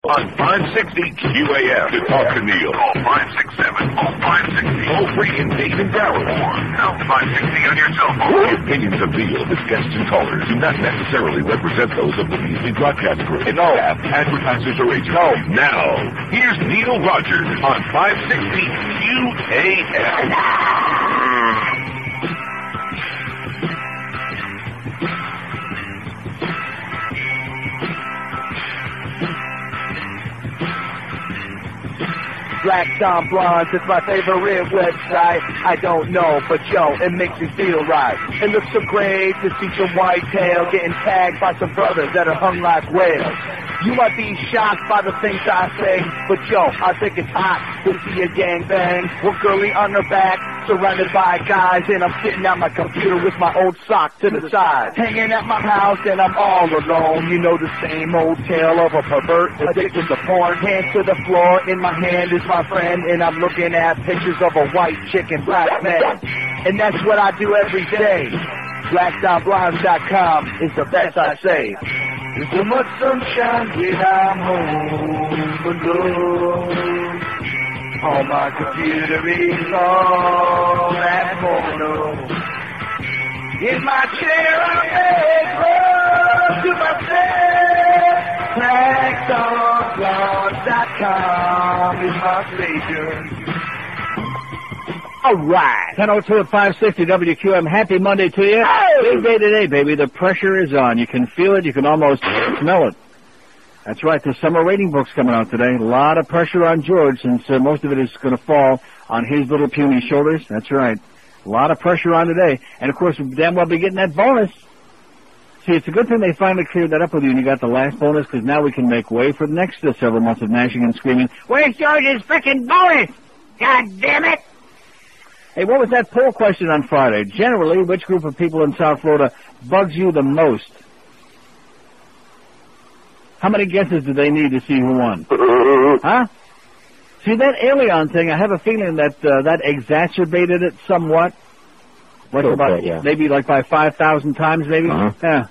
On 560 QAM to talk to Neil. Call 567-0560. Toll free in Dayton, Dallas. Now 560 on your cell phone. The opinions of Neil, his guests and callers do not necessarily represent those of the Beasley Broadcast Group. No. Advertisers or agents. No. Now, here's Neil Rogers on 560 QAM. Blacks on Blondes, it's my favorite website. I don't know, but yo, it makes me feel right. It looks so great to see some whitetail getting tagged by some brothers that are hung like whales. You might be shocked by the things I say, but yo, I think it's hot to see a gangbang with girlie on her back, surrounded by guys, and I'm sitting at my computer with my old sock to the side, hanging at my house, and I'm all alone. You know the same old tale of a pervert addicted to porn. Hands to the floor, in my hand is my friend, and I'm looking at pictures of a white chick and black man, and that's what I do every day. Blackdownblinds.com is the best I say. There's so much sunshine when I'm home alone. On my computer is all that porno. In my chair I'm head close to myself. Blackdownblinds.com is my savior. All right. 10:02 at 560 WQAM. Happy Monday to you. Big day today, baby. The pressure is on. You can feel it. You can almost smell it. That's right. The summer rating book's coming out today. A lot of pressure on George, since most of it is going to fall on his little puny shoulders. That's right. A lot of pressure on today. And, of course, we'll damn well be getting that bonus. See, it's a good thing they finally cleared that up with you and you got the last bonus, because now we can make way for the next several months of gnashing and screaming, "Where's George's frickin' bonus? God damn it!" Hey, what was that poll question on Friday? Generally, which group of people in South Florida bugs you the most? How many guesses do they need to see who won? Huh? See, that Elian thing, I have a feeling that that exacerbated it somewhat. What about, yeah. Maybe like by 5,000 times, maybe? Uh-huh. Yeah.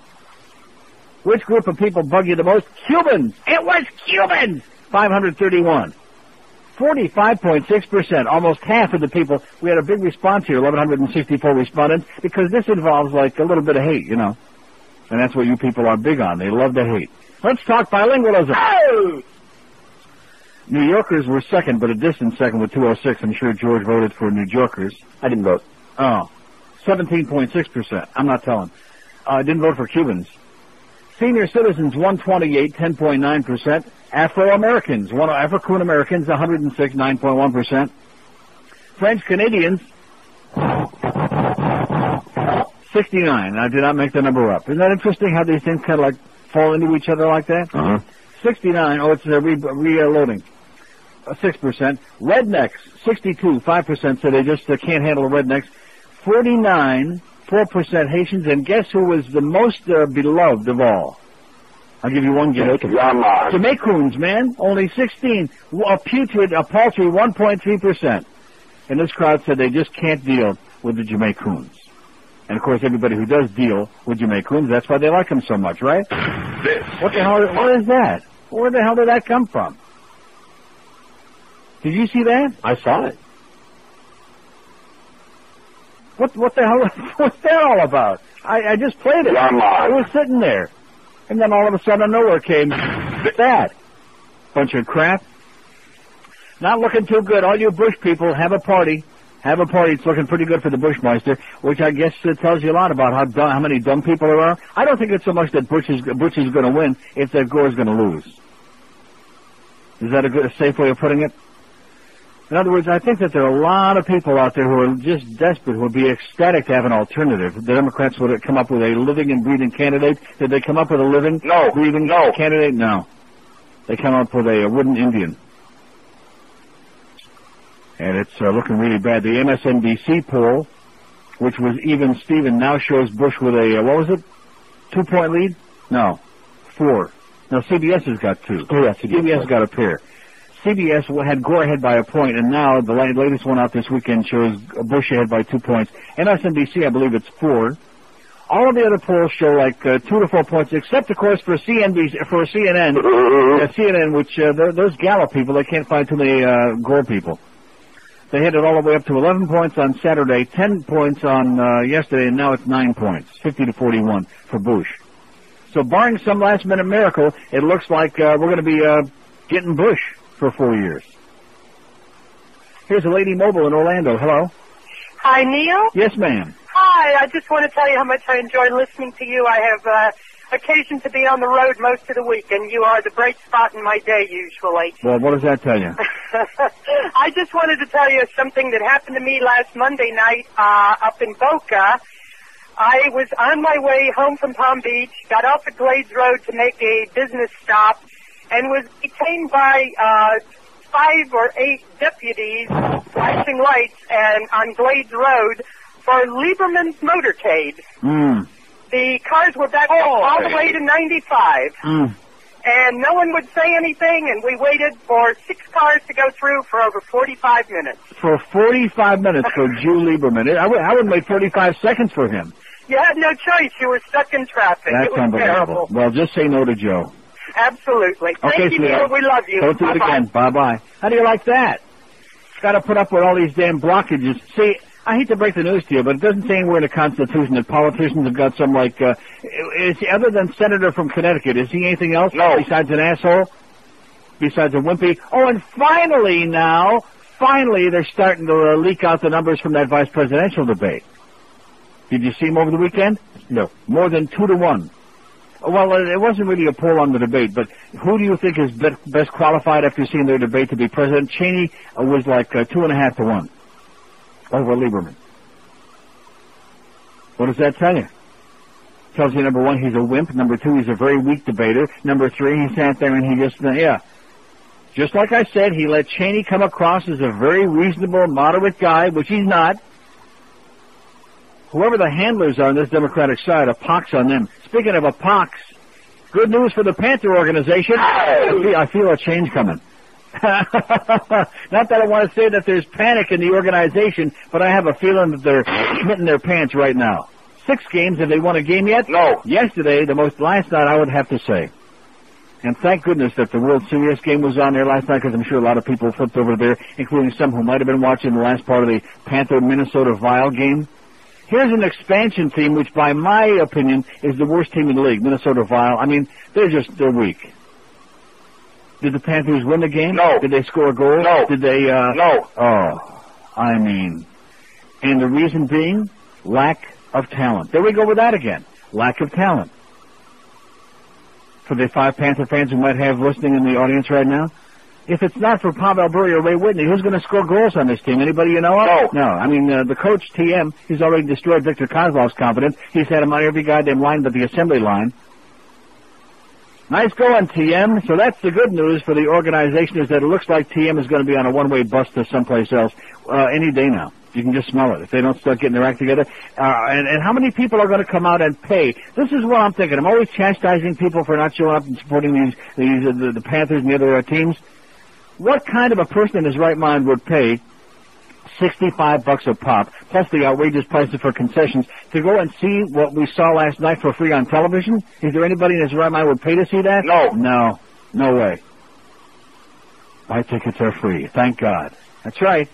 Which group of people bug you the most? Cubans! It was Cubans! 531. 45.6%, almost half of the people. We had a big response here, 1,164 respondents, because this involves like a little bit of hate, you know. And that's what you people are big on. They love to hate. Let's talk bilingualism. Oh! New Yorkers were second, but a distant second with 206. I'm sure George voted for New Yorkers. I didn't vote. Oh, 17.6%. I'm not telling. I didn't vote for Cubans. Senior citizens, 128, 10.9%. Afro-Americans, African-Americans, 106, 9.1%. French Canadians, 69. I did not make the number up. Isn't that interesting how these things kind of like fall into each other like that? Uh-huh. 69. Oh, it's reloading. 6%. Rednecks, 62. 5% said they just can't handle rednecks. 49. 4% Haitians. And guess who was the most beloved of all? I'll give you one guess. Jamaicans, man. Only 16. A paltry 1.3%. And this crowd said they just can't deal with the Jamaicans. And, of course, everybody who does deal with Jamaicans, that's why they like them so much, right? What is that? Where the hell did that come from? Did you see that? I saw it. What the hell? What's that all about? I just played it. I was sitting there. And then all of a sudden, out of nowhere came that. Bunch of crap. Not looking too good. All you Bush people, have a party. Have a party. It's looking pretty good for the Bushmeister, which I guess tells you a lot about how many dumb people there are. I don't think it's so much that Bush is going to win, it's that Gore's going to lose. Is that a safe way of putting it? In other words, I think that there are a lot of people out there who are just desperate, who would be ecstatic to have an alternative. The Democrats would come up with a living and breathing candidate. Did they come up with a living, breathing candidate? No. They come up with a wooden Indian. And it's looking really bad. The MSNBC poll, which was even Steven, now shows Bush with a, 2-point lead? No, 4. No, CBS has got 2. Oh, yeah, CBS got a pair. CBS had Gore ahead by a point, and now the latest one out this weekend shows Bush ahead by 2 points. MSNBC, I believe it's 4. All of the other polls show like 2 to 4 points, except of course for CNN, which those Gallup people, they can't find too many Gore people. They hit it all the way up to 11 points on Saturday, 10 points on yesterday, and now it's 9 points, 50 to 41 for Bush. So barring some last-minute miracle, it looks like we're going to be getting Bush for 4 years. Here's a lady mobile in Orlando. Hello. Hi, Neil. Yes, ma'am. Hi, I just want to tell you how much I enjoy listening to you. I have occasion to be on the road most of the week, and you are the bright spot in my day usually. Well, what does that tell you? I just wanted to tell you something that happened to me last Monday night up in Boca. I was on my way home from Palm Beach, got off at Glades Road to make a business stop, and was detained by 5 or 8 deputies flashing lights and on Glades Road for Lieberman's motorcade. The cars were backed up all the way to 95. And no one would say anything, and we waited for 6 cars to go through for over 45 minutes. For 45 minutes for Jew Lieberman. I wouldn't wait 45 seconds for him. You had no choice. You were stuck in traffic. That's it was unbelievable. terrible. Well, just say no to Joe. Absolutely. Thank you, Neil. We love you. Don't do it again. Bye-bye. How do you like that? Got to put up with all these damn blockages. See, I hate to break the news to you, but it doesn't say anywhere in the Constitution that politicians have got some, like, is he, other than Senator from Connecticut, is he anything else? No. Besides an asshole? Besides a wimpy? Oh, and finally they're starting to leak out the numbers from that vice presidential debate. Did you see him over the weekend? No. More than 2 to 1. Well, it wasn't really a poll on the debate, but who do you think is best qualified after seeing their debate to be president? Cheney was like 2.5 to 1 over Lieberman. What does that tell you? Tells you, number 1, he's a wimp. Number 2, he's a very weak debater. Number 3, he sat there and he just, just like I said, he let Cheney come across as a very reasonable, moderate guy, which he's not. Whoever the handlers are on this Democratic side, a pox on them. Speaking of a pox, good news for the Panther organization. I feel a change coming. Not that I want to say that there's panic in the organization, but I have a feeling that they're schmitting their pants right now. 6 games, have they won a game yet? No. Yesterday, last night, I would have to say. And thank goodness that the World Series game was on there last night, because I'm sure a lot of people flipped over there, including some who might have been watching the last part of the Panther-Minnesota Wild game. Here's an expansion team, which by my opinion is the worst team in the league, Minnesota Wild. I mean, they're weak. Did the Panthers win the game? No. Did they score a goal? No. Did they, No. Oh, I mean. And the reason being, lack of talent. There we go with that again. Lack of talent. For the 5 Panther fans who might have listening in the audience right now, if it's not for Pavel Bure or Ray Whitney, who's going to score goals on this team? Anybody you know of? No. I mean, the coach, TM, he's already destroyed Victor Kozlov's confidence. He's had him on every goddamn line but the assembly line. Nice going, TM. So that's the good news for the organization, is that it looks like TM is going to be on a one-way bus to someplace else any day now. You can just smell it if they don't start getting their act together. And how many people are going to come out and pay? This is what I'm thinking. I'm always chastising people for not showing up and supporting the Panthers and the other teams. What kind of a person in his right mind would pay $65 a pop, plus the outrageous prices for concessions, to go and see what we saw last night for free on television? Is there anybody in his right mind would pay to see that? No. No way. My tickets are free. Thank God. That's right.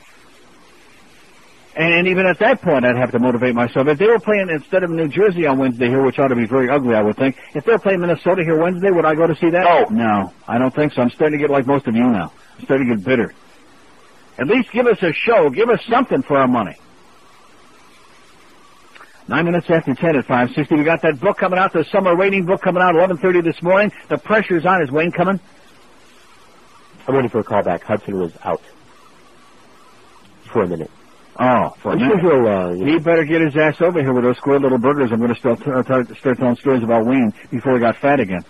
And even at that point, I'd have to motivate myself. If they were playing instead of New Jersey on Wednesday here, which ought to be very ugly, I would think, if they're playing Minnesota here Wednesday, would I go to see that? No, I don't think so. I'm starting to get like most of you now. I'm starting to get bitter. At least give us a show. Give us something for our money. 9 minutes after 10 at 5:60. We got that book coming out, the summer rating book coming out 11:30 this morning. The pressure's on. Is Wayne coming? I'm waiting for a call back. Hudson was out for a minute. Oh, for a minute. He better get his ass over here with those square little burgers. I'm going to start telling stories about Wayne before he got fat again.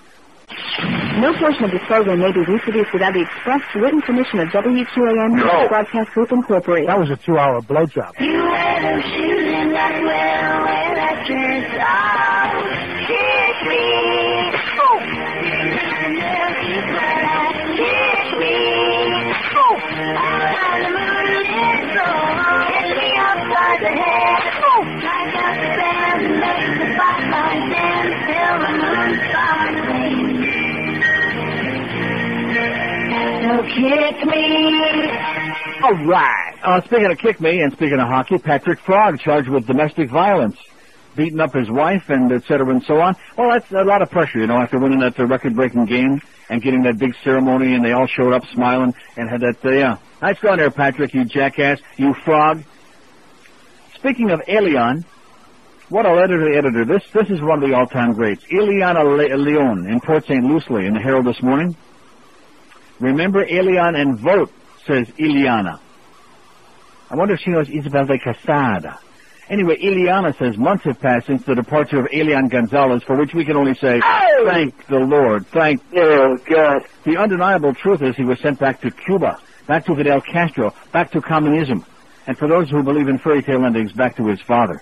No portion of this program may be reproduced without the express written permission of WQAM Broadcast Group Incorporated. That was a 2-hour blowjob. You wear them shoes and that well, wear that dress out. Kiss me. Oh. Kiss me. Oh. On the moon is so. Kiss me outside the head. Oh. I got the band that makes the box. kick me. All right. Speaking of kick me and speaking of hockey, Patrick Frog charged with domestic violence, beating up his wife and et cetera and so on. Well, that's a lot of pressure, you know, after winning that record-breaking game and getting that big ceremony, and they all showed up smiling and had that, yeah. Nice going there, Patrick, you jackass, you frog. Speaking of Elian, what a letter to the editor. This is one of the all-time greats. Eliana Leon in Port St. Lucie in the Herald this morning. Remember Elian and vote, says Eliana. I wonder if she knows Isabel de Quesada. Anyway, Eliana says months have passed since the departure of Elian Gonzalez, for which we can only say, thank the Lord, thank God. The undeniable truth is he was sent back to Cuba, back to Fidel Castro, back to communism, and for those who believe in fairy tale endings, back to his father.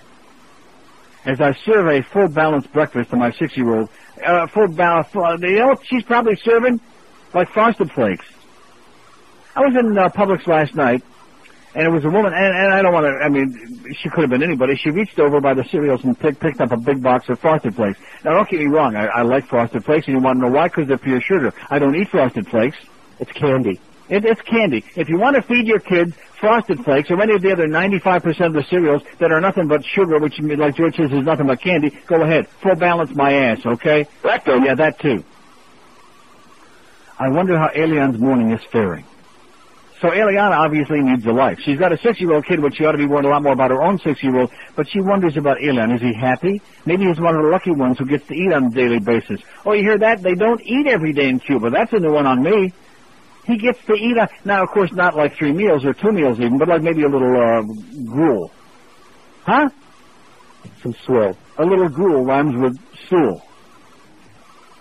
As I serve a full balanced breakfast to my 6-year-old, you know what she's probably serving? Like Frosted Flakes. I was in Publix last night, and it was a woman, and I don't want to, I mean, she could have been anybody. She reached over by the cereals and picked up a big box of Frosted Flakes. Now, don't get me wrong, I like Frosted Flakes, and you want to know why? Because they're pure sugar. I don't eat Frosted Flakes. It's candy. It's candy. If you want to feed your kids Frosted Flakes or any of the other 95% of the cereals that are nothing but sugar, which, like George says, is nothing but candy, go ahead. Full balance my ass, okay? Rectum. Yeah, that too. I wonder how Elian's morning is faring. So Eliana obviously needs a life. She's got a 6-year-old kid, which she ought to be worried a lot more about her own 6-year-old, but she wonders about Elian. Is he happy? Maybe he's one of the lucky ones who gets to eat on a daily basis. Oh, you hear that? They don't eat every day in Cuba. That's a new one on me. He gets to eat now, of course, not like 3 meals or 2 meals even, but like maybe a little gruel. Huh? Some swill. A little gruel rhymes with stool.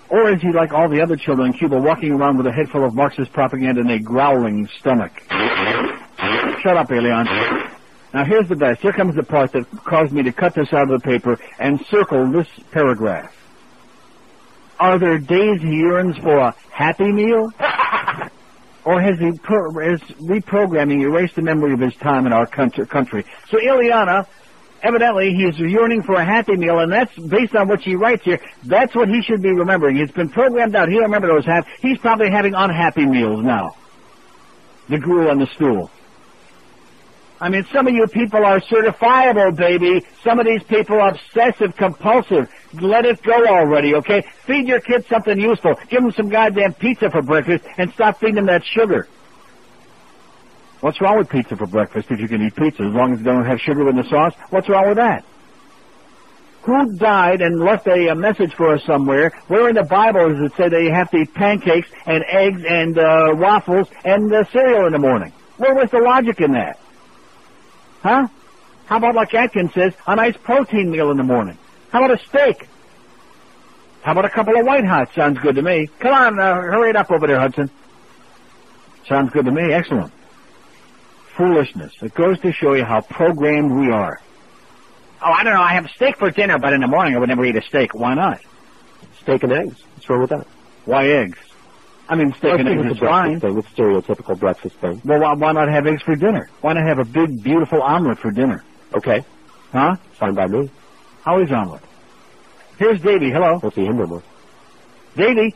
Or is he like all the other children in Cuba, walking around with a head full of Marxist propaganda and a growling stomach? Shut up, Elian. Now, here's the best. Here comes the part that caused me to cut this out of the paper and circle this paragraph. Are there days he yearns for a happy meal? Or has he reprogramming erased the memory of his time in our country? So, Eliana, evidently, he's yearning for a happy meal, and that's based on what she writes here. That's what he should be remembering. It's been programmed out. He don't remember those happy. He's probably having unhappy meals now. The gruel and the stool. I mean, some of you people are certifiable, baby. Some of these people are obsessive, compulsive. Let it go already, okay? Feed your kids something useful. Give them some goddamn pizza for breakfast and stop feeding them that sugar. What's wrong with pizza for breakfast if you can eat pizza as long as it don't have sugar in the sauce? What's wrong with that? Who died and left a message for us somewhere? Where in the Bible does it say that you have to eat pancakes and eggs and waffles and cereal in the morning? Where was the logic in that? Huh? How about, like Atkins says, a nice protein meal in the morning? How about a steak? How about a couple of White Hots? Sounds good to me. Come on, hurry it up over there, Hudson. Sounds good to me. Excellent. Foolishness. It goes to show you how programmed we are. Oh, I don't know. I have steak for dinner, but in the morning I would never eat a steak. Why not? Steak and eggs. What's wrong with that? Why eggs? I mean, steak and eggs is fine. It's a stereotypical breakfast thing. Well, why not have eggs for dinner? Why not have a big, beautiful omelet for dinner? Okay. Huh? Fine by me. How is omelet? Here's Davey. Hello. We'll see him no more. Davey.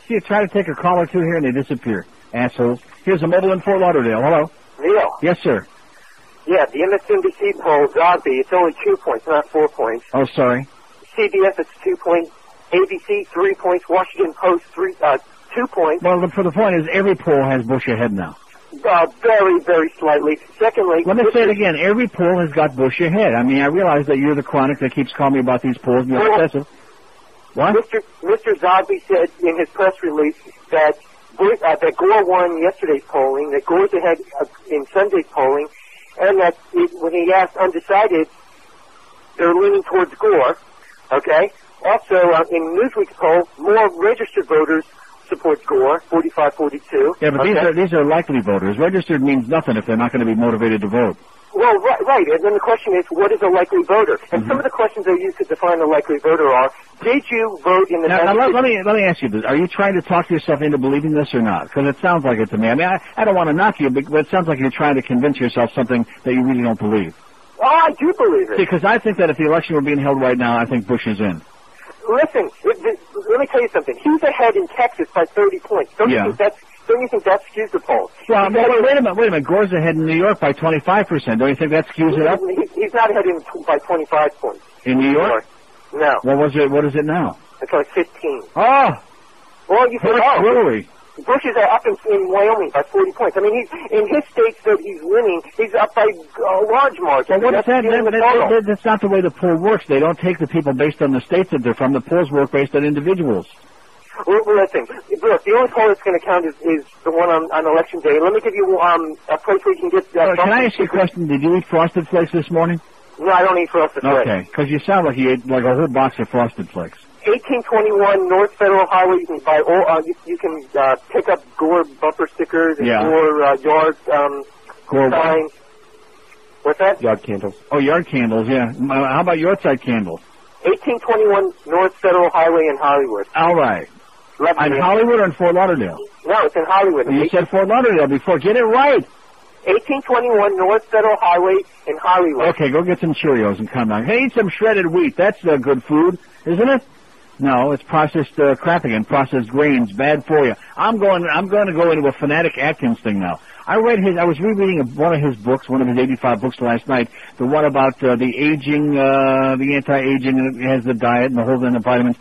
See, you try to take a call or two here and they disappear. Assholes. Here's a mobile in Fort Lauderdale. Hello. Neil. Yes, sir. Yeah, the MSNBC poll, Zogby, it's only 2 points, not 4 points. Oh, sorry. CBS, it's 2 points. ABC, 3 points. Washington Post, 2 points. Well, the point is every poll has Bush ahead now. Very, very slightly. Secondly... Let me say it again. Every poll has got Bush ahead. I mean, I realize that you're the chronic that keeps calling me about these polls and you're obsessive. What? Mr. Zogby said in his press release that Gore won yesterday's polling, that Gore's ahead in Sunday's polling, and that when he asked undecided, they're leaning towards Gore, okay? Also, in Newsweek's poll, more registered voters supports Gore, 45-42. Yeah, but these are likely voters. Registered means nothing if they're not going to be motivated to vote. Well, right. And then the question is, what is a likely voter? And some of the questions they use to define a likely voter are, did you vote in the... Now let me ask you this. Are you trying to talk yourself into believing this or not? Because it sounds like it to me. I mean, I don't want to knock you, but it sounds like you're trying to convince yourself something that you really don't believe. Oh, I do believe it. Because I think that if the election were being held right now, I think Bush is in. Listen, let me tell you something. He's ahead in Texas by 30 points. Don't you think that skews the polls? Well, wait a minute. Gore's ahead in New York by 25%. Don't you think that skews it up? He's not ahead by 25 points. In New York? No. What is it now? It's like 15. Oh! Well, you said, Hillary. Bush is up in Wyoming by 40 points. I mean, he's in his states that he's winning, he's up by a large margin. Well, what's that? That's not the way the poll works. They don't take the people based on the states that they're from. The polls work based on individuals. Well, listen, look, the only poll that's going to count is the one on Election Day. Let me give you a place where you can get... Can I ask you a question? Did you eat Frosted Flakes this morning? No, I don't eat Frosted Flakes. Okay, because you sound like you ate like a whole box of Frosted Flakes. 1821 North Federal Highway. You can buy you can pick up Gore bumper stickers and Gore yard Gore signs. What's that? Yard candles. Oh, yard candles, yeah. How about yard side candles? 1821 North Federal Highway in Hollywood. All right. In Hollywood or in Fort Lauderdale? No, it's in Hollywood. You said Fort Lauderdale before. Get it right. 1821 North Federal Highway in Hollywood. Okay, go get some Cheerios and come down. Hey, eat some shredded wheat. That's good food, isn't it? No, it's processed crap again. Processed grains, bad for you. I'm going to go into a Fanatic Atkins thing now. I was rereading one of his books, one of his 85 books last night. The one about the aging, the anti-aging, and it has the diet and the whole thing, the vitamins.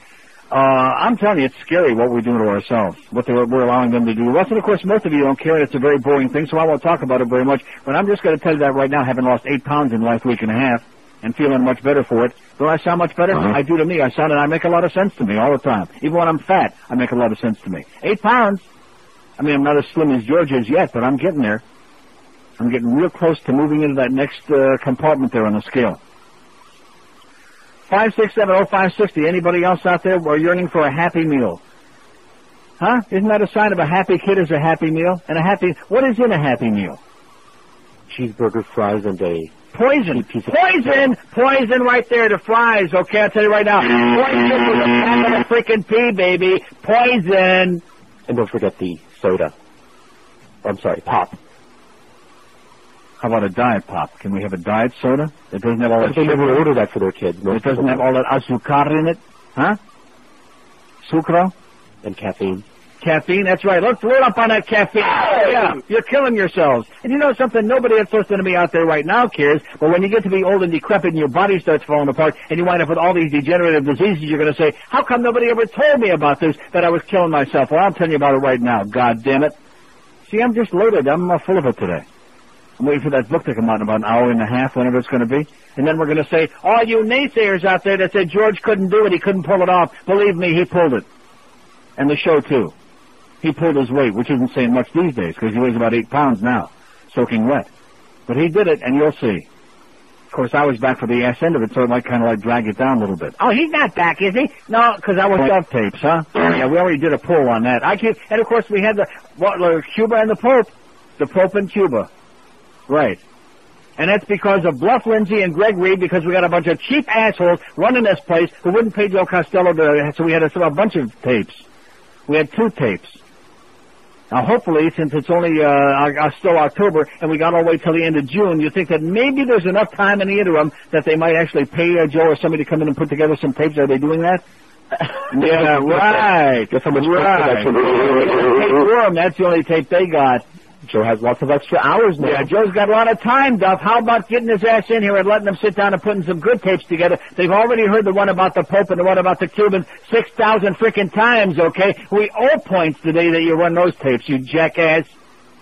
I'm telling you, it's scary what we're doing to ourselves, what we're allowing them to do. Well, and of course, most of you don't care, and it's a very boring thing, so I won't talk about it very much. But I'm just going to tell you that right now, having lost 8 pounds in the last week and a half, and feeling much better for it. Do I sound much better? I do to me. I make a lot of sense to me all the time. Even when I'm fat, I make a lot of sense to me. 8 pounds. I mean, I'm not as slim as George is yet, but I'm getting there. I'm getting real close to moving into that next compartment there on the scale. 5670560. Anybody else out there are yearning for a happy meal? Huh? Isn't that a sign of a happy kid is a happy meal? And what is in a happy meal? Cheeseburger, fries, and a... Poison right there, the fries, okay, I'll tell you right now. Poison with a pack of the freaking pea, baby. Poison. And don't forget the soda. I'm sorry, pop. How about a diet pop? Can we have a diet soda? It doesn't have all that sugar. They never order that for their kids. It doesn't have all that azúcar in it? Huh? Sucro? And caffeine. Caffeine, that's right. Let's load up on that caffeine. Yeah, you're killing yourselves. And you know something? Nobody that's listening to me out there right now cares, but when you get to be old and decrepit and your body starts falling apart and you wind up with all these degenerative diseases, you're going to say, how come nobody ever told me about this, that I was killing myself? Well, I'm telling you about it right now. God damn it. See, I'm just loaded. I'm full of it today. I'm waiting for that book to come out in about an hour and a half, whenever it's going to be. And then we're going to say, all you naysayers out there that said George couldn't do it, he couldn't pull it off, believe me, he pulled it. And the show, too. He pulled his weight, which isn't saying much these days, because he weighs about 8 pounds now, soaking wet. But he did it, and you'll see. Of course, I was back for the ass end of it, so it might kind of drag it down a little bit. Oh, he's not back, is he? No, because I was off tapes, huh? Yeah, we already did a poll on that. And of course, we had Cuba and the Pope and Cuba. Right. And that's because of Bluff Lindsay and Greg Reed, because we got a bunch of cheap assholes running this place who wouldn't pay Joe Costello, so we had a bunch of tapes. We had 2 tapes. Now, hopefully, since it's only still October and we got all the way till the end of June, you think that maybe there's enough time in the interim that they might actually pay Joe or somebody to come in and put together some tapes. Are they doing that? Yeah, right. Guess how much right. That's the only tape they got. Joe has lots of extra hours now. Yeah, Joe's got a lot of time, Duff. How about getting his ass in here and letting them sit down and putting some good tapes together? They've already heard the one about the Pope and the one about the Cubans 6,000 frickin' times, okay? We owe points today that you run those tapes, you jackass.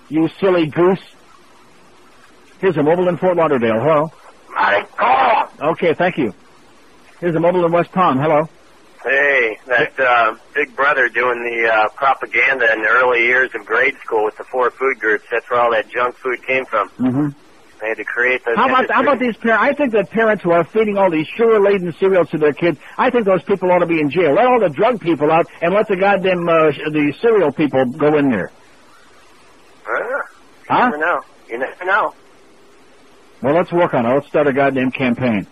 You silly goose. Here's a mobile in Fort Lauderdale. Hello? Okay, thank you. Here's a mobile in West Palm. Hello? Hey, that big brother doing the propaganda in the early years of grade school with the 4 food groups. That's where all that junk food came from. Mm-hmm. They had to create those. How about these parents? I think that parents who are feeding all these sugar-laden cereals to their kids, I think those people ought to be in jail. Let all the drug people out and let the goddamn the cereal people go in there. You never know. You never know. Well, let's work on it. Let's start a goddamn campaign.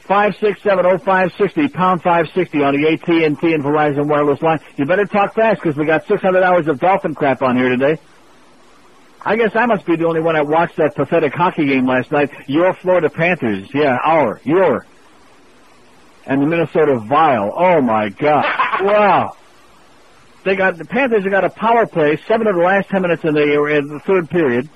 5670560, pound 560 on the AT&T and Verizon wireless line. You better talk fast because we got 600 hours of dolphin crap on here today. I guess I must be the only one that watched that pathetic hockey game last night. Your Florida Panthers. Yeah, your. and the Minnesota Vile. Oh, my God. Wow. The Panthers have got a power play, 7 of the last 10 minutes in the third period.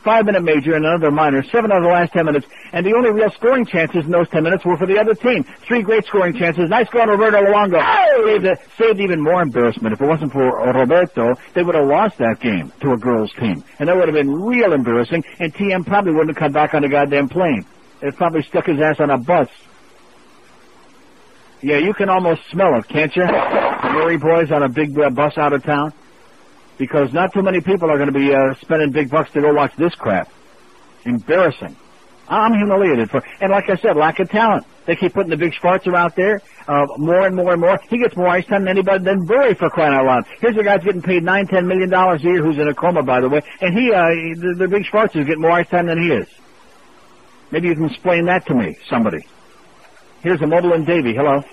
5-minute major and another minor, 7 out of the last 10 minutes, and the only real scoring chances in those 10 minutes were for the other team. 3 great scoring chances. Nice goal, Roberto Luongo. Saved even more embarrassment. If it wasn't for Roberto, they would have lost that game to a girls' team, and that would have been real embarrassing, and TM probably wouldn't have come back on the goddamn plane. It probably stuck his ass on a bus. Yeah, you can almost smell it, can't you? The Murray boys on a big bus out of town. Because not too many people are going to be spending big bucks to go watch this crap. Embarrassing. I'm humiliated and like I said, lack of talent. They keep putting the big Schwarzer out there, more and more and more. He gets more ice time than anybody than Burry, for crying out loud. Here's a guy getting paid $9-10 million a year who's in a coma, by the way, and the big Schwarzer is getting more ice time than he is. Maybe you can explain that to me, somebody. Here's a mobile in Davie. Hello.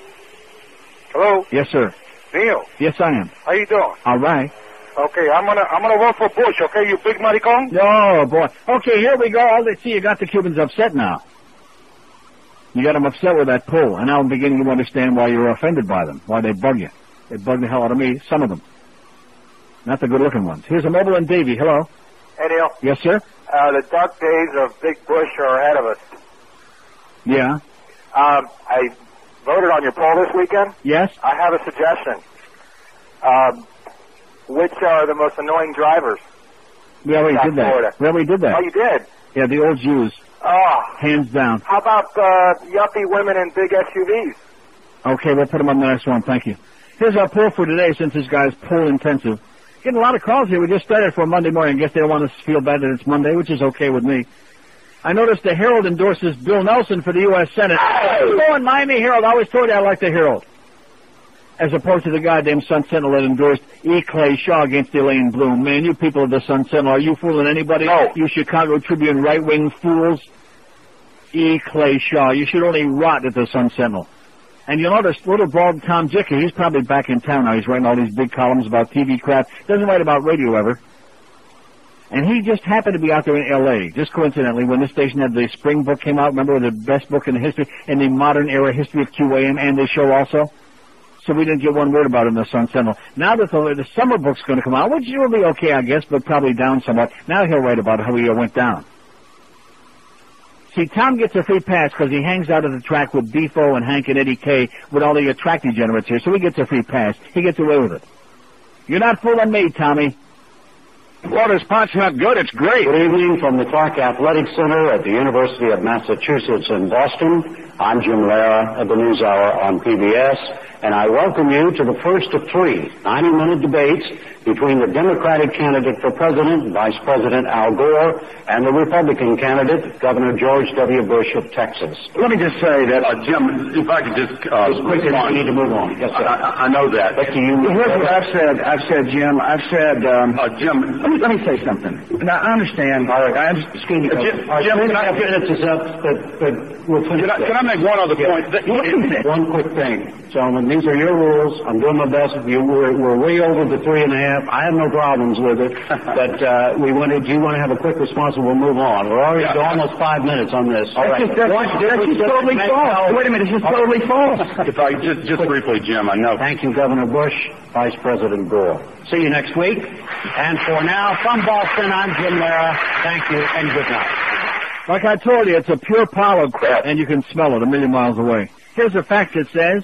Hello. Yes, sir. Neil. Yes, I am. How you doing? All right. Okay, I'm gonna vote for Bush. Okay, you big maricon. Oh boy. Okay, here we go. See, you got the Cubans upset now. You got them upset with that poll, and now I'm beginning to understand why you're offended by them. Why they bug you. They bug the hell out of me. Some of them. Not the good-looking ones. Here's a mobile in Davie. Hello. Hey, Neil. Yes, sir. The dark days of Big Bush are ahead of us. Yeah. I voted on your poll this weekend. Yes. I have a suggestion. Which are the most annoying drivers? We already did that. Florida? We already did that. Oh, you did? Yeah, the old Jews. Oh. Hands down. How about yuppie women in big SUVs? Okay, we'll put them on the next one. Thank you. Here's our poll for today, since this guy's poll intensive. Getting a lot of calls here. We just started for Monday morning. I guess they don't want us to feel bad that it's Monday, which is okay with me. I noticed the Herald endorses Bill Nelson for the U.S. Senate. Oh, in Miami Herald. I always told you I like the Herald. As opposed to the goddamn Sun Sentinel that endorsed E. Clay Shaw against Elaine Bloom. Man, you people of the Sun Sentinel, are you fooling anybody? No. You Chicago Tribune right-wing fools. E. Clay Shaw. You should only rot at the Sun Sentinel. And you'll notice little bald Tom Jicker, he's probably back in town now. He's writing all these big columns about TV crap. Doesn't write about radio ever. And he just happened to be out there in L.A., just coincidentally, when this station had the spring book came out. Remember, the best book in the history, in the modern era history of QAM and this show also? So we didn't get one word about it in the Sun Sentinel. Now that the summer book's going to come out, which will be okay, I guess, but probably down somewhat. Now he'll write about how he went down. See, Tom gets a free pass because he hangs out at the track with Beefo and Hank and Eddie K with all the track degenerates here, so he gets a free pass. He gets away with it. You're not fooling me, Tommy. Water spot's not good, it's great. Good evening from the Clark Athletic Center at the University of Massachusetts in Boston. I'm Jim Lara of the News Hour on PBS, and I welcome you to the first of 3 90-minute debates between the Democratic candidate for president, Vice President Al Gore, and the Republican candidate, Governor George W. Bush of Texas. Let me just say that, Jim, if I could just quickly, we need to move on. Yes, sir. I know that. But do you? Here's what I've said, Jim. Jim, let me say something. Now, I understand. All right, I understand. Jim, 2.5 minutes is up, but we'll finish. Can I make one other point? One quick thing, gentlemen. These are your rules. I'm doing my best with you. We're way over the 3.5. I have no problems with it, but you want to have a quick response and we'll move on. We're already almost 5 minutes on this. All right. That's just totally false. Wait a minute, it's just totally false. If I just briefly, Jim, I know. Thank you, Governor Bush, Vice President Gore. See you next week. And for now, from Boston, I'm Jim Lara. Thank you and good night. Like I told you, it's a pure pile of crap, and you can smell it a million miles away. Here's a fact that says,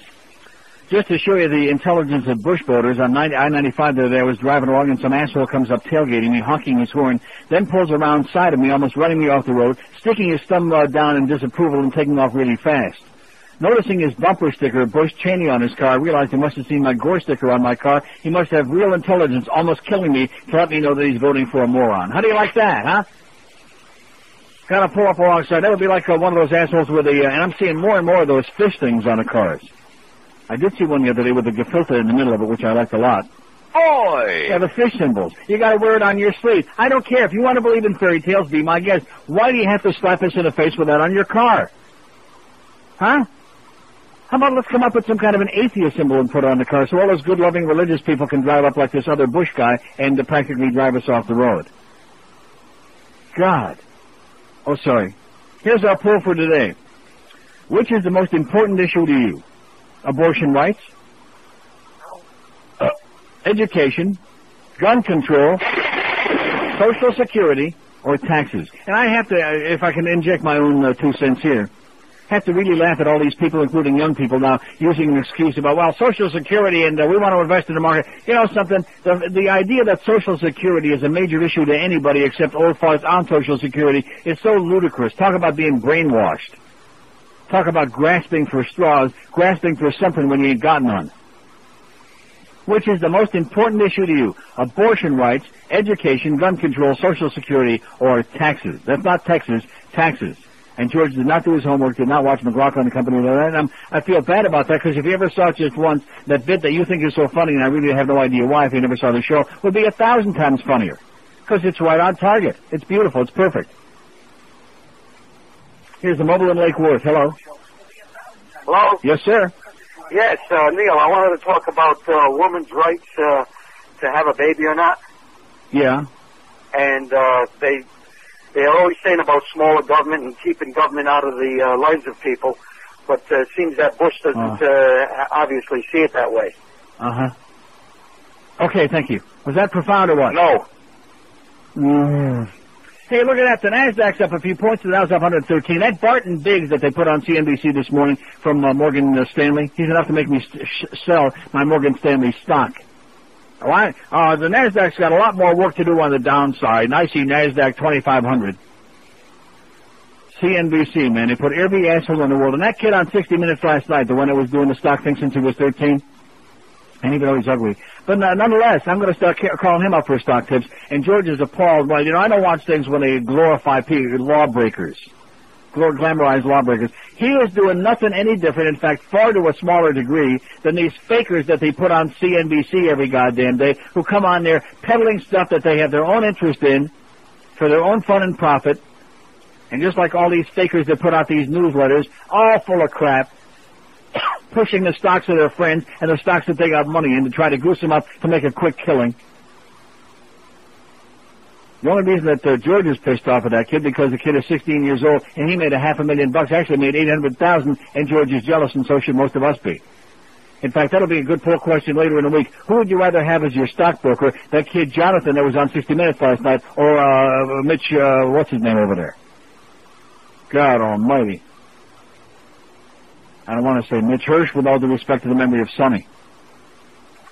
just to show you the intelligence of Bush voters, on I-95 the other day, I was driving along and some asshole comes up tailgating me, honking his horn, then pulls around side of me, almost running me off the road, sticking his thumb down in disapproval and taking off really fast. Noticing his bumper sticker, Bush Cheney, on his car, I realized he must have seen my Gore sticker on my car. He must have real intelligence, almost killing me, to let me know that he's voting for a moron. How do you like that, huh? Gotta pull up alongside. That would be like one of those assholes with and I'm seeing more and more of those fish things on the cars. I did see one the other day with a gefilte in the middle of it, which I liked a lot. Oi! Yeah, the fish symbols. You gotta wear it on your sleeve. I don't care. If you want to believe in fairy tales, be my guest. Why do you have to slap us in the face with that on your car? Huh? How about let's come up with some kind of an atheist symbol and put it on the car so all those good, loving, religious people can drive up like this other Bush guy and practically drive us off the road. God. Oh, sorry. Here's our poll for today. Which is the most important issue to you? Abortion rights? Education? Gun control? Social Security? Or taxes? And I have to, if I can inject my own 2 cents here, have to really laugh at all these people, including young people now, using an excuse about, well, Social Security and we want to invest in the market. You know something? The idea that Social Security is a major issue to anybody except old farts on Social Security is so ludicrous. Talk about being brainwashed. Talk about grasping for straws, grasping for something when you ain't got none. Which is the most important issue to you? Abortion rights, education, gun control, Social Security, or taxes? That's not Texas, taxes. And George did not do his homework, did not watch McLaughlin and Company. And I feel bad about that, because if you ever saw it just once, that bit that you think is so funny, and I really have no idea why if you never saw the show, would be 1,000 times funnier. Because it's right on target. It's beautiful. It's perfect. Here's the mobile in Lake Worth. Hello. Hello? Yes, sir. Yes, Neil, I wanted to talk about women's rights to have a baby or not. Yeah. And they're always saying about smaller government and keeping government out of the lives of people, but it seems that Bush doesn't obviously see it that way. Uh-huh. Okay, thank you. Was that profound or what? No. Hey, look at that. The NASDAQ's up a few points. The Dow's up 113. That Barton Biggs that they put on CNBC this morning from Morgan Stanley, he's enough to make me sell my Morgan Stanley stock. The NASDAQ's got a lot more work to do on the downside, and I see NASDAQ 2,500. CNBC, man, they put every asshole in the world. And that kid on 60 Minutes last night, the one that was doing the stock thing since he was 13, and even though he's ugly. But nonetheless, I'm going to start calling him up for stock tips. And George is appalled. Well, I don't watch things when they glorify lawbreakers, glamorize lawbreakers. He is doing nothing any different, in fact, far to a smaller degree than these fakers that they put on CNBC every goddamn day, who come on there peddling stuff that they have their own interest in for their own fun and profit. And just like all these fakers that put out these newsletters, all full of crap, pushing the stocks of their friends and the stocks that they got money in to try to goose them up to make a quick killing. The only reason that George is pissed off at that kid, because the kid is 16 years old and he made $500,000, actually made $800,000, and George is jealous, and so should most of us be. In fact, that'll be a good poll question later in the week. Who would you rather have as your stockbroker, that kid Jonathan that was on 60 Minutes last night, or Mitch, what's his name over there? God almighty. I don't want to say Mitch Hirsch, with all due respect to the memory of Sonny.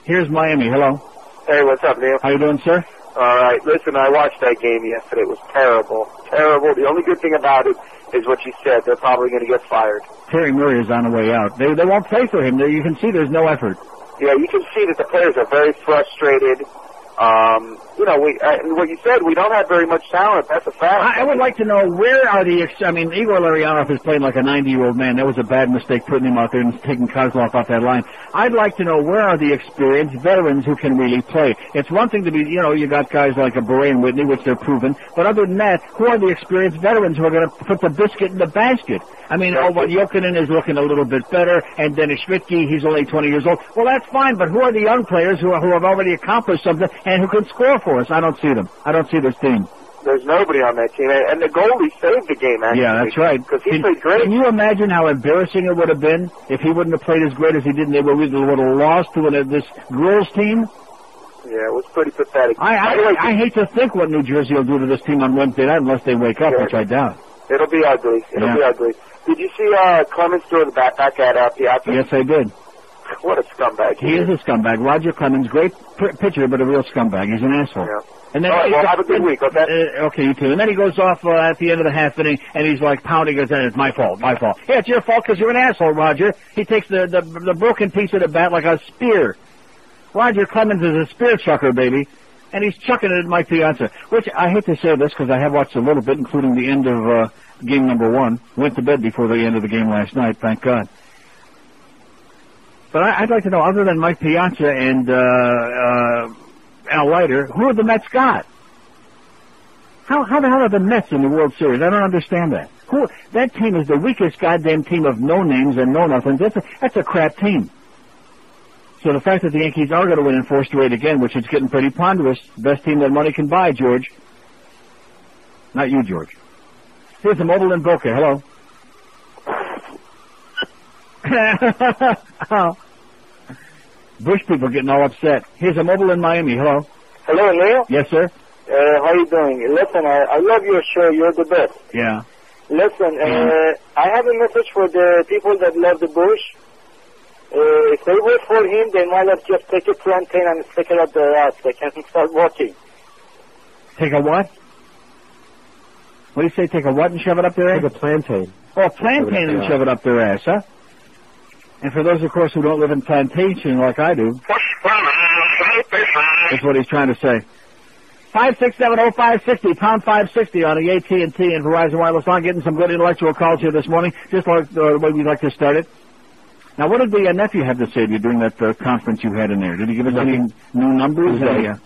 Here's Miami. Hello. Hey, what's up, Neil? How you doing, sir? All right. Listen, I watched that game yesterday. It was terrible. Terrible. The only good thing about it is what you said. They're probably going to get fired. Terry Murray is on the way out. They won't play for him. You can see there's no effort. Yeah, you can see that the players are very frustrated. What you said, we don't have very much talent. That's a fact. I would like to know, where are the, Igor Larionov is playing like a 90-year-old man. That was a bad mistake putting him out there and taking Kozlov off that line. I'd like to know, where are the experienced veterans who can really play? It's one thing to be, you got guys like a Beret and Whitney, which they're proven, but other than that, who are the experienced veterans who are going to put the biscuit in the basket? Jokinen is looking a little bit better, and Dennis Schmidtke, he's only 20 years old. Well, that's fine, but who are the young players who have already accomplished something and who can score for us? I don't see them. I don't see this team. There's nobody on that team, and the goalie saved the game, actually. Yeah, that's right. Because he played great. Can you imagine how embarrassing it would have been if he wouldn't have played as great as he did, and they would have lost to this girls' team? Yeah, it was pretty pathetic. I hate to think what New Jersey will do to this team on Wednesday night unless they wake up, which I doubt. It'll be ugly. It'll be ugly. Did you see Clemens throw the bat back at Piazza? Yes, I did. What a scumbag. He is a scumbag. Roger Clemens, great pitcher, but a real scumbag. He's an asshole. Yeah. And then all right, well, have a good week, okay? Okay, you too. And then he goes off at the end of the half inning, and he's like pounding his head. It's my fault. Yeah, it's your fault because you're an asshole, Roger. He takes the broken piece of the bat like a spear. Roger Clemens is a spear chucker, baby. And he's chucking it at Mike Piazza, which I hate to say this because I have watched a little bit, including the end of game number 1. Went to bed before the end of the game last night, thank God. But I'd like to know, other than Mike Piazza and Al Leiter, who have the Mets got? How the hell are the Mets in the World Series? I don't understand that. That team is the weakest goddamn team of no-names and no-nothings. That's a crap team. So the fact that the Yankees are going to win in 4 straight again, which is getting pretty ponderous, best team that money can buy, George. Not you, George. Here's the mobile in Boca. Hello. Bush people getting all upset. Here's a mobile in Miami. Hello. Hello, Leo? Yes, sir. How you doing? Listen, I love your show. You're the best. Yeah. Listen, I have a message for the people that love the Bush. If they vote for him, they might have just take a plantain and stick it up their ass. They can start walking. Take a what? What do you say? Take a what and shove it up their ass? Take a plantain. Oh, a plantain and shove it up their ass, huh? And for those, of course, who don't live in plantation like I do, that's what he's trying to say. 5670560, pound 560 on the AT&T and Verizon Wireless line. Getting some good intellectual calls here this morning, just like the way we'd like to start it. Now, what did the nephew have to say to you during that conference you had in there? Did he give us any new numbers?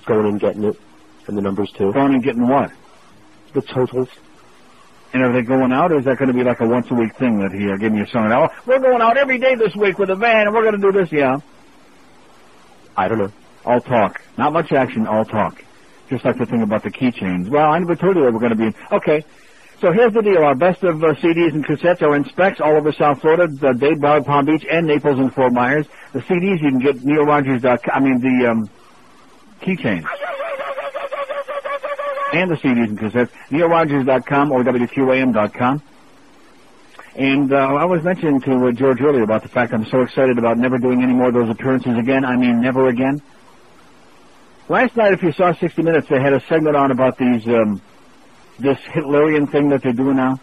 Going and getting it, and the numbers too. Going and getting what? The totals. And are they going out, or is that going to be like a once-a-week thing that he gave me a song? Oh, we're going out every day this week with a van, and we're going to do this, yeah. I don't know. All talk. Not much action, all talk. Just like the thing about the keychains. Well, I never told you they were going to be... Okay, so here's the deal. Our best of CDs and cassettes are in specs all over South Florida, Dade, Broward, Palm Beach, and Naples and Fort Myers. The CDs you can get NeilRogers.com, the keychains. And the CDs and cassettes, NeilRogers.com or WQAM.com. And I was mentioning to George earlier about the fact I'm so excited about never doing any more of those appearances again. I mean, never again. Last night, if you saw 60 Minutes, they had a segment on about these, this Hitlerian thing that they're doing now,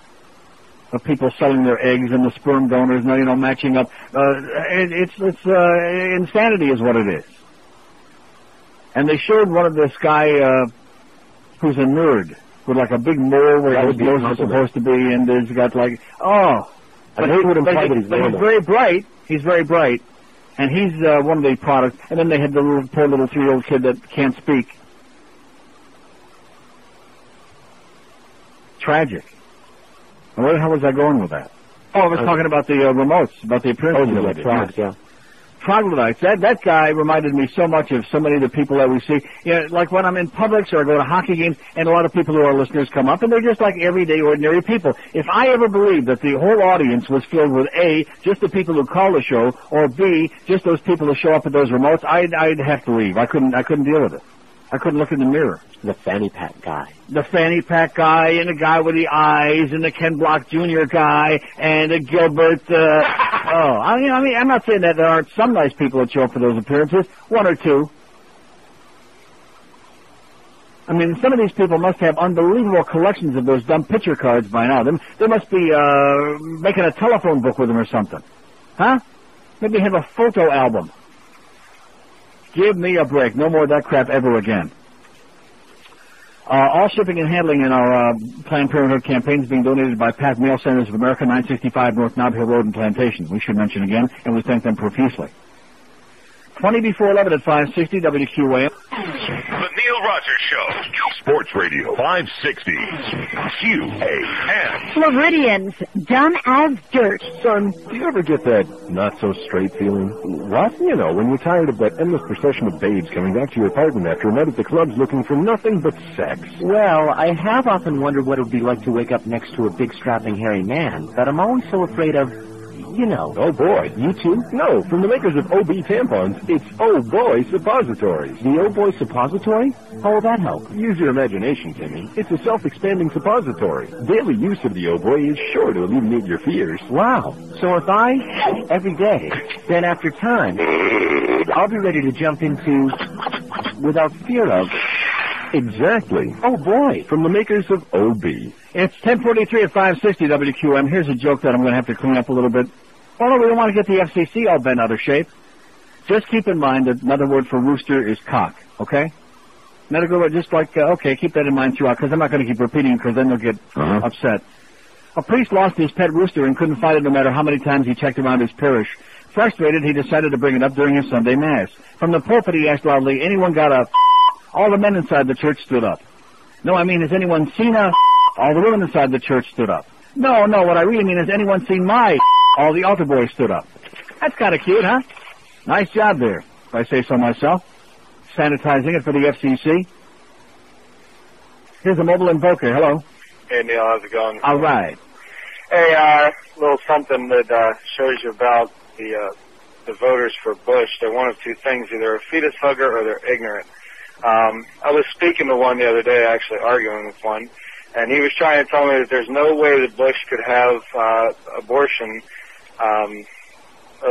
of people selling their eggs and the sperm donors, and, matching up. It's insanity is what it is. And they showed one of this guy, who's a nerd, with like a big mole where his nose is supposed to be, and he's got like, but he's very bright. He's very bright. And he's one of the products. And then they had the poor little 3-year-old kid that can't speak. Tragic. And where the hell was I going with that? Oh, I was talking about the remotes, about the appearances. Yeah. Troglodytes. That guy reminded me so much of so many of the people that we see. Like when I'm in Publix or I go to hockey games, and a lot of people who are listeners come up, and they're just like everyday, ordinary people. If I ever believed that the whole audience was filled with A, just the people who call the show, or B, just those people who show up at those remotes, I'd have to leave. I couldn't deal with it. I couldn't look in the mirror. The fanny pack guy. The fanny pack guy, and the guy with the eyes, and the Ken Block Jr. guy, and the Gilbert, I mean, I'm not saying that there aren't some nice people that show up for those appearances. One or two. I mean, some of these people must have unbelievable collections of those dumb picture cards by now. They must be, making a telephone book with them or something. Huh? Maybe have a photo album. Give me a break. No more of that crap ever again. All shipping and handling in our Planned Parenthood campaign is being donated by Pat Mail Centers of America, 965 North Nob Hill Road in Plantation. We should mention again, and we thank them profusely. 20 before 11 at 560 WQAM. The Neil Rogers Show. Sports Radio 560 QAM. Floridians, dumb as dirt. Son, do you ever get that not-so-straight feeling? What? You know, when you're tired of that endless procession of babes coming back to your apartment after a night at the clubs looking for nothing but sex. Well, I have often wondered what it would be like to wake up next to a big, strapping, hairy man, but I'm always so afraid of... Oh, boy. You too? No, from the makers of OB tampons, it's Oh Boy Suppositories. The Oh Boy Suppository? How will that help? Use your imagination, Timmy. It's a self-expanding suppository. Daily use of the Oh Boy is sure to alleviate your fears. Wow. So if I, every day, then after time, I'll be ready to jump into, without fear of... Exactly. Oh, boy. From the makers of OB. It's 10:43 at 560 WQM. Here's a joke that I'm going to have to clean up a little bit. Oh, no, we don't want to get the FCC all bent out of shape. Just keep in mind that another word for rooster is cock, okay? Another good word, just like, okay, keep that in mind throughout, because I'm not going to keep repeating because then they'll get upset. A priest lost his pet rooster and couldn't find it no matter how many times he checked around his parish. Frustrated, he decided to bring it up during his Sunday Mass. From the pulpit, he asked loudly, anyone got a... All the men inside the church stood up. No, I mean, has anyone seen a... All the women inside the church stood up. No, what I really mean is, anyone seen my... All the altar boys stood up. That's kind of cute, huh? Nice job there, if I say so myself. Sanitizing it for the FCC. Here's a mobile invoker. Hello. Hey, Neil, how's it going? All right. Hey, little something that shows you about the voters for Bush, they're one of two things: either a fetus hugger or they're ignorant. I was speaking to one the other day, actually arguing with one, and he was trying to tell me that there's no way that Bush could have abortion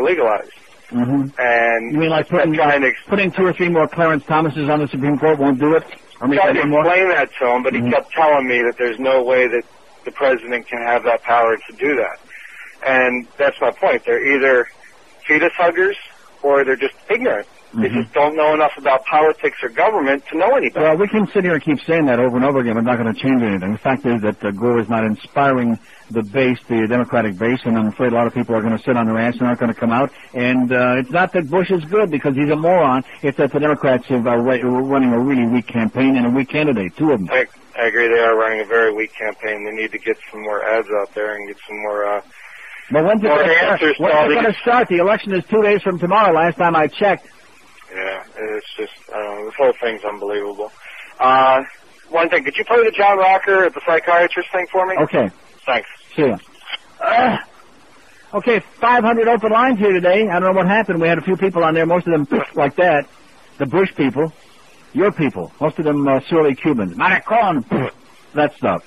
legalized. Mm-hmm. And you mean like putting 2 or 3 more Clarence Thomases on the Supreme Court won't do it? Or I tried to explain that to him, but he kept telling me that there's no way that the president can have that power to do that. And that's my point. They're either fetus huggers or they're just ignorant. They just don't know enough about politics or government to know any better. Well, we can sit here and keep saying that over and over again. We're not going to change anything. The fact is that Gore is not inspiring the base, the Democratic base, and I'm afraid a lot of people are going to sit on their ass and aren't going to come out. And it's not that Bush is good because he's a moron. It's that the Democrats are running a really weak campaign and a weak candidate, 2 of them. I agree. They are running a very weak campaign. They need to get some more ads out there and get some more but when's it going to start? The election is 2 days from tomorrow, last time I checked. Yeah, it's just, this whole thing's unbelievable. One thing, could you play the John Rocker at the psychiatrist thing for me? Okay. Thanks. See ya. Okay, 500 open lines here today. I don't know what happened. We had a few people on there, most of them like that. The Bush people. Your people. Most of them surly Cubans. Maricon. That stuff.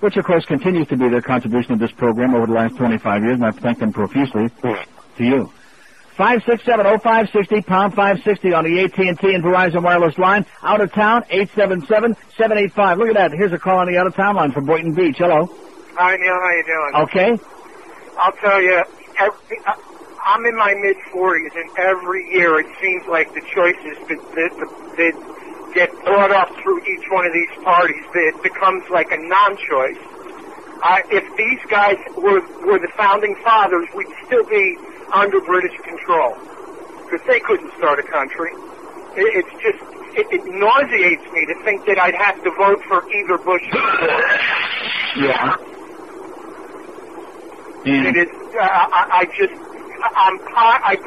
Which, of course, continues to be their contribution to this program over the last 25 years, and I thank them profusely. To you. 567-0560, pound 560 on the AT&T and Verizon wireless line. Out of town, 877-785. Look at that. Here's a call on the out of town line from Boynton Beach. Hello. Hi, Neil. How you doing? Okay. I'll tell you, I'm in my mid-40s, and every year it seems like the choices that get brought up through each one of these parties, it becomes like a non-choice. If these guys were the founding fathers, we'd still be under British control, because they couldn't start a country. It nauseates me to think that I'd have to vote for either Bush or Gore. Yeah. It is. I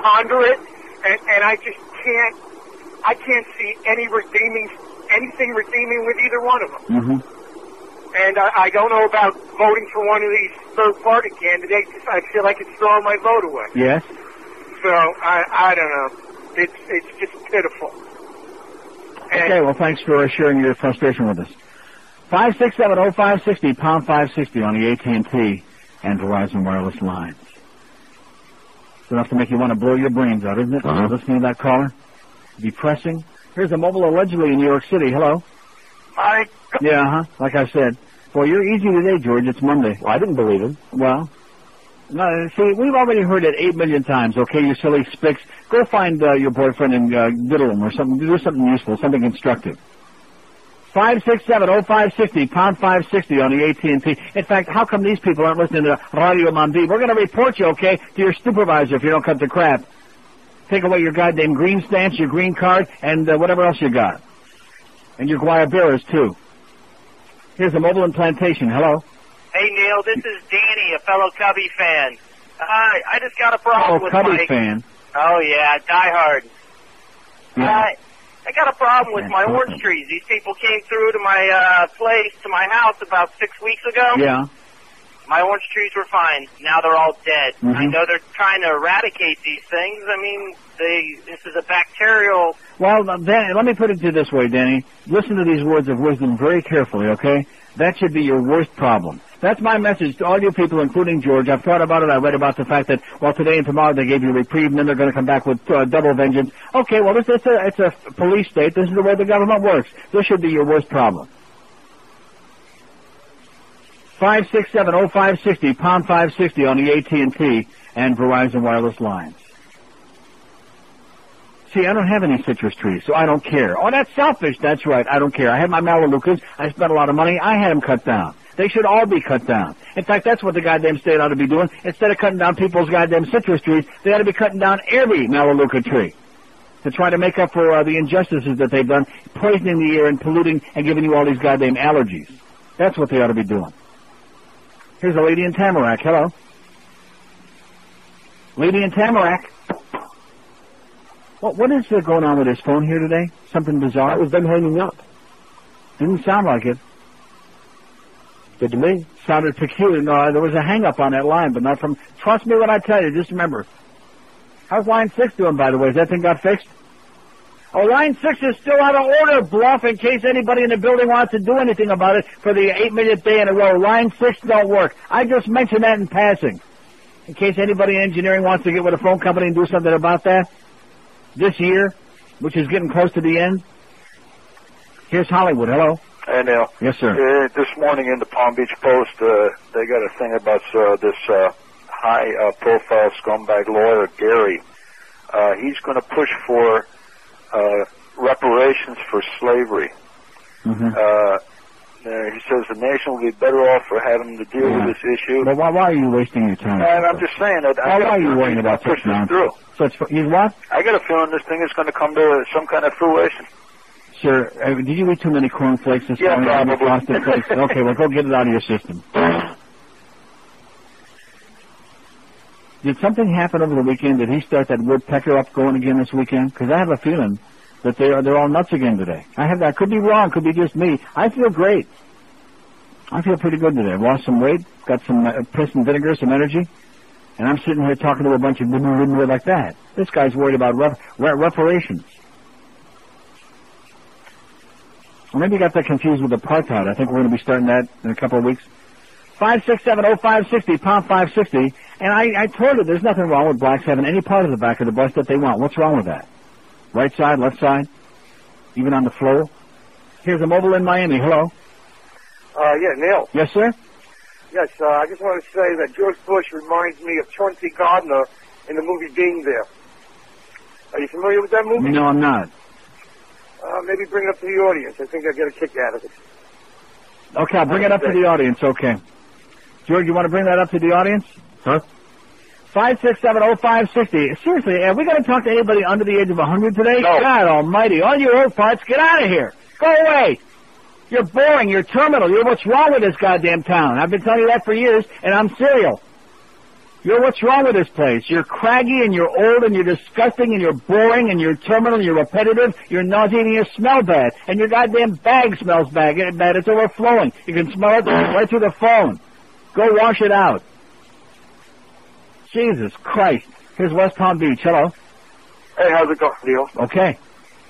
ponder it, and I just can't. I can't see anything redeeming with either one of them. Mm-hmm. And I don't know about voting for one of these third-party candidates. I feel like it's throwing my vote away. Yes. So, I don't know. It's just pitiful. Okay, well, thanks for sharing your frustration with us. 567-0560, pound 560 on the AT&T and Verizon wireless lines. It's enough to make you want to blow your brains out, isn't it? Listening to that caller? Depressing. Here's a mobile allegedly in New York City. Hello? Hi. Yeah, like I said. Boy, you're easy today, George. It's Monday. Well, I didn't believe him. Well, no, see, we've already heard it 8 million times, okay, you silly spicks. Go find your boyfriend and diddle him or something. Do something useful, something constructive. 567-0560, pound 560 on the AT&T. In fact, how come these people aren't listening to Radio Mandi? We're going to report you, okay, to your supervisor if you don't cut the crap. Take away your goddamn green stamps, your green card, and whatever else you got. And your Guayaberas, too. Here's a mobile implantation. Hello? Hey, Neil, this is Danny, a fellow Cubby fan. I just got a problem with Cubby fan. Oh, yeah, diehard. Yeah. I got a problem with my orange trees. These people came through to my place, to my house about 6 weeks ago. Yeah. My orange trees were fine. Now they're all dead. Mm-hmm. I know they're trying to eradicate these things. I mean, this is a bacterial... Well, Danny, let me put it to you this way, Danny. Listen to these words of wisdom very carefully, okay? That should be your worst problem. That's my message to all you people, including George. I've thought about it. I read about the fact that, well, today and tomorrow they gave you reprieve, and then they're going to come back with double vengeance. Okay, well, it's a police state. This is the way the government works. This should be your worst problem. 567-0560, pound 560 on the AT&T and Verizon wireless lines. See, I don't have any citrus trees, so I don't care. Oh, that's selfish. That's right. I don't care. I have my Melaleucas. I spent a lot of money. I had them cut down. They should all be cut down. In fact, that's what the goddamn state ought to be doing. Instead of cutting down people's goddamn citrus trees, they ought to be cutting down every Melaleuca tree to try to make up for the injustices that they've done, poisoning the air and polluting and giving you all these goddamn allergies. That's what they ought to be doing. Here's a lady in Tamarack. Hello? Lady in Tamarack. What is going on with this phone here today? Something bizarre? That was them hanging up. Didn't sound like it. Good to me. Sounded peculiar. No, there was a hang-up on that line, but not from... Trust me when I tell you. Just remember. How's line 6 doing, by the way? Has that thing got fixed? Oh, line 6 is still out of order, Bluff, in case anybody in the building wants to do anything about it for the 8-minute day in a row. Line 6 don't work. I just mentioned that in passing. In case anybody in engineering wants to get with a phone company and do something about that. This year, which is getting close to the end. Here's Hollywood. Hello. Hey, Neil. Yes, sir. This morning in the Palm Beach Post, they got a thing about this high-profile scumbag lawyer, Gary. He's going to push for reparations for slavery. He says the nation will be better off for having to deal with this issue. But why are you wasting your time? And I'm just saying that. Why are you worrying about push this through? So you what? I got a feeling this thing is going to come to some kind of fruition. Sir, did you eat too many cornflakes this morning? Yeah, probably. Frosted flakes? Okay, well, go get it out of your system. Did something happen over the weekend? Did he start that woodpecker up going again this weekend? Because I have a feeling that they're all nuts again today. I could be wrong, could be just me. I feel great. I feel pretty good today. Lost some weight, got some piss and vinegar, some energy, and I'm sitting here talking to a bunch of women like that. This guy's worried about reparations. Or maybe you got that confused with apartheid. I think we're going to be starting that in a couple of weeks. 567-0560, pound 560. And I told her there's nothing wrong with blacks having any part of the back of the bus that they want. What's wrong with that? Right side, left side, even on the floor. Here's a mobile in Miami. Hello. Yeah, Neil. Yes, sir? Yes, I just want to say that George Bush reminds me of Chauncey Gardner in the movie Being There. Are you familiar with that movie? No, I'm not. Maybe bring it up to the audience. I think they'll get a kick out of it. Okay, I'll bring it up to the audience. Okay. George, you want to bring that up to the audience? Huh? 567-0560. Seriously, are we going to talk to anybody under the age of 100 today? No. God almighty. All you old farts, get out of here. Go away. You're boring. You're terminal. You're what's wrong with this goddamn town. I've been telling you that for years, and I'm serial. You're what's wrong with this place. You're craggy, and you're old, and you're disgusting, and you're boring, and you're terminal, and you're repetitive, you're nauseating, and you smell bad. And your goddamn bag smells bad. It's overflowing. You can smell it right through the phone. Go wash it out. Jesus Christ. Here's West Palm Beach. Hello. Hey, how's it going, Neil? Okay.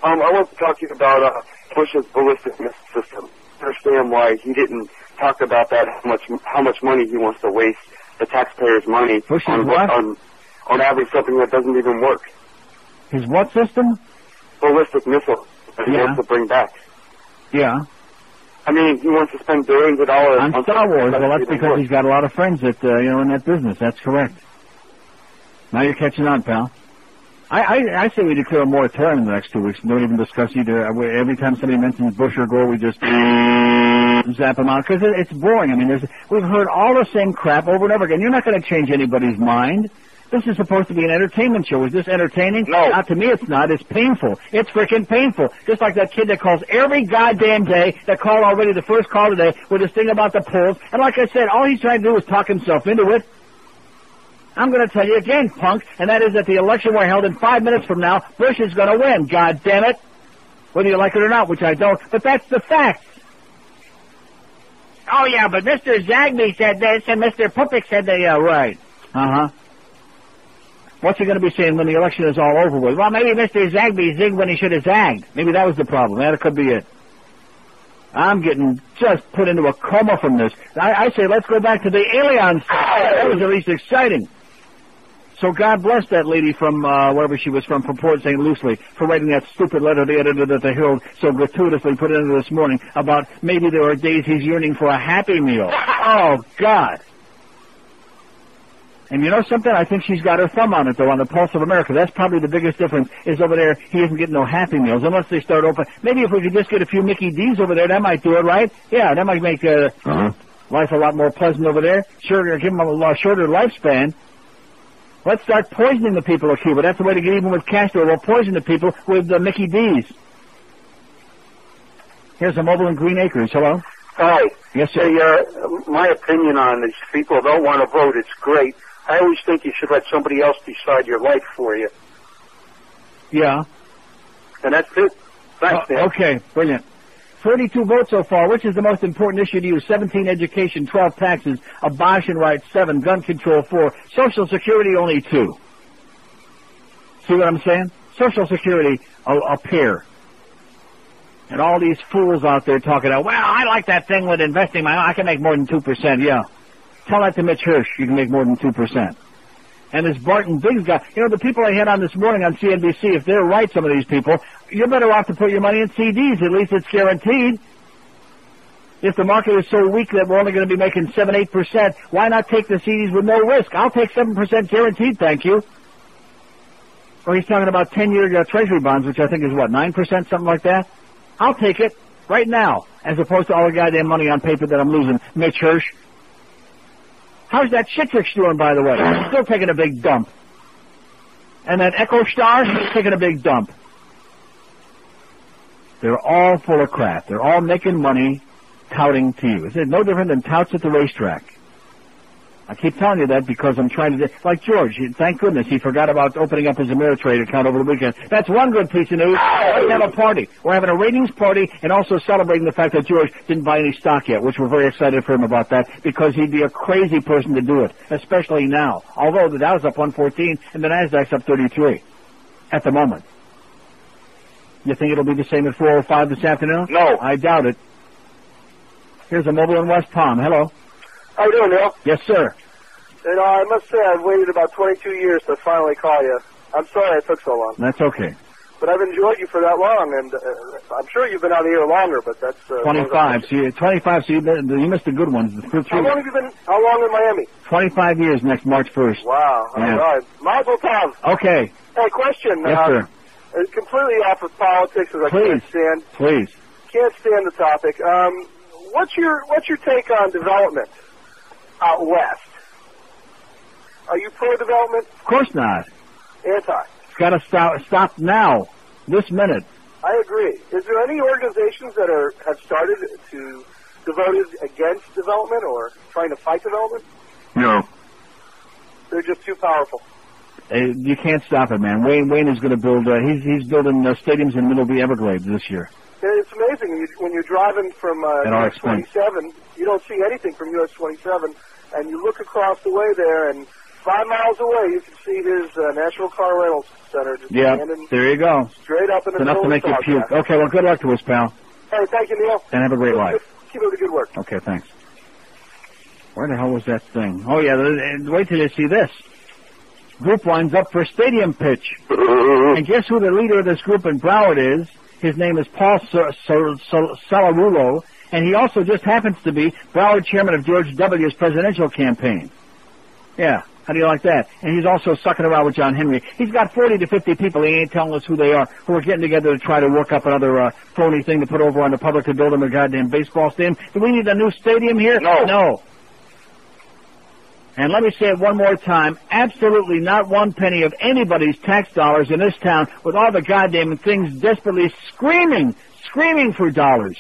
I want to talk to you about Bush's ballistic missile system. I understand why he didn't talk about that, how much money he wants to waste the taxpayers' money on having something that doesn't even work. His what system? Ballistic missile that he wants to bring back. Yeah. I mean, he wants to spend billions of dollars on Star Wars. Well, that's because he's got a lot of friends that in that business. That's correct. Now you're catching on, pal. I say we declare a moratorium in the next 2 weeks. Don't even discuss either. Every time somebody mentions Bush or Gore, we just zap them out because it's boring. I mean, we've heard all the same crap over and over again. You're not going to change anybody's mind. This is supposed to be an entertainment show. Is this entertaining? No. Not to me, it's not. It's painful. It's freaking painful. Just like that kid that calls every goddamn day, that called already the first call today with this thing about the polls. And like I said, all he's trying to do is talk himself into it. I'm going to tell you again, punk, and that is that the election we're held in 5 minutes from now, Bush is going to win. God damn it. Whether you like it or not, which I don't, but that's the fact. Oh, yeah, but Mr. Zagby said this, and Mr. Pupik said that. Yeah, right. Uh-huh. What's he going to be saying when the election is all over with? Well, maybe Mr. Zagby zigged when he should have zagged. Maybe that was the problem. That could be it. I'm getting just put into a coma from this. I say let's go back to the aliens. That was at least exciting. So God bless that lady from wherever she was from Port St. Lucie, for writing that stupid letter the editor that the Herald so gratuitously put into this morning about maybe there are days he's yearning for a Happy Meal. Oh, God. And you know something? I think she's got her thumb on it, though, on the Pulse of America. That's probably the biggest difference, is over there he isn't getting no Happy Meals, unless they start open. Maybe if we could just get a few Mickey D's over there, that might do it, right? Yeah, that might make life a lot more pleasant over there. Sure, give them a shorter lifespan. Let's start poisoning the people of Cuba. That's the way to get even with Castro. We'll poison the people with the Mickey D's. Here's a mobile in Green Acres. Hello? Hi. Yes, sir. Hey, my opinion on these people don't want to vote. It's great. I always think you should let somebody else decide your life for you. Yeah. And that's it. Thanks, Dan. Okay, brilliant. 42 votes so far. Which is the most important issue to you? 17, education. 12, taxes. Abortion rights. 7, gun control. 4, Social Security, only 2. See what I'm saying? Social Security, a pair. And all these fools out there talking about, well, I like that thing with investing I can make more than 2%. Yeah. Tell that to Mitch Hirsch. You can make more than 2%. And this Barton Biggs guy, the people I had on this morning on CNBC, if they're right, some of these people, you're better off to put your money in CDs. At least it's guaranteed. If the market is so weak that we're only going to be making 7, 8%, why not take the CDs with no risk? I'll take 7% guaranteed, thank you. Or he's talking about 10-year Treasury bonds, which I think is, 9%, something like that? I'll take it right now, as opposed to all the goddamn money on paper that I'm losing. Mitch Hirsch. How's that Citrix doing, by the way? Still taking a big dump. And that Echo Star, taking a big dump. They're all full of crap. They're all making money touting to you. It's no different than touts at the racetrack. I keep telling you that because I'm trying to... Like George, thank goodness he forgot about opening up his Ameritrade account over the weekend. That's one good piece of news. Let's have a party. We're having a ratings party and also celebrating the fact that George didn't buy any stock yet, which we're very excited for him about that, because he'd be a crazy person to do it, especially now. Although the Dow's up 114 and the Nasdaq's up 33 at the moment. You think it'll be the same at 4:05 this afternoon? No. I doubt it. Here's a mobile in West Palm. Hello. How you doing, Neil? Yes, sir. I must say I've waited about 22 years to finally call you. I'm sorry it took so long. That's okay. But I've enjoyed you for that long, and I'm sure you've been on the air longer, but that's... 25. So you missed the good ones. How long have you been... How long in Miami? 25 years next March 1st. Wow. Yeah. All right. Mazel tov. Okay. Hey, question. Yes, sir. It's completely off of politics, as I can't stand. Please. Can't stand the topic. What's your take on development out west? Are you pro-development? Of course not. Anti. It's got to stop now, this minute. I agree. Is there any organizations that have started to devoted against development or trying to fight development? No. They're just too powerful. You can't stop it, man. Wayne is going to build. He's building stadiums in the middle of the Everglades this year. It's amazing when you're driving from US 27. You don't see anything from US 27, and you look across the way there, and 5 miles away you can see his National Car Rental Center. Just there you go. Straight up in the enough to make you puke. Okay, well, good luck to us, pal. Hey, thank you, Neil. And have a great life. Keep up the good work. Okay, thanks. Where the hell was that thing? Oh, yeah, wait till you see this. Group lines up for stadium pitch. And guess who the leader of this group in Broward is? His name is Paul Salarulo, and he also just happens to be Broward chairman of George W.'s presidential campaign. Yeah, how do you like that? And he's also sucking around with John Henry. He's got 40 to 50 people, he ain't telling us who they are, who are getting together to try to work up another phony thing to put over on the public to build them a goddamn baseball stadium. Do we need a new stadium here? No. And let me say it one more time, absolutely not one penny of anybody's tax dollars in this town with all the goddamn things desperately screaming for dollars.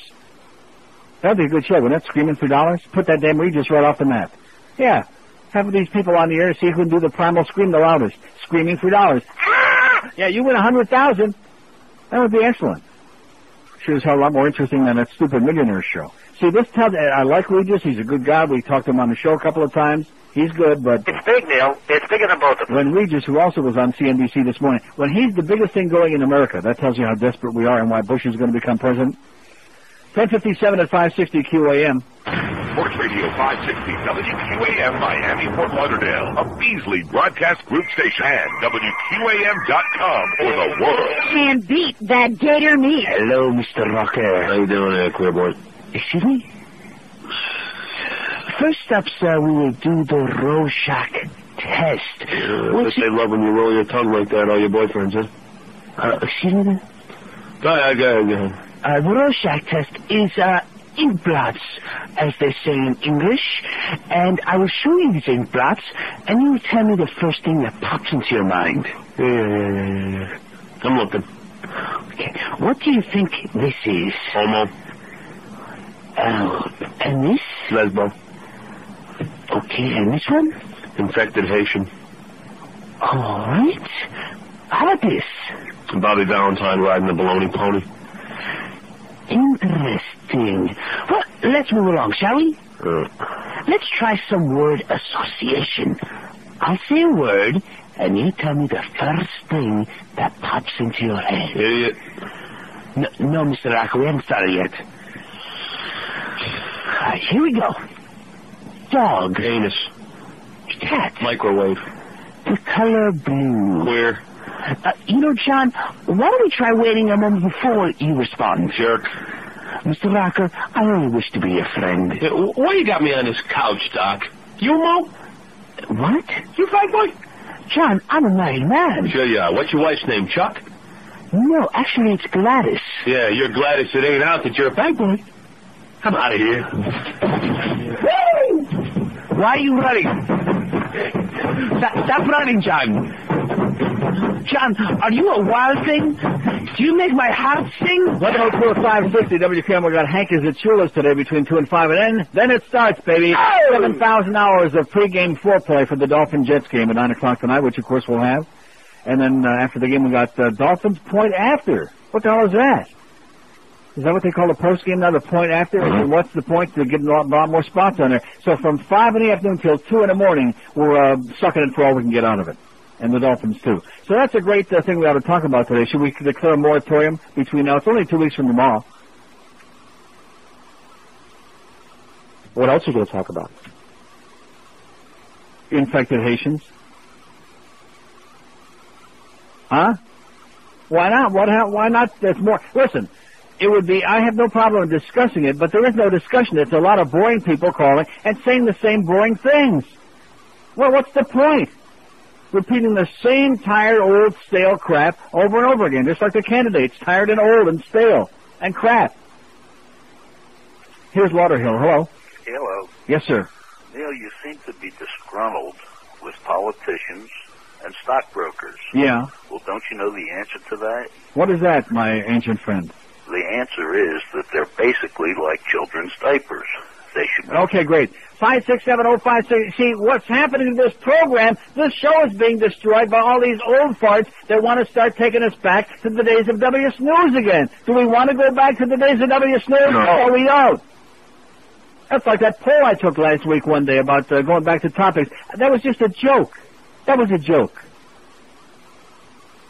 That'd be a good show, wouldn't it? Screaming for dollars? Put that damn Regis right off the map. Yeah. Have these people on the air see who can do the primal scream the loudest. Screaming for dollars. Ah! Yeah, you win 100,000. That would be excellent. Sure as hell a lot more interesting than that stupid millionaire show. See, this tells, I like Regis. He's a good guy. We talked to him on the show a couple of times. He's good, but... It's big, Neil. It's bigger than both of them. When Regis, who also was on CNBC this morning, when he's the biggest thing going in America, that tells you how desperate we are and why Bush is going to become president. 10:57 at 560 QAM. Sports Radio 560 WQAM Miami, Fort Lauderdale, a Beasley Broadcast Group station, and WQAM.com for the world. Can't beat that gator meat. Hello, Mr. Rocker. How you doing there, queer boy? Excuse me? First up, sir, we will do the Rorschach test. But they love when you roll your tongue like that, all your boyfriends, huh? Excuse me? Go ahead. The Rorschach test is, ink blots, as they say in English. And I will show you these ink blots, and you will tell me the first thing that pops into your mind. Yeah. I'm looking. Okay. What do you think this is? Homo. And this? Lesbo. Okay, and this one? Infected Haitian. All right. How about this? Bobby Valentine riding a baloney pony. In Interesting. Well, let's move along, shall we? Let's try some word association. I'll say a word, and you tell me the first thing that pops into your head. Idiot. No, Mr. Rocker, we haven't started yet. Here we go. Dog. Anus. Cat. Microwave. The color blue. Queer. John, why don't we try waiting a moment before you respond? Jerk. Mr. Rocker, I only wish to be your friend. Why you got me on this couch, Doc? You, Mo? What? You fat boy? John, I'm a married man. Sure you are. What's your wife's name, Chuck? No, actually, it's Gladys. Yeah, you're Gladys. It ain't out that you're a fat boy. Come out of here. Why are you running? Stop running, John. John, are you a wild thing? Do you make my heart sing? 102.560 WQAM. We got Hankers at Chula's today between 2 and 5, and then it starts, baby. 7,000 hours of pregame foreplay for the Dolphin-Jets game at 9 o'clock tonight, which, of course, we'll have. And then after the game, we got Dolphins point after. What the hell is that? Is that what they call the post-game now, the point after? And what's the point? To get a lot more spots on there. So from 5 in the afternoon till 2 in the morning, we're sucking it for all we can get out of it. And the Dolphins, too. So that's a great thing we ought to talk about today. Should we declare a moratorium between now? It's only 2 weeks from tomorrow. What else are you going to talk about? Infected Haitians. Huh? Why not? Why not? There's more. Listen, it would be, I have no problem discussing it, but there is no discussion. It's a lot of boring people calling and saying the same boring things. Well, what's the point? Repeating the same tired, old, stale crap over and over again, just like the candidates, tired and old and stale and crap. Here's Lauderhill. Hello. Hello. Yes, sir. Neil, you seem to be disgruntled with politicians and stockbrokers. Yeah. Well, don't you know the answer to that? What is that, my ancient friend? The answer is that they're basically like children's diapers. They should be. Okay, great. 56705. See, what's happening to this program, this show is being destroyed by all these old farts that want to start taking us back to the days of W Snooze again. Do we want to go back to the days of W Snooze? No. Or we don't? That's like that poll I took last week one day about going back to topics. That was just a joke. That was a joke.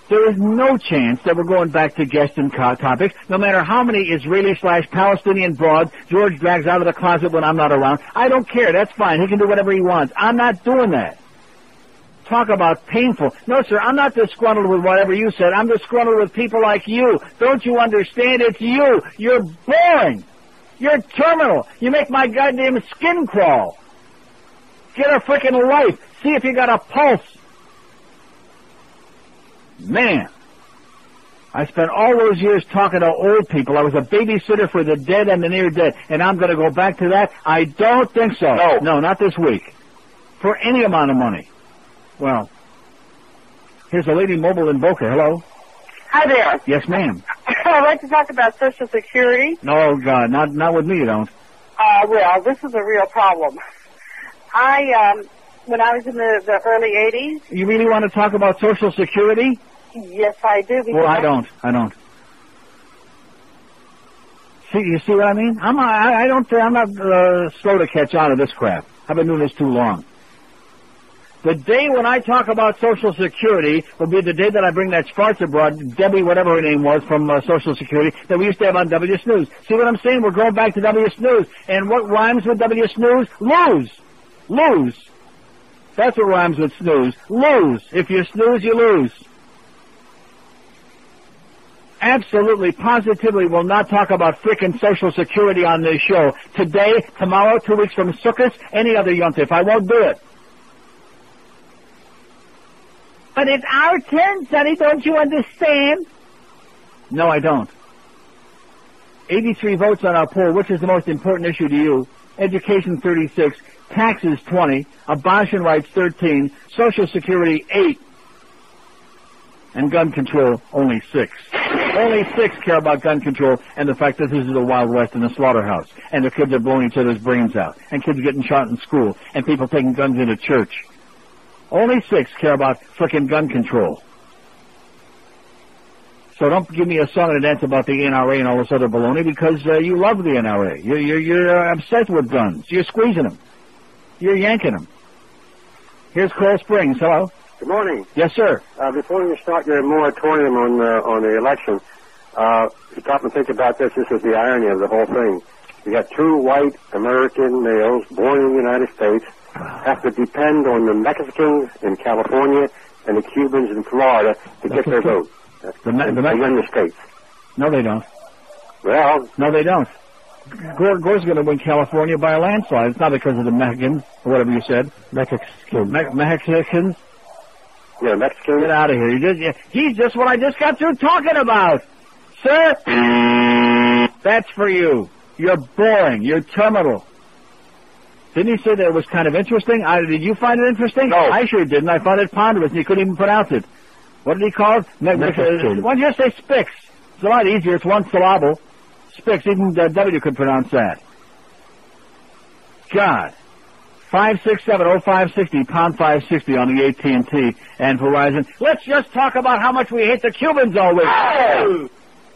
There is no chance that we're going back to guest and topics, no matter how many Israeli/Palestinian broads George drags out of the closet when I'm not around. I don't care. That's fine. He can do whatever he wants. I'm not doing that. Talk about painful. No, sir, I'm not disgruntled with whatever you said. I'm disgruntled with people like you. Don't you understand? It's you. You're boring. You're terminal. You make my goddamn skin crawl. Get a frickin' life. See if you got a pulse. Man, I spent all those years talking to old people. I was a babysitter for the dead and the near dead, and I'm going to go back to that? I don't think so. No, not this week. For any amount of money. Well, here's a lady mobile in Boca. Hello? Hi there. Yes, ma'am. I'd like to talk about Social Security. Oh, God, not with me, you don't. Well, this is a real problem. When I was in the early 80s... You really want to talk about Social Security? Yes, I do. Well, I don't. See, you see what I mean? I'm not slow to catch on to this crap. I've been doing this too long. The day when I talk about Social Security will be the day that I bring that Schwartz abroad, Debbie, whatever her name was, from Social Security, that we used to have on W Snooze. See what I'm saying? We're going back to W Snooze. And what rhymes with W Snooze? Lose. Lose. That's what rhymes with snooze. Lose. If you snooze, you lose. Absolutely, positively will not talk about frickin' Social Security on this show. Today, tomorrow, 2 weeks from Sukkot, any other yontif. I won't do it. But it's our turn, Sonny. Don't you understand? No, I don't. 83 votes on our poll. Which is the most important issue to you? Education, 36. Taxes, 20. Abortion rights, 13. Social Security, 8. And gun control, only 6. Only 6 care about gun control and the fact that this is the Wild West and a slaughterhouse. And the kids are blowing each other's brains out. And kids getting shot in school. And people taking guns into church. Only 6 care about frickin' gun control. So don't give me a song and a dance about the NRA and all this other baloney, because you love the NRA. You're obsessed with guns. You're squeezing them. You're yanking them. Here's Coral Springs. Hello. Good morning. Yes, sir. Before you start your moratorium on the election, stop and think about this. This is the irony of the whole thing. You got two white American males born in the United States have to depend on the Mexicans in California and the Cubans in Florida to get their vote. To win the states. No, they don't. Well, no, they don't. Gore's going to win California by a landslide. It's not because of the Mexicans, or whatever you said. Mexicans. Mexicans? Yeah, Mexicans. Get out of here. He's just what I just got through talking about. Sir, that's for you. You're boring. You're terminal. Didn't he say that it was kind of interesting? Did you find it interesting? No. I sure didn't. I found it ponderous, and you couldn't even pronounce it. What did he call it? Why don't you just say Spix? It's a lot easier. It's one syllable. Spix. Even W could pronounce that. God. 567-0560, pound 560 on the AT&T and Verizon. Let's just talk about how much we hate the Cubans all week. Oh!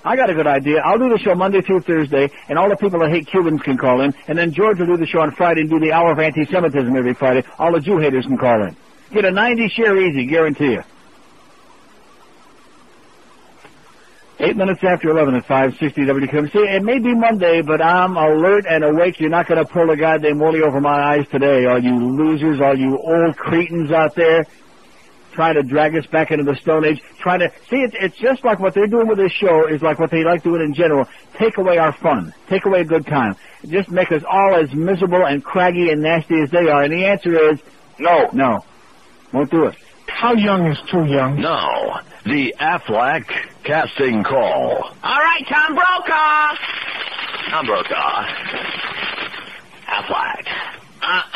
I got a good idea. I'll do the show Monday through Thursday, and all the people that hate Cubans can call in, and then George will do the show on Friday and do the hour of anti-Semitism every Friday. All the Jew haters can call in. Get a 90 share easy, guarantee you. 8 minutes after 11 at 560 WQAM. See, it may be Monday, but I'm alert and awake. You're not going to pull a goddamn woolly over my eyes today, all you losers, all you old cretins out there, trying to drag us back into the Stone Age. It's just like what they're doing with this show is like what they like doing in general. Take away our fun. Take away a good time. Just make us all as miserable and craggy and nasty as they are. And the answer is no. No. Won't do it. How young is too young? No. The Aflac casting call. All right, Tom Brokaw. Tom Brokaw. Aflac.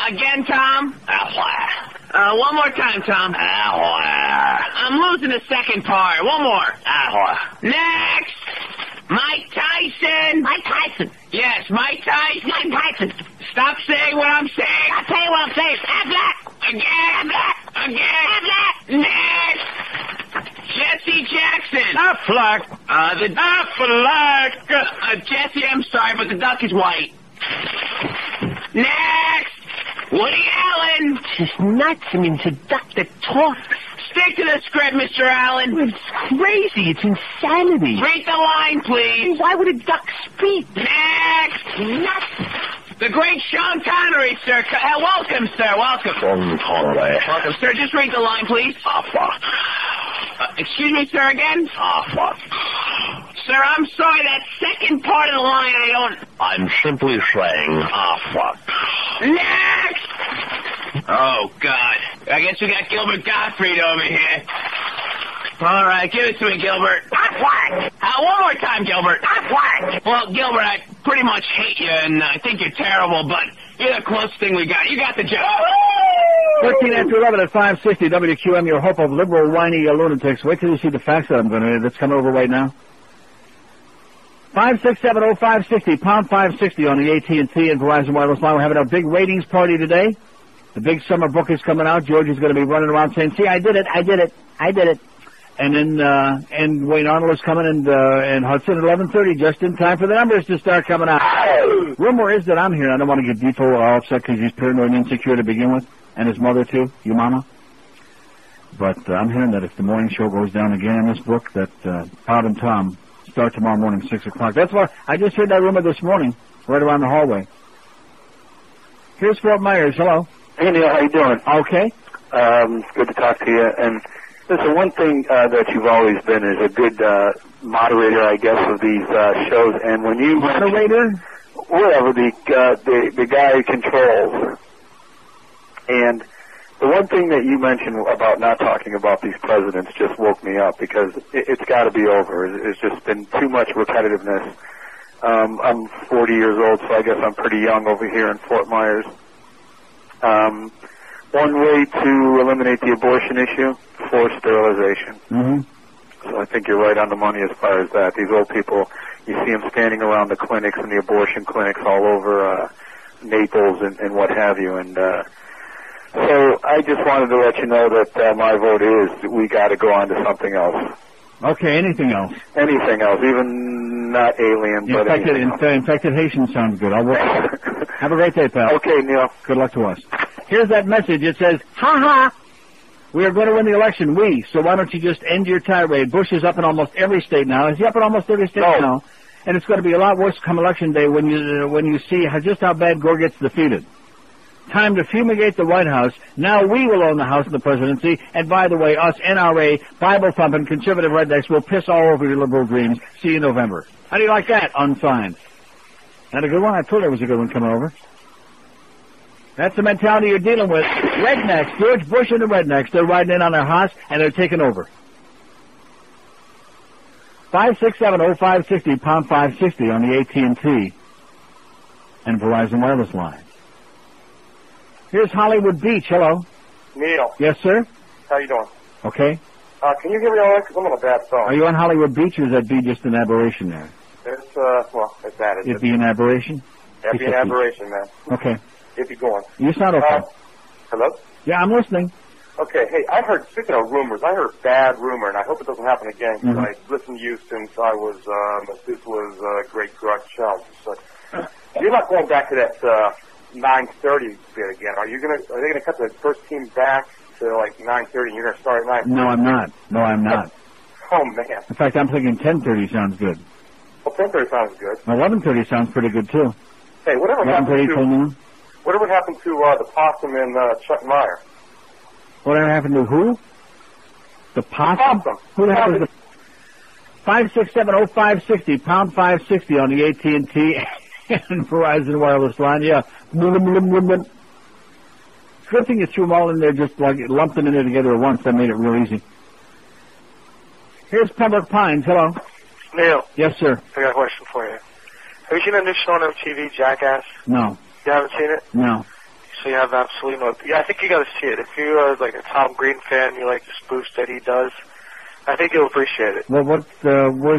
Again, Tom? Aflac. One more time, Tom. Aflac. I'm losing the second part. One more. Aflac. Next. Mike Tyson. Mike Tyson. Yes, Mike Tyson. Mike Tyson. Stop saying what I'm saying. I'll tell you what I'm saying. Aflac. Again. Aflac. Again. Aflac. Next. Jesse Jackson. Aflac. The Aflac. Jesse, I'm sorry, but the duck is white. Next. Woody Allen. It's nuts. I mean, it's a duck that talks. Stick to the script, Mr. Allen. It's crazy. It's insanity. Read the line, please. Why would a duck speak? Next. Nuts. The great Sean Connery, sir. Welcome, sir. Welcome. Sean Connery. Welcome, sir. Just read the line, please. Aflac. Excuse me, sir, again? Aflac. Sir, I'm sorry. That second part of the line, I don't... I'm simply saying Aflac. Next! Oh, God. I guess we got Gilbert Gottfried over here. All right, give it to me, Gilbert. Aflac! One more time, Gilbert. Aflac! Well, Gilbert, I pretty much hate you, and I think you're terrible, but you're the closest thing we got. You got the job. 13 after 11 at 560 WQAM, your hope of liberal, whiny lunatics. Wait till you see the facts that I'm going to read. That's coming over right now. 567-0560, pound 560 on the AT&T and Verizon Wireless line. We're having a big ratings party today. The big summer book is coming out. George is going to be running around saying, see, I did it. And then, and Wayne Arnold is coming, and Hudson at 11:30, just in time for the numbers to start coming out. Rumor is that I'm here. I don't want to get Depot all upset because he's paranoid and insecure to begin with, and his mother too, your mama. But I'm hearing that if the morning show goes down again in this book, that Todd and Tom start tomorrow morning, 6 o'clock. That's why I just heard that rumor this morning, right around the hallway. Here's Fort Myers. Hello. Hey, Neil, how you doing? Okay. It's good to talk to you. And listen, one thing that you've always been is a good moderator, I guess, of these shows. And when you moderator, whatever the guy who controls, and the one thing that you mentioned about not talking about these presidents just woke me up because it's got to be over. It's just been too much repetitiveness. I'm 40 years old, so I guess I'm pretty young over here in Fort Myers. One way to eliminate the abortion issue, forced sterilization. Mm-hmm. So I think you're right on the money as far as that. These old people, you see them standing around the clinics and the abortion clinics all over Naples and what have you. And so I just wanted to let you know that my vote is we got to go on to something else. Okay, anything else? Anything else, even not alien, but Infected Haitian sounds good. I'll work. Have a great day, pal. Okay, Neil. Good luck to us. Here's that message. It says, ha-ha, we are going to win the election, so why don't you just end your tirade? Bush is up in almost every state now. Is he up in almost every state now? And it's going to be a lot worse come election day when you see just how bad Gore gets defeated. Time to fumigate the White House. Now we will own the House and the presidency. And by the way, us NRA, Bible-thumping, conservative rednecks will piss all over your liberal dreams. See you in November. How do you like that? Unsigned. Not a good one? I told you it was a good one coming over. That's the mentality you're dealing with. Rednecks, George Bush and the rednecks, they're riding in on their House and they're taking over. 567-0560, pound 560 on the AT&T and Verizon wireless line. Here's Hollywood Beach. Hello. Neil. Yes, sir? How you doing? Okay. Can you hear me all right? Because I'm on a bad phone. Are you on Hollywood Beach, or is that be just an aberration there? It's, it's that. It'd be an aberration? It'd be an aberration, man. Okay. It'd be going. You sound okay. Hello? Yeah, I'm listening. Okay, hey, I heard, speaking of rumors, I heard a bad rumor, and I hope it doesn't happen again, because I listened to you since I was, this was a great child. So, you're not going back to that, 9:30 bit again. Are they gonna cut the first team back to like 9:30 and you're gonna start at 9:30? No, I'm not. Oh man. In fact, I'm thinking 10:30 sounds good. Well, 10:30 sounds good. 11:30 sounds pretty good too. Hey, whatever happened to the possum and Chuck Meyer? Whatever happened to who? The possum? Who happened to 567-0560, pound 560 on the AT&T and Verizon wireless line. Yeah. It's a good thing you threw them all in there, just like lumped them in there together at once. That made it real easy. Here's Pembroke Pines. Hello. Neil. Yes, sir. I got a question for you. Have you seen a new show on MTV, Jackass? No. You haven't seen it? No. So you have absolutely no... Yeah, I think you got to see it. If you are like a Tom Green fan, you like the spoofs that he does, I think you'll appreciate it. Well, where's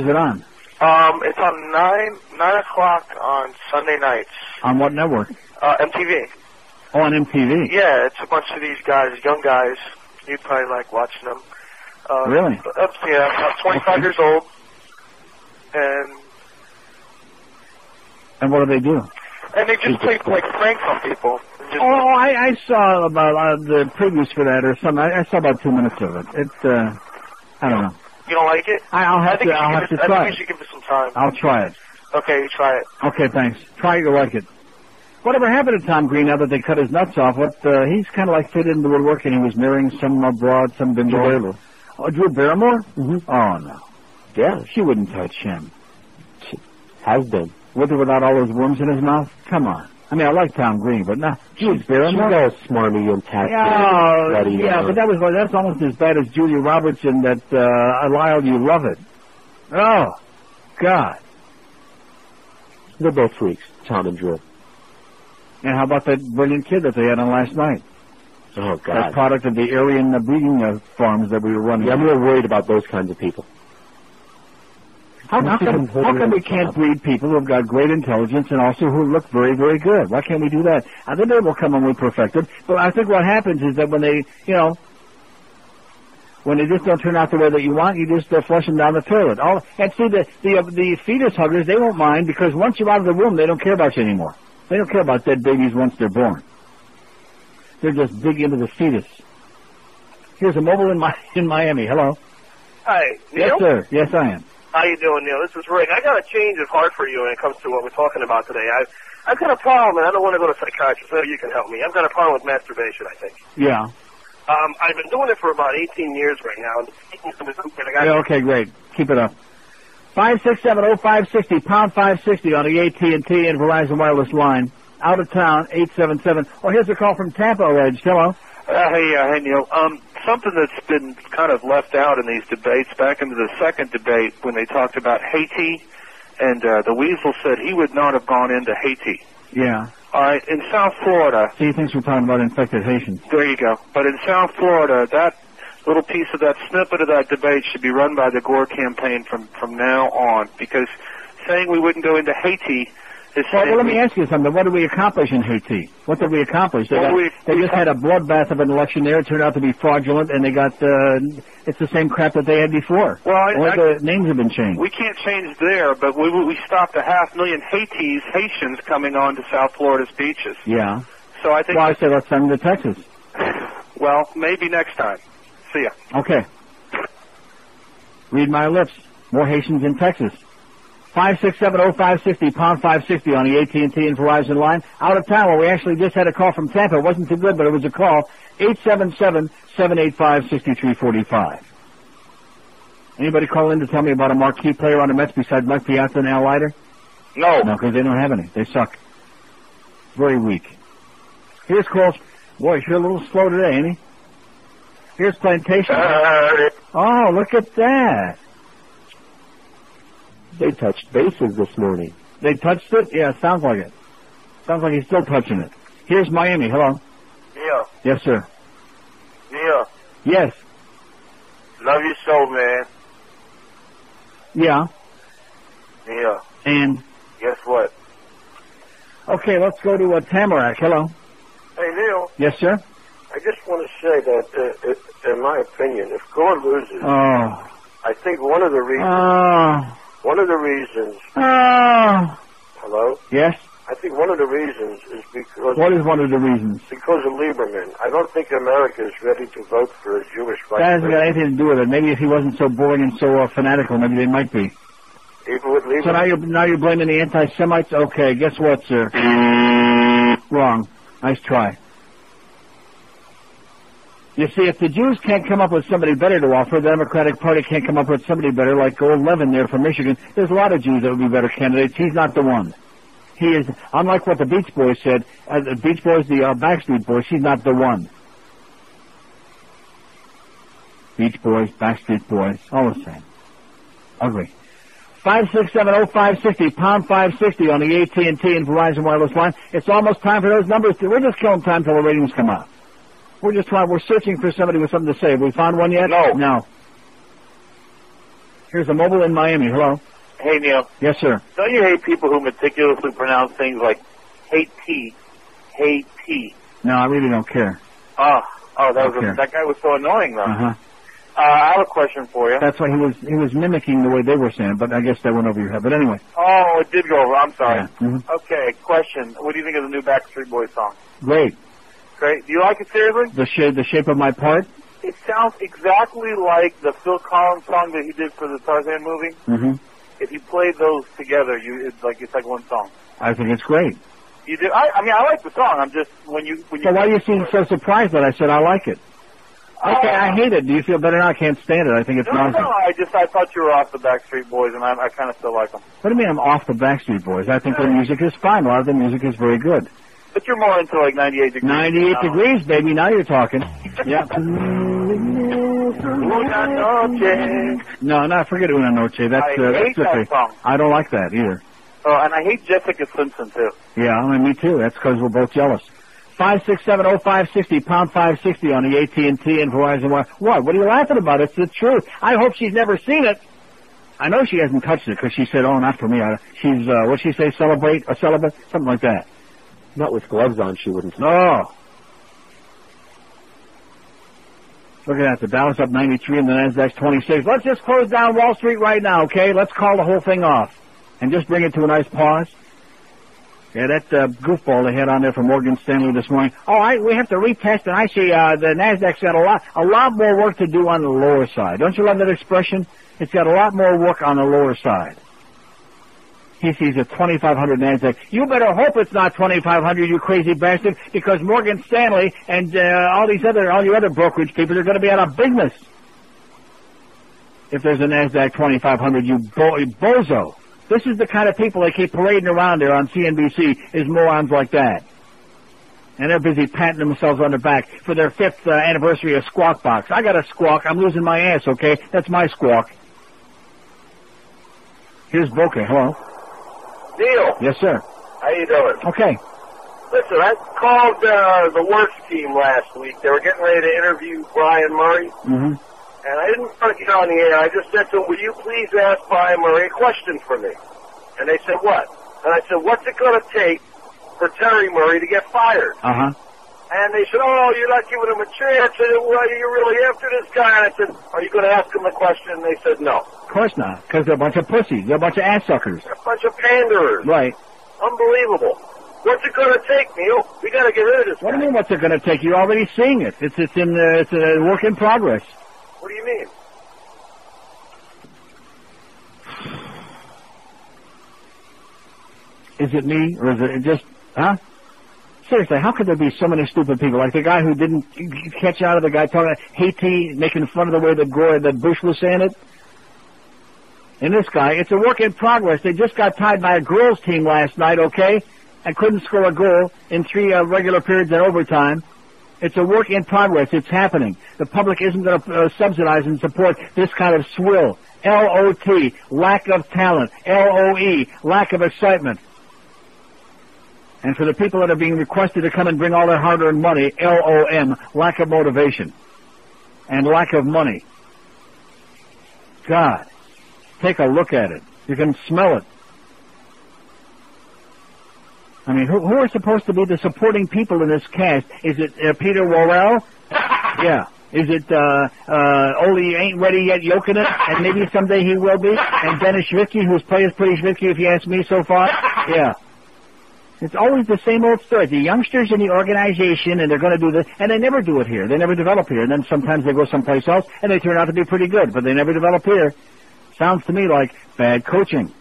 it on? It's on 9 o'clock on Sunday nights. On what network? MTV. Oh, on MTV? Yeah, it's a bunch of these guys, young guys. You'd probably like watching them. Really? About 25 years old. And what do they do? And they just play like pranks on people. I saw about the previews for that or something. I saw about 2 minutes of it. I don't know. You don't like it? I'll have to try I it. think you should give it some time. I'll try it. Okay, you try it. Okay, thanks. Try it, you'll like it. Whatever happened to Tom Green now that they cut his nuts off? He's kind of like fit into woodwork, and he was marrying some broad, some bimbo. Oh, Drew Barrymore? Mm-hmm. Oh, no. Yeah. She wouldn't touch him. She has been. With or without all those worms in his mouth? Come on. I mean, I like Tom Green, but no. Drew Barrymore? She's all smarmy and tacky. Yeah, but that's almost as bad as Julia Roberts in that Lyle, You Love It. Oh, God. They're both freaks, Tom and Drew. And how about that brilliant kid that they had on last night? Oh, God. That product of the Aryan breeding farms that we were running. Yeah, I'm more worried about those kinds of people. How come we can't breed people who have got great intelligence and also who look very, very good? Why can't we do that? The day will come when we perfect it. But I think what happens is that when they, when they just don't turn out the way that you want, you just flush them down the toilet. And see, the fetus huggers, they won't mind because once you're out of the room, they don't care about you anymore. They don't care about dead babies once they're born. They're just big into the fetus. Here's a mobile in Miami. Hello. Hi, Neil? Yes, sir. Yes, I am. How you doing, Neil? This is Rick. I got a change of heart for you when it comes to what we're talking about today. I've got a problem, and I don't want to go to a psychiatrist. Maybe you can help me. I've got a problem with masturbation, I think. Yeah. I've been doing it for about 18 years right now. Yeah, okay, great. Keep it up. 567-0560, pound 560 on the AT&T and Verizon wireless line. Out of town, 877. Oh, here's a call from Tampa, Reg. Hello. Hey, Neil. Something that's been kind of left out in these debates, back into the second debate when they talked about Haiti, and the Weasel said he would not have gone into Haiti. Yeah. All right, in South Florida... See, he thinks we're talking about infected Haitians. There you go. But in South Florida, that little piece of that snippet of that debate should be run by the Gore campaign from now on, because saying we wouldn't go into Haiti Well, let me ask you something. What did we accomplish in Haiti? What did we accomplish? They just had a bloodbath of an election there. It turned out to be fraudulent, and they got it's the same crap that they had before. Well, the names have been changed. We can't change there, but we stopped 500,000 Haitians coming on to South Florida's beaches. Yeah. So I think. Well, I said let's send them to Texas. Well, maybe next time. See ya. Okay. Read my lips. More Haitians in Texas. 5670560, pound 560 on the AT&T and Verizon line. Out of town, where we actually just had a call from Tampa. It wasn't too good, but it was a call. 877-785-6345. Anybody call in to tell me about a marquee player on the Mets besides Mike Piazza and Al Leiter? No. No, because they don't have any. They suck. Very weak. Here's calls. Boy, you're a little slow today, ain't he? Here's Plantation. Oh, look at that. They touched bases this morning. They touched it? Yeah, sounds like it. Sounds like he's still touching it. Here's Miami. Hello. Yeah. Yes, sir. Yeah. Yes. Love you so, man. Yeah. Yeah. And? Guess what? Okay, let's go to Tamarack. Hello. Hey, Neil. Yes, sir. I just want to say that, in my opinion, if Gore loses, I think one of the reasons. Hello? Yes? I think one of the reasons is because. What is one of the reasons? Because of Lieberman. I don't think America is ready to vote for a Jewish vice That hasn't got president. anything to do with it. Maybe if he wasn't so boring and so fanatical, maybe they might be. Even with Lieberman. So now you're blaming the anti-Semites? Okay, guess what, sir? Wrong. Nice try. You see, if the Jews can't come up with somebody better to offer, the Democratic Party can't come up with somebody better, like old Levin there from Michigan. There's a lot of Jews that would be better candidates. He's not the one. He is, unlike what the Beach Boys said, the Beach Boys, the Backstreet Boys, he's not the one. Beach Boys, Backstreet Boys, all the same. Ugly. 5670560, pound 560 on the AT&T and Verizon wireless line. It's almost time for those numbers. We're just killing time till the ratings come out. We're searching for somebody with something to say. Have we found one yet? No. No. Here's a mobile in Miami. Hello. Hey, Neil. Yes, sir. Don't you hate people who meticulously pronounce things like Haiti? No, I really don't care. That guy was so annoying, though. Uh-huh. I have a question for you. That's why he was mimicking the way they were saying, but I guess that went over your head. But anyway. Oh, it did go over. I'm sorry. Yeah. Mm-hmm. Okay, question. What do you think of the new Backstreet Boys song? Great. Great. Do you like it seriously? The shape of my part? It sounds exactly like the Phil Collins song that he did for the Tarzan movie. Mm-hmm. If you played those together, it's like one song. I think it's great. You do? I mean, I like the song. I'm just when you. So why do you seem so surprised that I said I like it? Okay, I hate it. Do you feel better now? I can't stand it. I think it's nonsense. No, I thought you were off the Backstreet Boys, and I kind of still like them. What do you mean I'm off the Backstreet Boys? I think their music is fine. A lot of their music is very good. But you're more into like 98 degrees. 98 degrees, baby. Now you're talking. Yeah. No, forget Una Noche. That's I hate that song. I don't like that either. Oh, and I hate Jessica Simpson too. Yeah, I mean, me too. That's because we're both jealous. 5670560, pound 560 on the AT&T and Verizon wire. What are you laughing about? It's the truth. I hope she's never seen it. I know she hasn't touched it because she said, "Oh, not for me." She's what'd she say? Celibate, something like that. Not with gloves on, she wouldn't. No. Look at that. The Dow's up 93 and the Nasdaq's 26. Let's just close down Wall Street right now, okay? Let's call the whole thing off and just bring it to a nice pause. Yeah, that goofball they had on there from Morgan Stanley this morning. All right, we have to retest, and I see the Nasdaq's got a lot more work to do on the lower side. Don't you love that expression? It's got a lot more work on the lower side. He sees a 2,500 Nasdaq. You better hope it's not 2,500, you crazy bastard, because Morgan Stanley and all your other brokerage people are going to be out of business. If there's a Nasdaq 2,500, you bozo. This is the kind of people they keep parading around there on CNBC, is morons like that. And they're busy patting themselves on the back for their 5th anniversary of Squawk Box. I got a squawk. I'm losing my ass, okay? That's my squawk. Here's Boca. Hello. Neil. Yes, sir. How you doing? Okay. Listen, I called the Works team last week. They were getting ready to interview Brian Murray. Mm-hmm. And I didn't want to get on the air. I just said to them, will you please ask Brian Murray a question for me? And they said, what? And I said, what's it going to take for Terry Murray to get fired? Uh-huh. And they said, oh, you're not giving him a chance. I said, well, you're really after this guy. And I said, are you going to ask him a question? And they said, no. Of course not, because they're a bunch of pussies. They're a bunch of ass-suckers. They're a bunch of panderers. Right. Unbelievable. What's it going to take, Neil? We got to get rid of this What guy. do you mean, what's it going to take? You're already seeing it. It's a work in progress. What do you mean? Is it me, or is it just, huh? Seriously, how could there be so many stupid people? Like the guy who didn't catch out of the guy talking about Haiti, making fun of the way that Bush was saying it? And this guy, it's a work in progress. They just got tied by a girls' team last night, okay? And couldn't score a goal in 3 regular periods and overtime. It's a work in progress. It's happening. The public isn't going to subsidize and support this kind of swill. L-O-T, lack of talent. L-O-E, lack of excitement. And for the people that are being requested to come and bring all their hard-earned money, L-O-M, lack of motivation. And lack of money. God, take a look at it. You can smell it. I mean, who are supposed to be the supporting people in this cast? Is it Peter Worrell? Yeah. Is it Ole ain't ready yet yoking it, and maybe someday he will be? And Dennis Schvicky, who's played as pretty Schvicky, if you ask me so far? Yeah. It's always the same old story. The youngsters in the organization, and they're going to do this, and they never do it here. They never develop here. And then sometimes they go someplace else, and they turn out to be pretty good, but they never develop here. Sounds to me like bad coaching.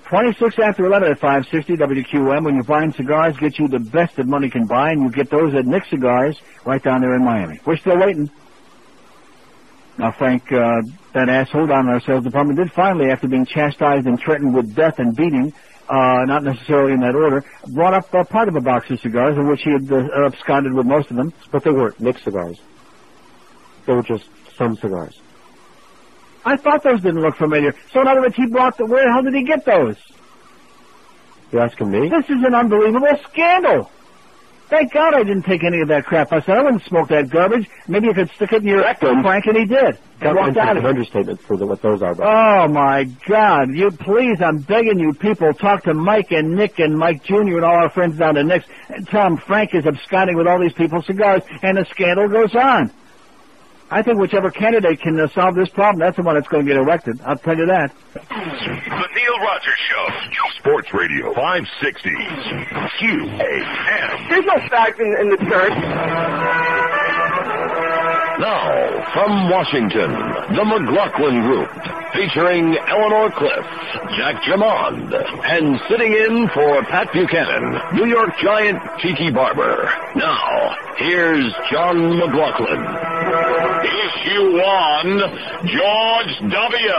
26 after 11 at 560 WQAM. When you're buying cigars, get you the best that money can buy, and you get those at Nick Cigars right down there in Miami. We're still waiting. Now, Frank, that asshole down in our sales department did finally, after being chastised and threatened with death and beating, not necessarily in that order, brought up part of a box of cigars in which he had absconded with most of them. But they weren't Nick cigars. They were just some cigars. I thought those didn't look familiar. So in other words, he brought where the hell did he get those? You're asking me? This is an unbelievable scandal. Thank God I didn't take any of that crap. I said, I wouldn't smoke that garbage. Maybe you could stick it in your rectum, Frank, and he did. That was an understatement for what those are. Oh, my God. You please, I'm begging you people, talk to Mike and Nick and Mike Jr. and all our friends down to Nick's and tell them Frank is absconding with all these people's cigars, and the scandal goes on. I think whichever candidate can solve this problem, that's the one that's going to get elected. I'll tell you that. The Neil Rogers Show. Sports Radio 560. QAM. There's no fact in the church. Now, from Washington, the McLaughlin Group, featuring Eleanor Cliff, Jack Jamond, and sitting in for Pat Buchanan, New York Giant Tiki Barber. Now, here's John McLaughlin. Issue 1, George W.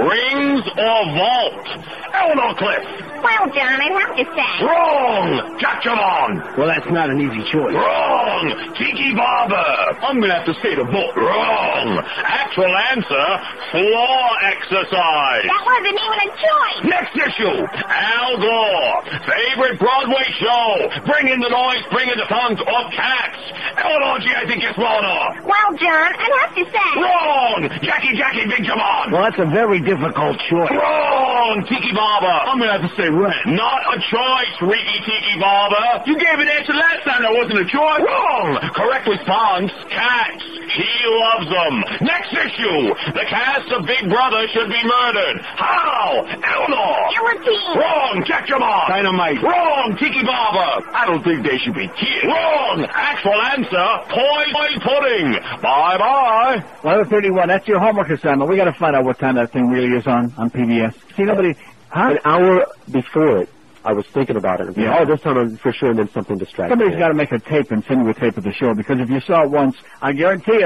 Rings or vault? Eleanor Cliff. Well, John, I'd have to say. Wrong! Jack Jamond. Well, that's not an easy choice. Wrong! Tiki Barber. I'm going to have to say the vote. Wrong! Actual answer, floor exercise. That wasn't even a choice. Next issue, Al Gore. Favorite Broadway show. Bring in the noise, bring in the tongues of cats. Eleanor G, I think you're slowing off. Well, John, I'd have to say. Wrong! Jackie, Big Jamon. Well, that's a very difficult choice. Wrong! Tiki Barber. I'm going to have to say rant. Not a choice, Ricky Tiki Barber. You gave an answer last time that wasn't a choice. Wrong! Correct response, cats. He loves them. Next issue, the cast of Big Brother should be murdered. How? Eleanor. Guillotine. Wrong, Jack Jamon. Dynamite. Wrong, Tiki Barber. I don't think they should be killed. Wrong. Actual answer, poison pudding. Bye-bye. 11:31, that's your homework assignment. We got to find out what time that thing really is on PBS. See, nobody... Huh? An hour before it, I was thinking about it. Yeah. Oh, this time for sure, and then something distracted me. Somebody's got to make a tape and send you a tape of the show, because if you saw it once, I guarantee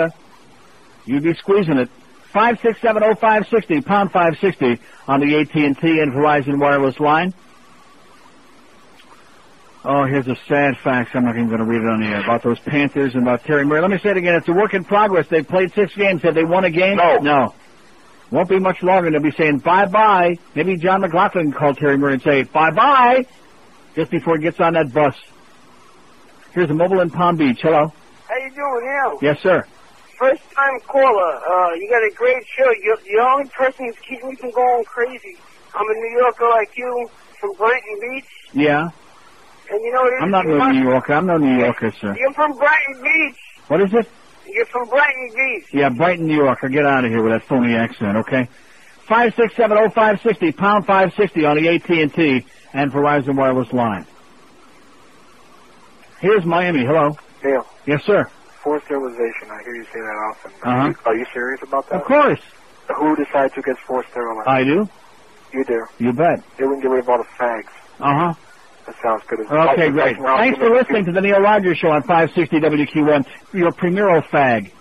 you'd be squeezing it. 5670560, pound 560 on the AT&T and Verizon wireless line. Oh, here's a sad fact. I'm not even going to read it on the air about those Panthers and about Terry Murray. Let me say it again. It's a work in progress. They've played 6 games. Have they won a game? No. Won't be much longer. They'll be saying bye-bye. Maybe John McLaughlin can call Terry Murray and say bye-bye just before he gets on that bus. Here's a mobile in Palm Beach. Hello. How you doing, Al? Yes, sir. First-time caller. You got a great show. You're the only person who's keeping me from going crazy. I'm a New Yorker like you. from Brighton Beach? Yeah. And you know what it is? I'm not no New Yorker. I'm no New Yorker, sir. You're from Brighton Beach. What is it? You're from Brighton Beach. Yeah, Brighton, New Yorker. Get out of here with that phony accent, okay? 5670560, pound 560 on the AT&T and Verizon wireless line. Here's Miami. Hello. Neil. Yes, sir. Forced sterilization. I hear you say that often. Uh-huh. Are you serious about that? Of course. Who decides who gets forced sterilized? I do. You do. You bet. They wouldn't get rid of all the fags. Uh-huh. That sounds good. Okay, great. Thanks for listening to the Neil Rogers Show on 560 WQAM. You're a Primero fag.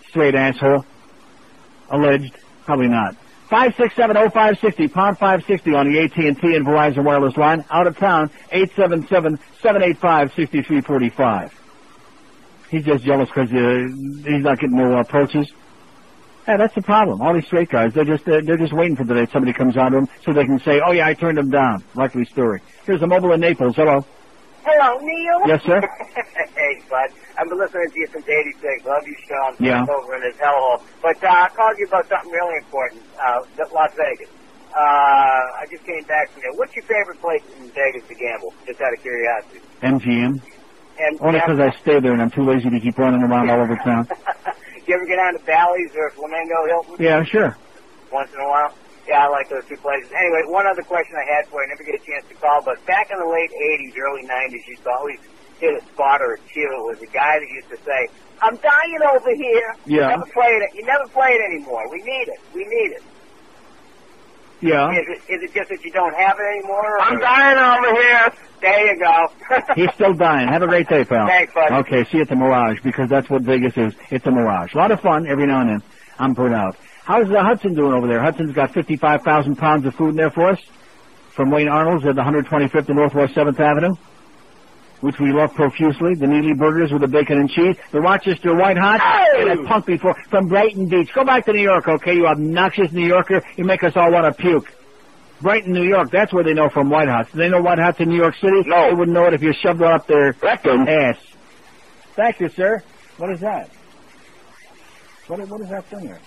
Straight asshole. Alleged. Probably not. 5670560, pound 560 on the AT&T and Verizon wireless line. Out of town, 877-785-6345. He's just jealous because he's not getting no approaches. Yeah, that's the problem. All these straight guys, they're just waiting for the day somebody comes on to them so they can say, oh yeah, I turned them down. Likely story. Here's a mobile in Naples. Hello. Hello, Neil. Yes, sir. Hey, bud. I've been listening to you since '86. Love you, Sean. Yeah. Over in this hellhole. But I called you about something really important. Las Vegas. I just came back from there. What's your favorite place in Vegas to gamble? Just out of curiosity. MGM. Only because I stay there and I'm too lazy to keep running around all over town. You ever get down to Bally's or Flamingo Hilton? Yeah, sure. Once in a while? Yeah, I like those two places. Anyway, one other question I had for you. I never get a chance to call, but back in the late 80s, early 90s, you used to always hit a spot or a cue. It was a guy that used to say, I'm dying over here. Yeah. You never play it anymore. We need it. We need it. Yeah. Is it just that you don't have it anymore? Or? I'm dying over here. There you go. He's still dying. Have a great day, pal. Thanks, buddy. Okay, see you at the Mirage, because that's what Vegas is. It's a Mirage. A lot of fun every now and then. I'm burnt out. How's Hudson doing over there? Hudson's got 55,000 pounds of food in there for us from Wayne Arnold's at the 125th and Northwest 7th Avenue, which we love profusely. The Neely burgers with the bacon and cheese. The Rochester White Hot. And that punk before from Brighton Beach. Go back to New York, okay, you obnoxious New Yorker. You make us all want to puke. Brighton, New York, that's where they know from White Hots. Do they know White Hots in New York City? No. They wouldn't know it if you shoved one up their ass. Thank you, sir. What is that? What is that thing there?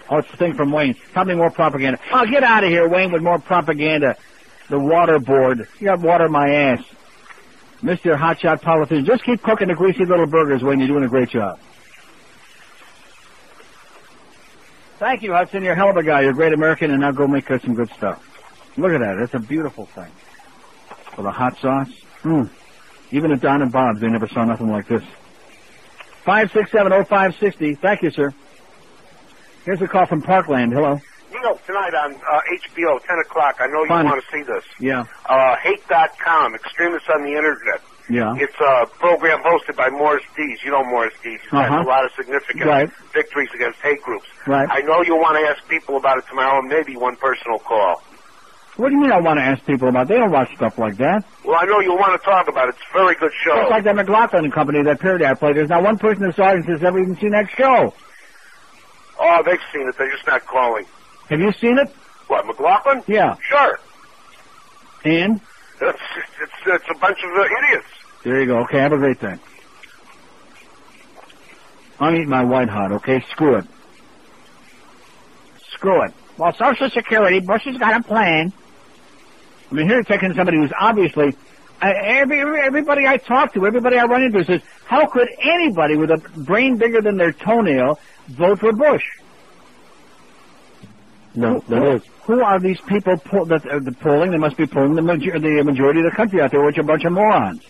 Oh, it's the thing from Wayne. Probably more propaganda. Oh, get out of here, Wayne, with more propaganda. The water board. You got water my ass. Mr. Hotshot Politician. Just keep cooking the greasy little burgers, Wayne. You're doing a great job. Thank you, Hudson. You're a hell of a guy. You're a great American, and now go make us some good stuff. Look at that. That's a beautiful thing. For the hot sauce. Even at Don and Bob's, they never saw nothing like this. 5670560. Thank you, sir. Here's a call from Parkland. Hello. You know, tonight on HBO, 10 o'clock, I know you Fun. want to see this. Yeah. Hate.com, Extremists on the Internet. Yeah. It's a program hosted by Morris Dees. You know Morris Dees. He's had a lot of significant victories against hate groups. Right. I know you want to ask people about it tomorrow, and maybe one person will call. What do you mean I want to ask people about? They don't watch stuff like that. Well, I know you want to talk about it. It's a very good show. It's like that McLaughlin and Company, that Parody I played. There's not one person in this audience that's ever even seen that show. Oh, they've seen it. They're just not calling. Have you seen it? What, McLaughlin? Yeah. Sure. And? It's a bunch of idiots. There you go. Okay, have a great day. I'm eating my White Hot, okay? Screw it. Screw it. Well, Social Security, Bush has got a plan. I mean, here you're taking somebody who's obviously... everybody I talk to, everybody I run into says, how could anybody with a brain bigger than their toenail vote for Bush? No, that is. Who are these people that are polling? They must be polling the majority of the country out there, which are a bunch of morons.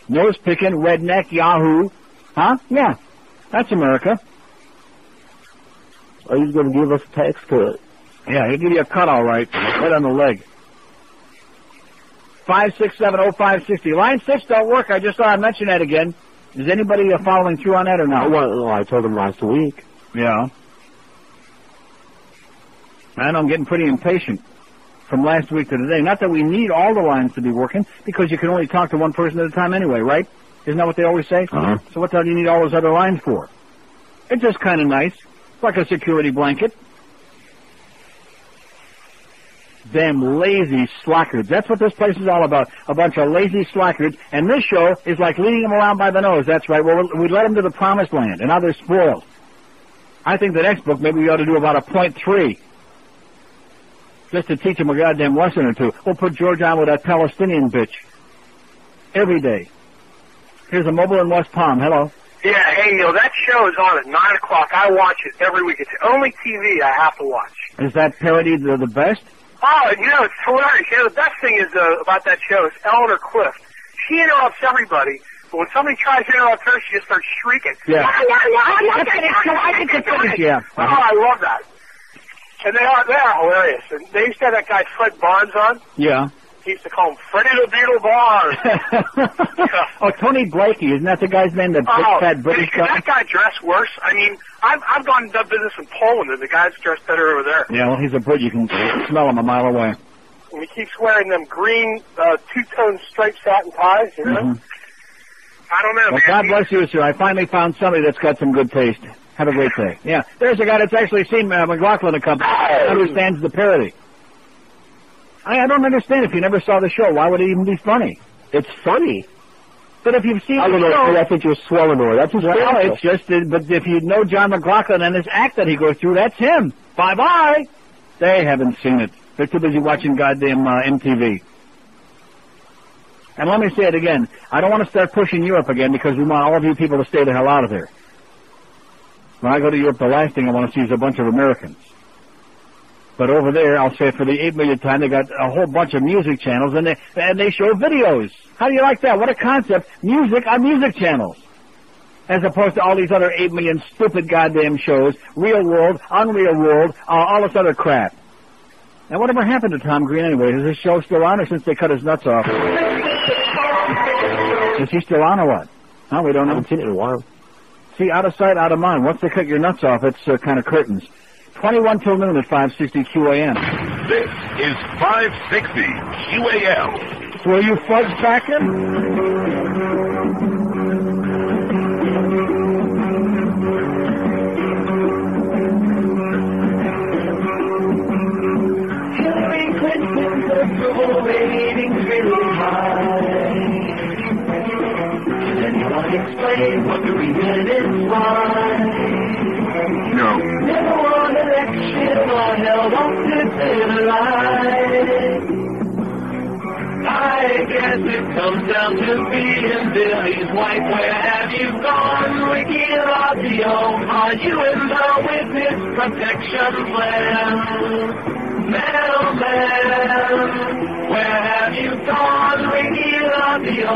Nose-picking, redneck, yahoo. Huh? Yeah. That's America. Oh, he's going to give us a tax cut. Yeah, he'll give you a cut, all right. Right on the leg. 5670560. Line 6 don't work. I just thought I'd mention that again. Is anybody following through on that or not? Well, I told him last week. Yeah. And I'm getting pretty impatient from last week to today. Not that we need all the lines to be working, because you can only talk to one person at a time anyway, right? Isn't that what they always say? Uh-huh. So what the hell do you need all those other lines for? It's just kind of nice. It's like a security blanket. Them lazy slackers. That's what this place is all about. A bunch of lazy slackers. And this show is like leading them around by the nose. That's right. Well, we led them to the promised land, and now they're spoiled. I think the next book, maybe we ought to do about a .3. just to teach him a goddamn lesson or two. We'll put George on with that Palestinian bitch. Every day. Here's a mobile in West Palm. Hello. Yeah, hey, Neil, that show is on at 9 o'clock. I watch it every week. It's the only TV I have to watch. Is that Parody the best? Oh, you know, it's hilarious. You know, the best thing is about that show is Eleanor Clift. She interrupts everybody, but when somebody tries to interrupt her, she just starts shrieking. Yeah. No, I'm not going to finish. Yeah. Oh, I love that. And they are hilarious. And they used to have that guy Fred Barnes on. Yeah. He used to call him Freddie the Beetle Barnes. Oh, Tony Blakey, isn't that the guy's name? The big fat British guy? That guy dressed worse. I mean, I've gone and done business in Poland, and the guy's dressed better over there. Yeah, well, he's a Brit. You can smell him a mile away. And he keeps wearing them green two-tone striped satin ties, you know? Mm-hmm. I don't know, well, man. God bless you, sir. I finally found somebody that's got some good taste. Have a great day. Yeah, there's a guy that's actually seen McLaughlin and Company. Understands the parody. I don't understand. If you never saw the show, why would it even be funny? It's funny. But if you've seen I don't the show... know. I think you're swelling or that's well, it's just... But if you know John McLaughlin and his act that he goes through, that's him. Bye-bye. They haven't seen it. They're too busy watching goddamn MTV. And let me say it again. I don't want to start pushing Europe again because we want all of you people to stay the hell out of there. When I go to Europe, the last thing I want to see is a bunch of Americans. But over there, I'll say for the 8 millionth time, they got a whole bunch of music channels, and they show videos. How do you like that? What a concept. Music on music channels. As opposed to all these other 8 million stupid goddamn shows, Real World, Unreal World, all this other crap. Now, whatever happened to Tom Green anyway? Is this show still on, or since they cut his nuts off? Is he still on, or what? No, we don't know. I haven't seen it in a while. See, out of sight, out of mind. Once they cut your nuts off, it's kind of curtains. 21 till noon at 560 QAM. This is 560 QAM. Were you fudge packing? Hillary Clinton's approval ratings really high. Does anyone explain what the reason is why? No. Never won election or held office in a lie. I guess it comes down to being Billy's wife. Where have you gone, Ricky Lazio? Are you in the witness protection plan? Man, where have you gone, Ricky Lazio?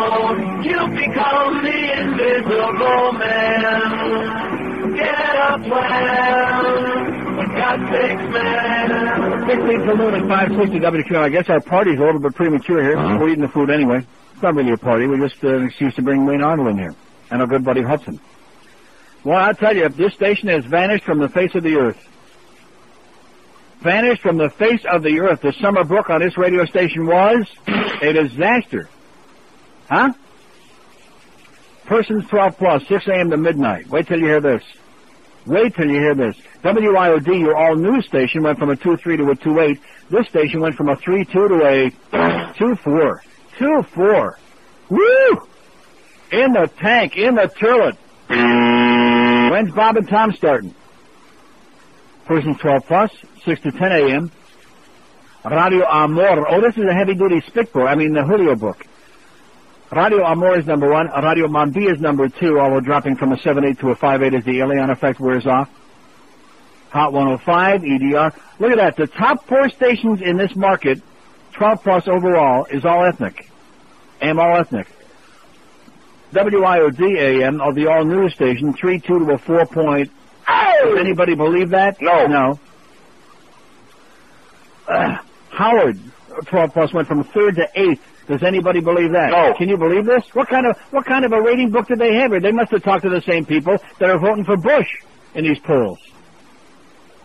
You've become the invisible man. Get a plan. We got 6 men. 16 till noon at 560 WQAM. I guess our party's a little bit premature here. We're eating the food anyway. It's not really a party. We just an excuse to bring Wayne Arnold in here. And our good buddy Hudson. Well, I'll tell you, if this station has vanished from the face of the earth. Vanished from the face of the earth. The summer book on this radio station was a disaster. Huh? Persons 12 plus, 6 a.m. to midnight. Wait till you hear this. Wait till you hear this. WIOD, your all-news station, went from a 2.3 to a 2.8. This station went from a 3.2 to a 2.4. 2.4. Woo! In the tank, in the turlet. When's Bob and Tom starting? Persons 12 plus, 6 to 10 a.m. Radio Amor. Oh, this is a heavy-duty spit book. I mean, the Julio book. Radio Amor is number 1. Radio Mambi is number 2, although dropping from a 7.8 to a 5.8 as the Elian effect wears off. Hot 105, EDR. Look at that. The top 4 stations in this market, 12 plus overall, is all ethnic. AM all ethnic. WIOD AM, of the all news station, 3.2 to a 4.0. Does anybody believe that? No. No. Howard, 12 plus, went from 3rd to 8th. Does anybody believe that? No. Can you believe this? What kind of a rating book did they have here? They must have talked to the same people that are voting for Bush in these polls.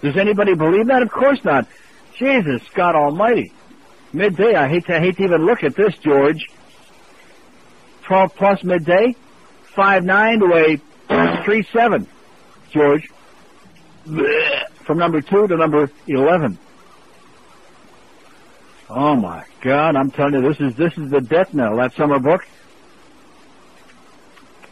Does anybody believe that? Of course not. Jesus, God Almighty. Midday, I hate to even look at this, George. 12 plus midday, 5.9 to a 3.7, George. From number 2 to number 11. Oh my God! I'm telling you, this is the death knell. That summer book.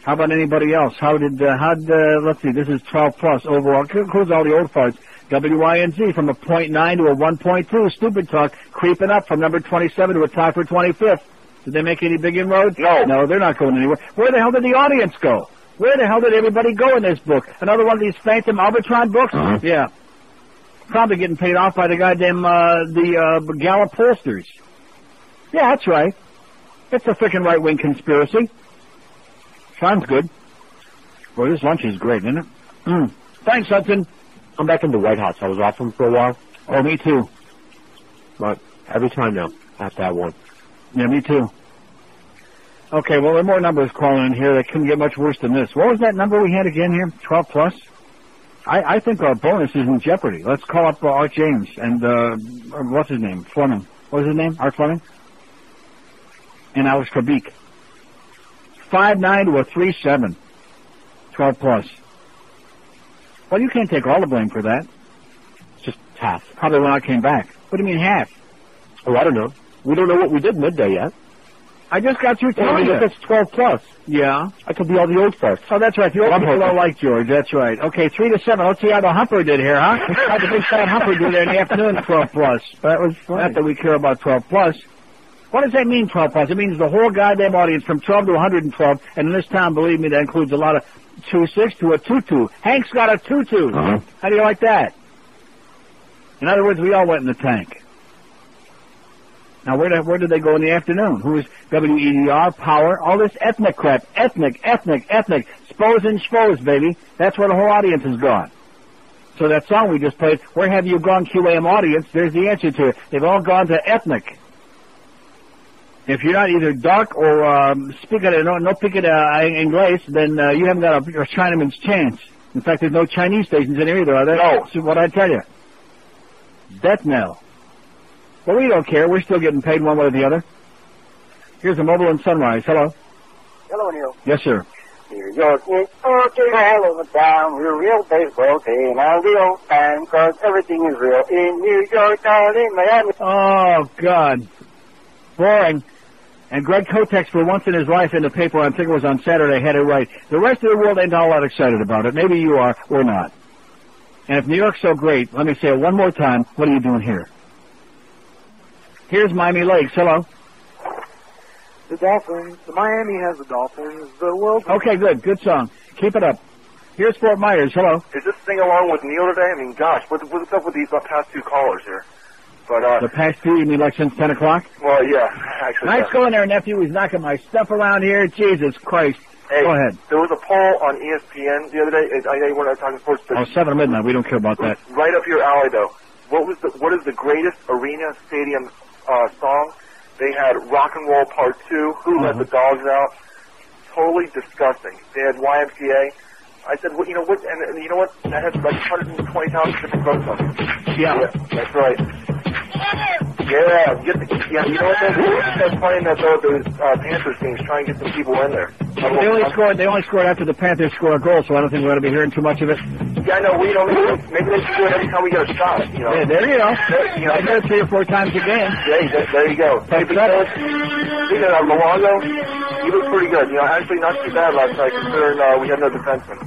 How about anybody else? Let's see. This is 12 plus overall. Includes all the old farts. WINZ from a 0.9 to a 1.2. Stupid talk creeping up from number 27 to a tie for 25th. Did they make any big inroads? No, they're not going anywhere. Where the hell did the audience go? Where the hell did everybody go in this book? Another one of these phantom Arbitron books? Yeah. Probably getting paid off by the goddamn, Gallup pollsters. Yeah, that's right. It's a frickin' right-wing conspiracy. Sounds good. Boy, this lunch is great, isn't it? Thanks, Hudson. I'm back in the White House. I was off them for a while. Oh, me too. But every time now, I have to have one. Yeah, me too. Okay, well, there are more numbers calling in here. They couldn't get much worse than this. What was that number we had again here? 12 plus? I think our bonus is in jeopardy. Let's call up Art James and, what's his name? Fleming. What was his name? Art Fleming? And Alex Kabik. 5'9" to a 3'7". 12 plus. Well, you can't take all the blame for that. It's just half. Probably when I came back. What do you mean half? Oh, I don't know. We don't know what we did midday yet. I just got through telling you. If it's 12 plus. Yeah. I could be all the old folks. Oh, that's right. The old people don't like George. That's right. Okay, 3 to 7. Let's see how the Humper did here, huh? How the big fat Humper do there in the afternoon, 12 plus. That was funny. Not that we care about 12 plus. What does that mean, 12 plus? It means the whole goddamn audience from 12 to 112. And in this town, believe me, that includes a lot of 2-6 to a 2-2. Hank's got a 2-2. How do you like that? In other words, we all went in the tank. Now, where did they go in the afternoon? Who was WEDR, Power, all this ethnic crap. Ethnic. Spos and schpos, baby. That's where the whole audience has gone. So that song we just played, Where Have You Gone, QAM Audience, there's the answer to it. They've all gone to ethnic. If you're not either dark or speak English, then you haven't got a Chinaman's chance. In fact, there's no Chinese stations in here either, are there? No. So what I tell you. Death knell. Well, we don't care. We're still getting paid one way or the other. Here's a mobile in Sunrise. Hello. Hello, Neil. Yes, sir. New York is okay all over town. We're real baseball team. I'm the old fan, 'cause everything is real in New York, down in Miami. Oh, God. Boring. And Greg Kotex, for once in his life in the paper, I think it was on Saturday, had it right. The rest of the world ain't all that excited about it. Maybe you are, or not. And if New York's so great, let me say it one more time, what are you doing here? Here's Miami Lakes. Hello. The Dolphins. Miami has the Dolphins. The world. Okay, good. Good song. Keep it up. Here's Fort Myers. Hello. Is this thing along with Neil today? I mean, gosh, what's up with these past two callers here? But the past two, you mean like since 10 o'clock? Well, yeah, actually. Nice going there, nephew. He's knocking my stuff around here. Jesus Christ. Hey, go ahead. There was a poll on ESPN the other day. I know you weren't talking sports. But 7 midnight. We don't care about that. Right up your alley, though. What is the greatest arena stadium song? They had Rock and Roll Part 2, Who Let the Dogs Out. Totally disgusting. They had YMCA. I said, well, you know what? And you know what? That has like 120,000 different votes on it. Yeah, that's right. Yeah, you know what? They're playing that though. The Panthers teams trying to get some people in there. They only scored after the Panthers score a goal, so I don't think we're going to be hearing too much of it. Yeah, I know. We don't. Maybe they should do it every time we get a shot. You know. Yeah, there you go. I do it 3 or 4 times a game. Yeah, there you go. Hey, speaking of Luongo, he was pretty good. You know, actually not too bad last night considering we had no defenseman.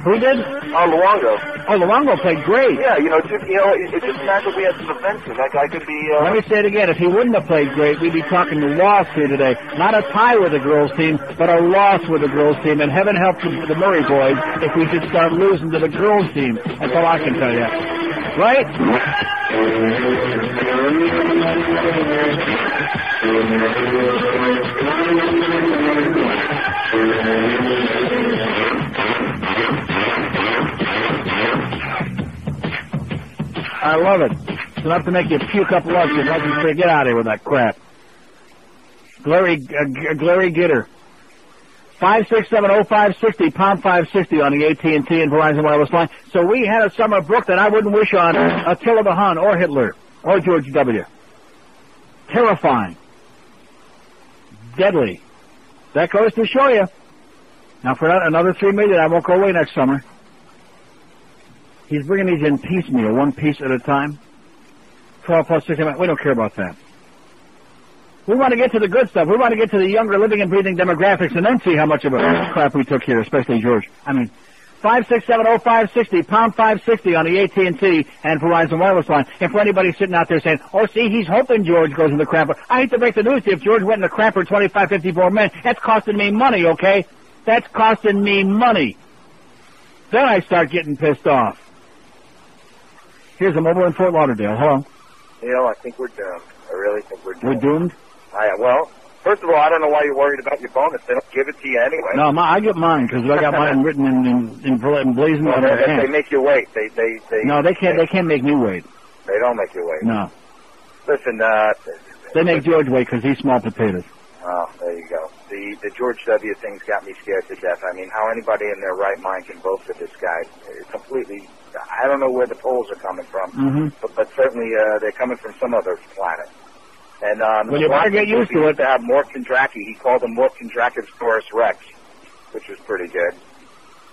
Who did? Luongo. Oh, Luongo played great. Yeah, it just mattered we had some defensemen. That guy could be... Let me say it again. If he wouldn't have played great, we'd be talking loss here today. Not a tie with the girls' team, but a loss with the girls' team. And heaven help the Murray boys if we should start losing to the girls' team. That's all I can tell you. Right? I love it. It's enough to make you puke up lunch and let you say, get out of here with that crap. Glary Gitter. 5670560, pound 560 on the AT&T and Verizon wireless line. So we had a summer book that I wouldn't wish on Attila the Hun or Hitler or George W. Terrifying. Deadly. That goes to show you. Now for another $3 million, I won't go away next summer. He's bringing these in piecemeal, 1 piece at a time. 12 plus 6, we don't care about that. We want to get to the good stuff. We want to get to the younger living and breathing demographics and then see how much of a crap we took here, especially George. I mean, 5670560, pound 560 on the AT&T and Verizon wireless line. And for anybody sitting out there saying, oh, see, he's hoping George goes in the crapper. I hate to break the news to you. If George went in the crapper 25-54 men, that's costing me money, okay? That's costing me money. Then I start getting pissed off. Here's a mobile in Fort Lauderdale. Hello. Neil, I think we're doomed. I really think we're doomed. We're doomed? Well, first of all, I don't know why you're worried about your bonus. They don't give it to you anyway. No, I get mine because I got mine written in blazing on their hand. They make you wait. No, they can't make me wait. They don't make you wait. No. Listen, they make George wait because he's small potatoes. Oh, there you go. The George W. thing's got me scared to death. I mean, how anybody in their right mind can vote for this guy? It's completely. I don't know where the polls are coming from, but certainly they're coming from some other planet. And well, you better get used to it. To have Mort Kondraki, he called him Mort Kondrakisaurus Rex, which was pretty good.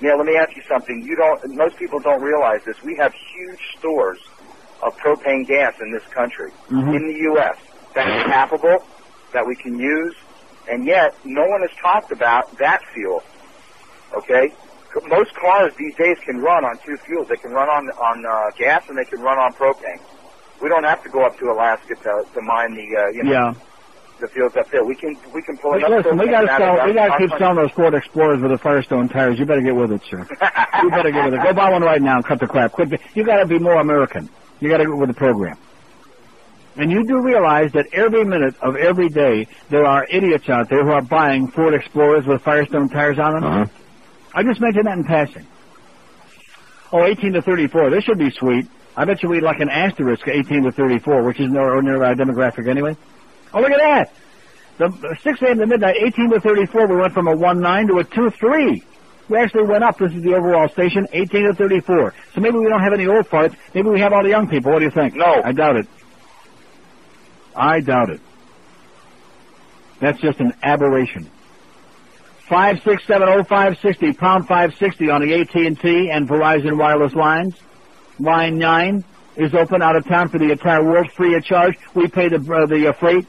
Yeah, let me ask you something. Most people don't realize this. We have huge stores of propane gas in this country, in the U.S. That's tappable, that we can use, and yet no one has talked about that fuel. Okay. Most cars these days can run on two fuels. They can run on gas and they can run on propane. We don't have to go up to Alaska to mine the fields up there. We can pull it up. Listen, we got to keep selling those Ford Explorers with the Firestone tires. You better get with it, sir. You better get with it. Go buy one right now and cut the crap. Quit. You got to be more American. You got to get with the program. And you do realize that every minute of every day there are idiots out there who are buying Ford Explorers with Firestone tires on them. I just mentioned that in passing. Oh, 18 to 34. This should be sweet. I bet you we'd like an asterisk 18 to 34, which is our demographic anyway. Oh, look at that. The 6 a.m. to midnight, 18 to 34, we went from a 1.9 to a 2.3. We actually went up. This is the overall station, 18 to 34. So maybe we don't have any old farts. Maybe we have all the young people. What do you think? No. I doubt it. I doubt it. That's just an aberration. 5670560, pound 560 on the AT&T and Verizon wireless lines. Line 9 is open out of town for the entire world, free of charge. We pay the freight.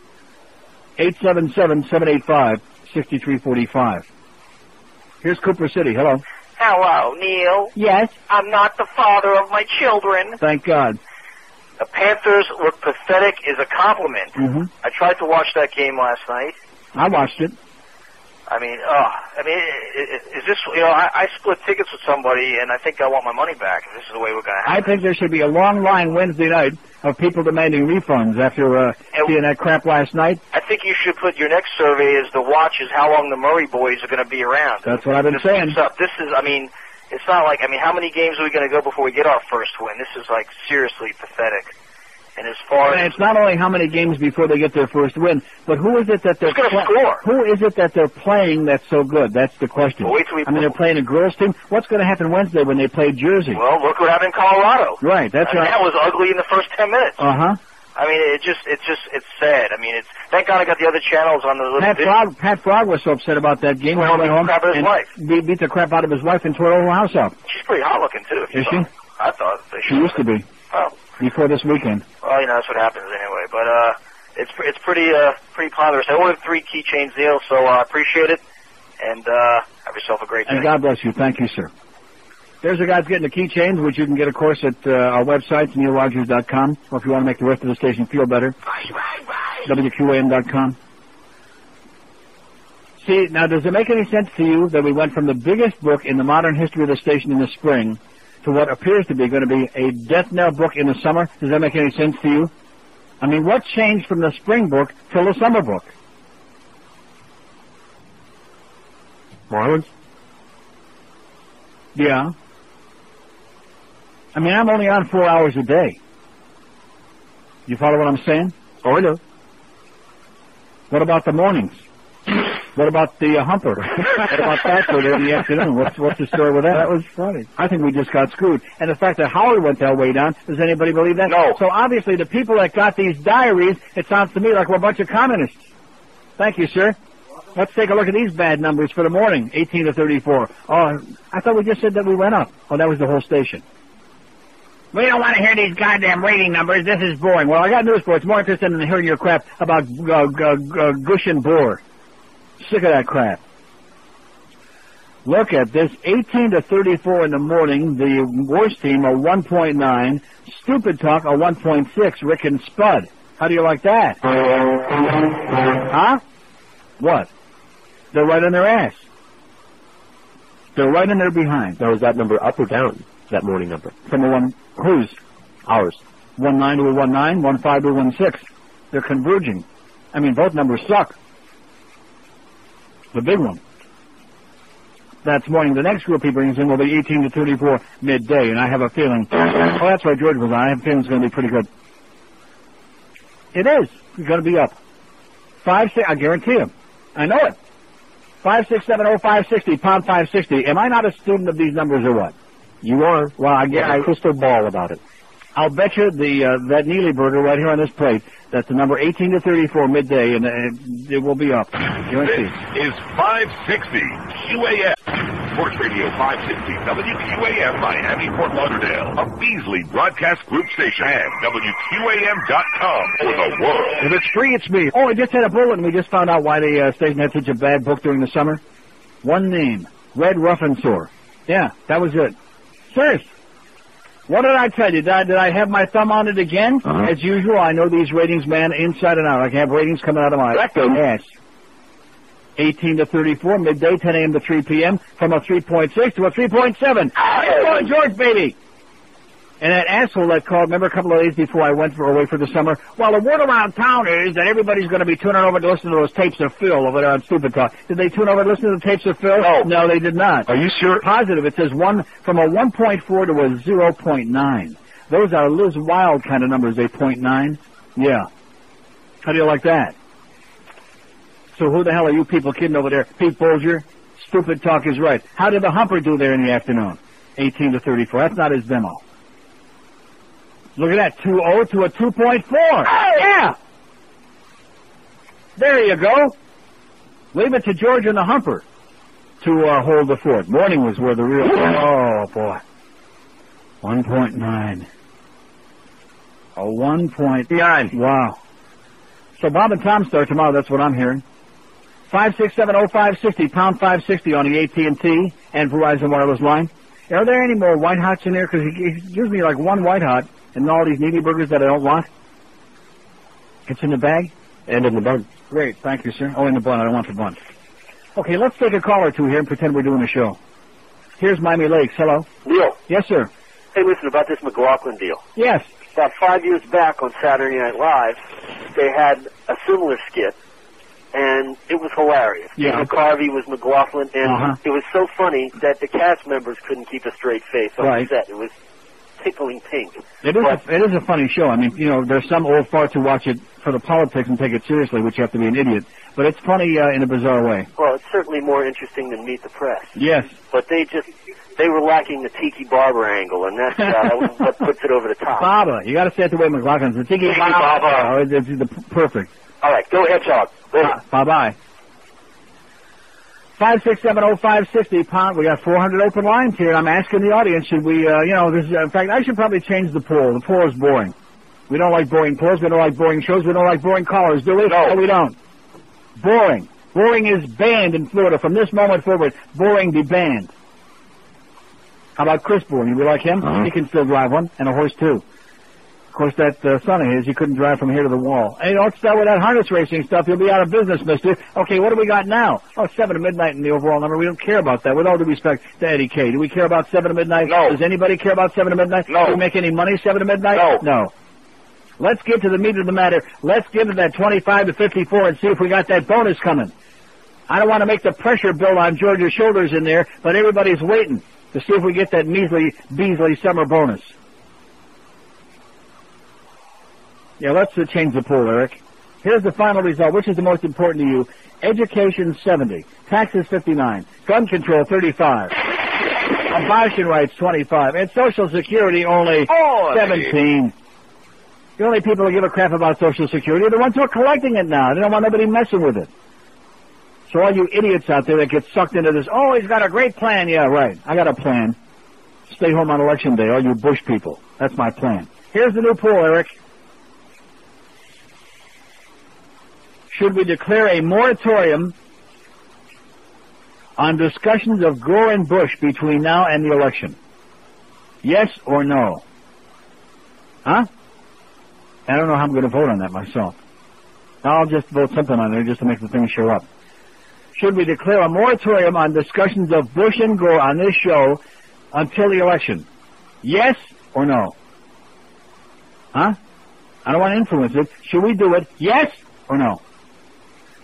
877-785-6345. Here's Cooper City. Hello. Hello, Neil. Yes? I'm not the father of my children. Thank God. The Panthers look pathetic is a compliment. I tried to watch that game last night. I watched it. I mean, is this, I split tickets with somebody, and I think I want my money back, if this is the way we're going to have I think there should be a long line Wednesday night of people demanding refunds after seeing that crap last night. I think you should put your next survey as the watch is how long the Murray boys are going to be around. That's what I've been saying. This is, it's not like, how many games are we going to go before we get our first win? This is, seriously pathetic. And as far as... it's not only how many games before they get their first win, but who is it that they're score? Who is it that they're playing that's so good? That's the question. Well, wait till they're playing a girls' team. What's going to happen Wednesday when they play Jersey? Well, look what happened in Colorado. Right, that's right. That was ugly in the first 10 minutes. It's sad. Thank God I got the other channels on the little... Pat Frog was so upset about that game. Well, beat the crap out of his wife. Beat the crap out of his wife and tore the whole house up. She's pretty hot looking, too. Is she? I thought she used to be. Oh. Before this weekend. Well, that's what happens anyway. But it's pretty ponderous. I ordered 3 keychains, Neil, so I appreciate it. And have yourself a great day. And God bless you. Thank you, sir. There's a guy getting the keychains, which you can get, of course, at our website, neilrogers.com, or if you want to make the rest of the station feel better, WQAM.com. See, now, does it make any sense to you that we went from the biggest book in the modern history of the station in the spring to what appears to be going to be a death knell book in the summer? Does that make any sense to you? What changed from the spring book till the summer book? Marlins? Yeah. I'm only on 4 hours a day. You follow what I'm saying? Oh, I know. What about the mornings? What about the humper? What about that for in the afternoon? What's the story with that? That was funny. I think we just got screwed. And the fact that Howard went that way down, does anybody believe that? No. So obviously the people that got these diaries, it sounds to me like we're a bunch of communists. Thank you, sir. Let's take a look at these bad numbers for the morning, 18 to 34. Oh, I thought we just said that we went up. Oh, that was the whole station. We don't want to hear these goddamn rating numbers. This is boring. Well, I got news for you. It's more interesting than hearing your crap about Bush and Gore. Sick of that crap. Look at this, 18 to 34 in the morning. The worst team, a 1.9. Stupid Talk, a 1.6. Rick and Spud. How do you like that? Huh? What? They're right on their ass. They're right in their behind. Now, is that number up or down, that morning number? From a one, whose? Ours. 1.9 to a 1.9, 1.5 to a 1.6. They're converging. I mean, both numbers suck. The big one. That's morning. The next group he brings in will be 18 to 34 midday, and I have a feeling, oh, that's right, George was on. I have a feeling it's going to be pretty good. It is. It's going to be up. 5, 6, I guarantee you. I know it. 5670560, pound 560. Am I not a student of these numbers or what? You are. Well, I get a crystal ball about it. I'll bet you that Neely burger right here on this plate, that's the number 18 to 34 midday, and it will be up. Guaranteed. This is 560 QAM. Sports Radio 560 WQAM Miami, Fort Lauderdale. A Beasley Broadcast Group station and WQAM.com for the world. If it's free, it's me. Oh, I just had a bulletin. We just found out why the station had such a bad book during the summer. One name. Red Ruffin Sore. Yeah, that was it. Serious. What did I tell you? Did I have my thumb on it again? As usual, I know these ratings, man, inside and out. I can have ratings coming out of my ass. 18 to 34, midday, 10 a.m. to 3 p.m., from a 3.6 to a 3.7. Come on, George, baby! And that asshole that called, remember a couple of days before I went away for the summer? Well, the word around town is that everybody's going to be tuning over to listen to those tapes of Phil over there on Stupid Talk. Did they tune over to listen to the tapes of Phil? No, they did not. Are you sure? Positive. It says from a 1.4 to a 0.9. Those are Liz Wild kind of numbers, 8.9. Yeah. How do you like that? So who the hell are you people kidding over there? Pete Bolger? Stupid Talk is right. How did the Humper do there in the afternoon? 18 to 34. That's not his demo. Look at that, 2.0 to a 2.4. Yeah! There you go. Leave it to George and the Humper to hold the fort. Morning was where the real... Oh, boy. 1.9. A 1.9. Wow. So Bob and Tom start tomorrow, that's what I'm hearing. 5670560, pound 560 on the AT&T and Verizon wireless line. Are there any more White Hots in there? Because he gives me like one White Hot and all these needy burgers that I don't want. It's in the bag? And in the bun. Great, thank you, sir. Oh, in the bun. I don't want the bun. Okay, let's take a call or two here and pretend we're doing a show. Here's Miami Lakes. Hello. Neil. Yes, sir. Hey, listen, about this McLaughlin deal. Yes. About 5 years back on Saturday Night Live, they had a similar skit, and it was hilarious. Yeah. McCarvey was McLaughlin, and it was so funny that the cast members couldn't keep a straight face on set. It was tickling pink. It is a funny show. I mean, you know, there's some old farts who watch it for the politics and take it seriously, which you have to be an idiot. But it's funny in a bizarre way. Well, it's certainly more interesting than Meet the Press. Yes. But they were lacking the Tiki Barber angle, and that's what puts it over the top. Barber. You got to say it the way McLaughlin's. The Tiki Barber. Oh, it's perfect. All right, go ahead, Charles. Bye-bye. 5670560, pound. We got 400 open lines here. I'm asking the audience, should we, in fact, I should probably change the poll. The poll is boring. We don't like boring polls. We don't like boring shows. We don't like boring callers, do we? No, we don't. Boring. Boring is banned in Florida. From this moment forward, boring be banned. How about Chris Boring? We like him? He can still drive one, and a horse, too. Of course, that son of his, he couldn't drive from here to the wall. Hey, don't start with that harness racing stuff. You'll be out of business, mister. Okay, what do we got now? Oh, 7 to midnight in the overall number. We don't care about that. With all due respect to Eddie K. Do we care about 7 to midnight? No. Does anybody care about 7 to midnight? No. Do we make any money 7 to midnight? No. Let's get to the meat of the matter. Let's get to that 25 to 54 and see if we got that bonus coming. I don't want to make the pressure build on Georgia's shoulders in there, but everybody's waiting to see if we get that measly Beasley summer bonus. Yeah, let's change the poll, Eric. Here's the final result. Which is the most important to you? Education, 70. Taxes, 59. Gun control, 35. Abortion rights, 25. And Social Security, only 17. The only people who give a crap about Social Security are the ones who are collecting it now. They don't want nobody messing with it. So all you idiots out there that get sucked into this, oh, he's got a great plan. Yeah, right. I got a plan. Stay home on Election Day, all you Bush people. That's my plan. Here's the new poll, Eric. Should we declare a moratorium on discussions of Gore and Bush between now and the election? Yes or no? Huh? I don't know how I'm going to vote on that myself. I'll just vote something on there just to make the thing show up. Should we declare a moratorium on discussions of Bush and Gore on this show until the election? Yes or no? Huh? I don't want to influence it. Should we do it? Yes or no?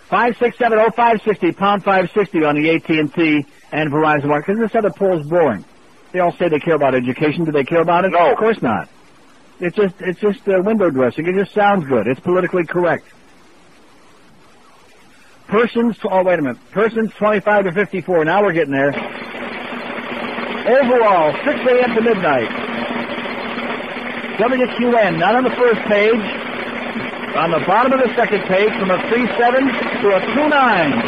567-0560, pound 560 on the AT&T and Verizon market. Because this other poll's boring. They all say they care about education. Do they care about it? No. Of course not. It's just window dressing. It just sounds good. It's politically correct. Persons 25 to 54. Now we're getting there. Overall, 6 a.m. to midnight. WQAM, not on the first page. On the bottom of the second page, from a 3.7 to a 2.9.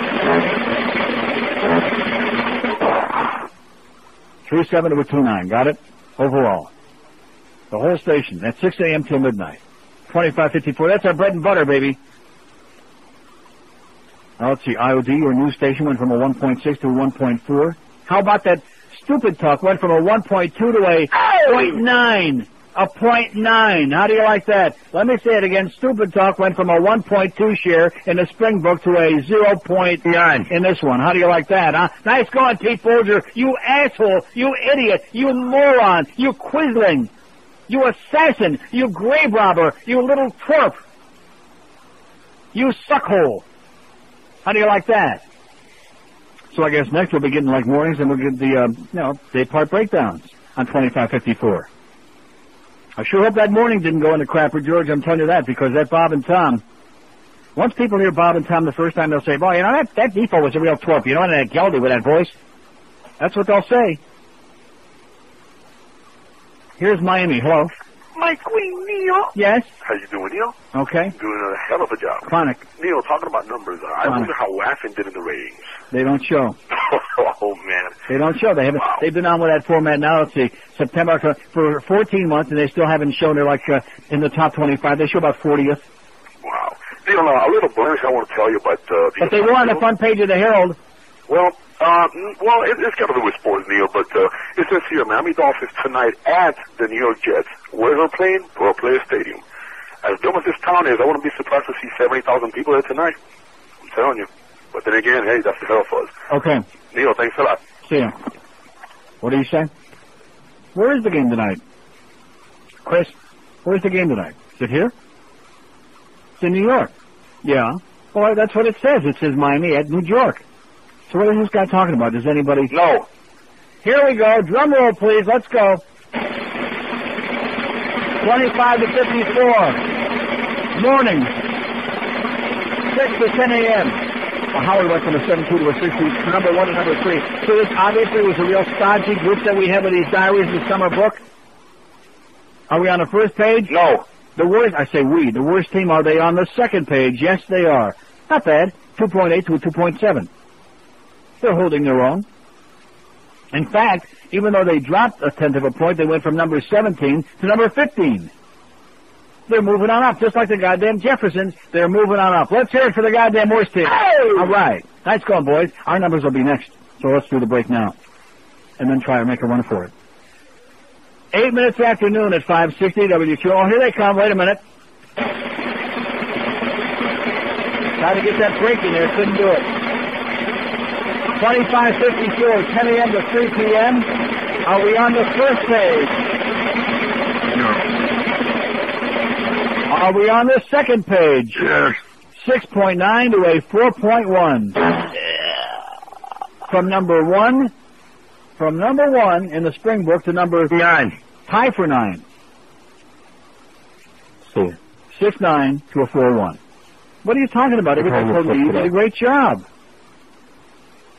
3.7 to a 2.9. Got it? Overall. The whole station. That's 6 a.m. till midnight. 2554. That's our bread and butter, baby. Now, let's see. IOD, your news station, went from a 1.6 to a 1.4. How about that stupid talk? Went from a 1.2 to a 0.9. A 0.9. How do you like that? Let me say it again. Stupid talk went from a 1.2 share in the Springbok to a 0.9 in this one. How do you like that, huh? Nice going, Pete Folger. You asshole. You idiot. You moron. You quisling. You assassin. You grave robber. You little twerp. You suckhole. How do you like that? So I guess next we'll be getting like mornings and we'll get the, day part breakdowns on 2554. I sure hope that morning didn't go into crapper, George. I'm telling you that, because that Bob and Tom, once people hear Bob and Tom the first time, they'll say, boy, that Defoe was a real twerp. You know, that Geldy with that voice. That's what they'll say. Here's Miami. Hello. My queen, Neil. Yes? How you doing, Neil? Okay. Doing a hell of a job. Chronic. Neil, talking about numbers, I wonder how Laughing did in the ratings. They don't show. Oh, man. They don't show. They haven't. Wow. They've been on with that format now. Let's see, September for 14 months, and they still haven't shown. They're like in the top 25. They show about 40th. Wow. Neil, a little blurry I want to tell you about. But they were on the front page of the Herald. Well, it's got to do with sports, Neil, but it says here, Miami Dolphins tonight at the New York Jets. Where they're playing? Pearl Players Stadium. As dumb as this town is, I wouldn't be surprised to see 70,000 people there tonight. I'm telling you. But then again, hey, that's the hell fuzz. Okay. Neil, thanks a lot. See ya. What do you say? Where is the game tonight? Chris, where's the game tonight? Is it here? It's in New York. Yeah. Well, that's what it says. It says Miami at New York. So what is this guy talking about? Does anybody... No. Here we go. Drum roll, please. Let's go. 25 to 54. Morning. 6 to 10 a.m. Well, Howard went from a 7-2 to a 6-2, number 1 and number 3. So this obviously was a real stodgy group that we have with these diaries in the summer book. Are we on the first page? No. The worst, I say we, the worst team, are they on the second page? Yes, they are. Not bad. 2.8 to a 2.7. They're holding their own. In fact, even though they dropped a tenth of a point, they went from number 17 to number 15. They're moving on up, just like the goddamn Jeffersons. They're moving on up. Let's hear it for the goddamn worst team. Hey! All right. Nice going, boys. Our numbers will be next. So let's do the break now. And then try to make a run for it. 8 minutes after noon at 560 WQAM. Oh, here they come. Wait a minute. Tried to get that break in there. Couldn't do it. 25:54, 10 a.m. to 3 p.m. Are we on the first page? No. Are we on the second page? Yes. 6.9 to a 4.1. From number one in the Springbok to number 9. Tie for 9. See. 6.9 to a 4.1. What are you talking about? Everybody told me you did a great job.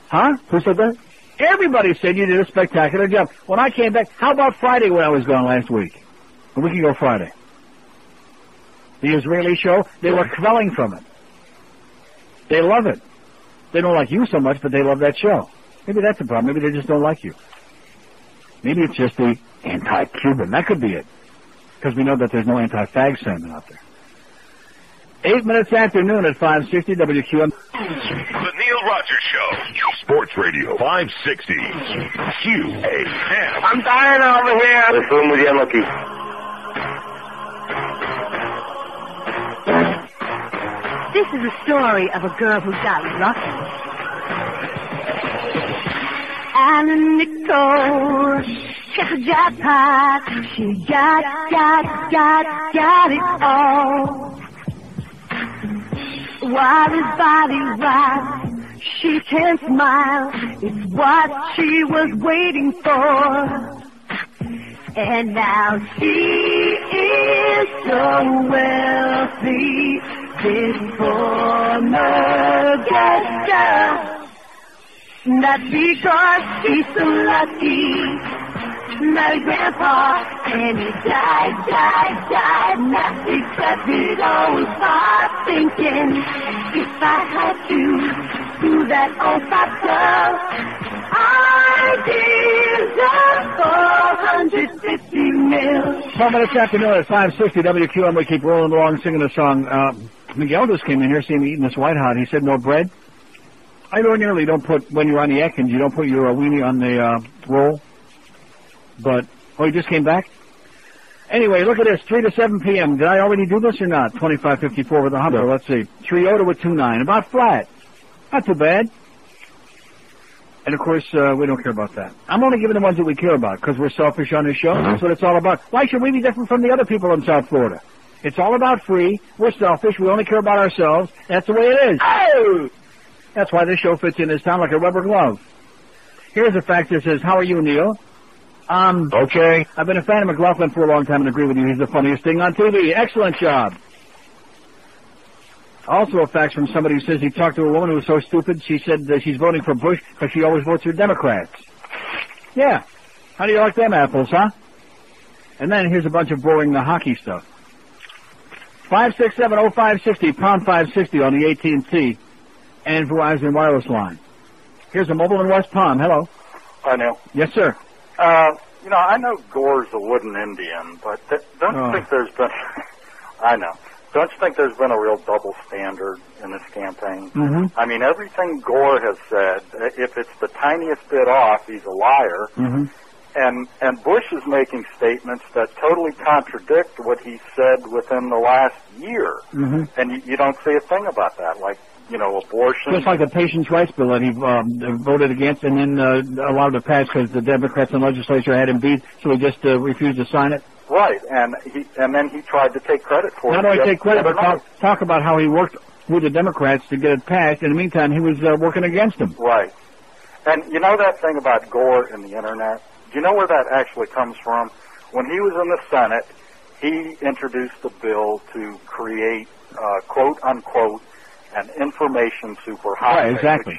Huh? Who said that? Everybody said you did a spectacular job. When I came back, how about Friday when I was gone last week? A week ago Friday. The Israeli show, they were quelling from it. They love it. They don't like you so much, but they love that show. Maybe that's the problem. Maybe they just don't like you. Maybe it's just the anti-Cuban. That could be it. Because we know that there's no anti-fag sentiment out there. 8 minutes after noon at 560 WQAM. The Neil Rogers Show. Sports Radio 560 QAM. I'm dying over here. Estoy muy bien aquí. This is a story of a girl who got lucky. And a nickel, got the jackpot. She got it all. While his body rocked, she can smile. It's what she was waiting for. And now she is so wealthy. This former gangster. That's because she's so lucky. My grandpa, and he died. Not decrepit, always start thinking, if I had to do that old factor, I deserve 450 mil. 12 minutes after noon at 560 WQAM. We keep rolling along singing the song. Miguel just came in here, seeing me eating this white hot. He said no bread. I ordinarily don't put, when you're on the Atkins, you don't put your weenie on the roll. But, he just came back? Anyway, look at this, 3 to 7 p.m. Did I already do this or not? 2554 with a humper. No. Let's see. 3-0 to a 2-9. About flat. Not too bad. And, of course, we don't care about that. I'm only giving the ones that we care about because we're selfish on this show. That's what it's all about. Why should we be different from the other people in South Florida? It's all about free. We're selfish. We only care about ourselves. That's the way it is. Oh! That's why this show fits in this town like a rubber glove. Here's a fact that says, how are you, Neil? Okay. I've been a fan of McLaughlin for a long time and agree with you. He's the funniest thing on TV. Excellent job. Also a fact from somebody who says he talked to a woman who was so stupid, she said that she's voting for Bush because she always votes for Democrats. Yeah. How do you like them apples, huh? And then here's a bunch of boring hockey stuff. 567-0560, pound 560 on the AT&T and Verizon wireless line. Here's a mobile in West Palm. Hello. Hi, Neil. Yes, sir. I know Gore's a wooden Indian, but don't you think there's been... I know. Don't you think there's been a real double standard in this campaign? Mm-hmm. I mean, everything Gore has said, if it's the tiniest bit off, he's a liar. Mm-hmm. And Bush is making statements that totally contradict what he said within the last year. Mm-hmm. And you don't see a thing about that, like, abortion. Just like the patients' rights bill that he voted against and then allowed to pass because the Democrats in the legislature had him beat, so he just refused to sign it. Right, and then he tried to take credit for it. Not only take credit, but talk about how he worked with the Democrats to get it passed. In the meantime, he was working against them. Right. And you know that thing about Gore and the Internet? Do you know where that actually comes from? When he was in the Senate, he introduced a bill to create, quote, unquote, an information superhighway. Right, exactly.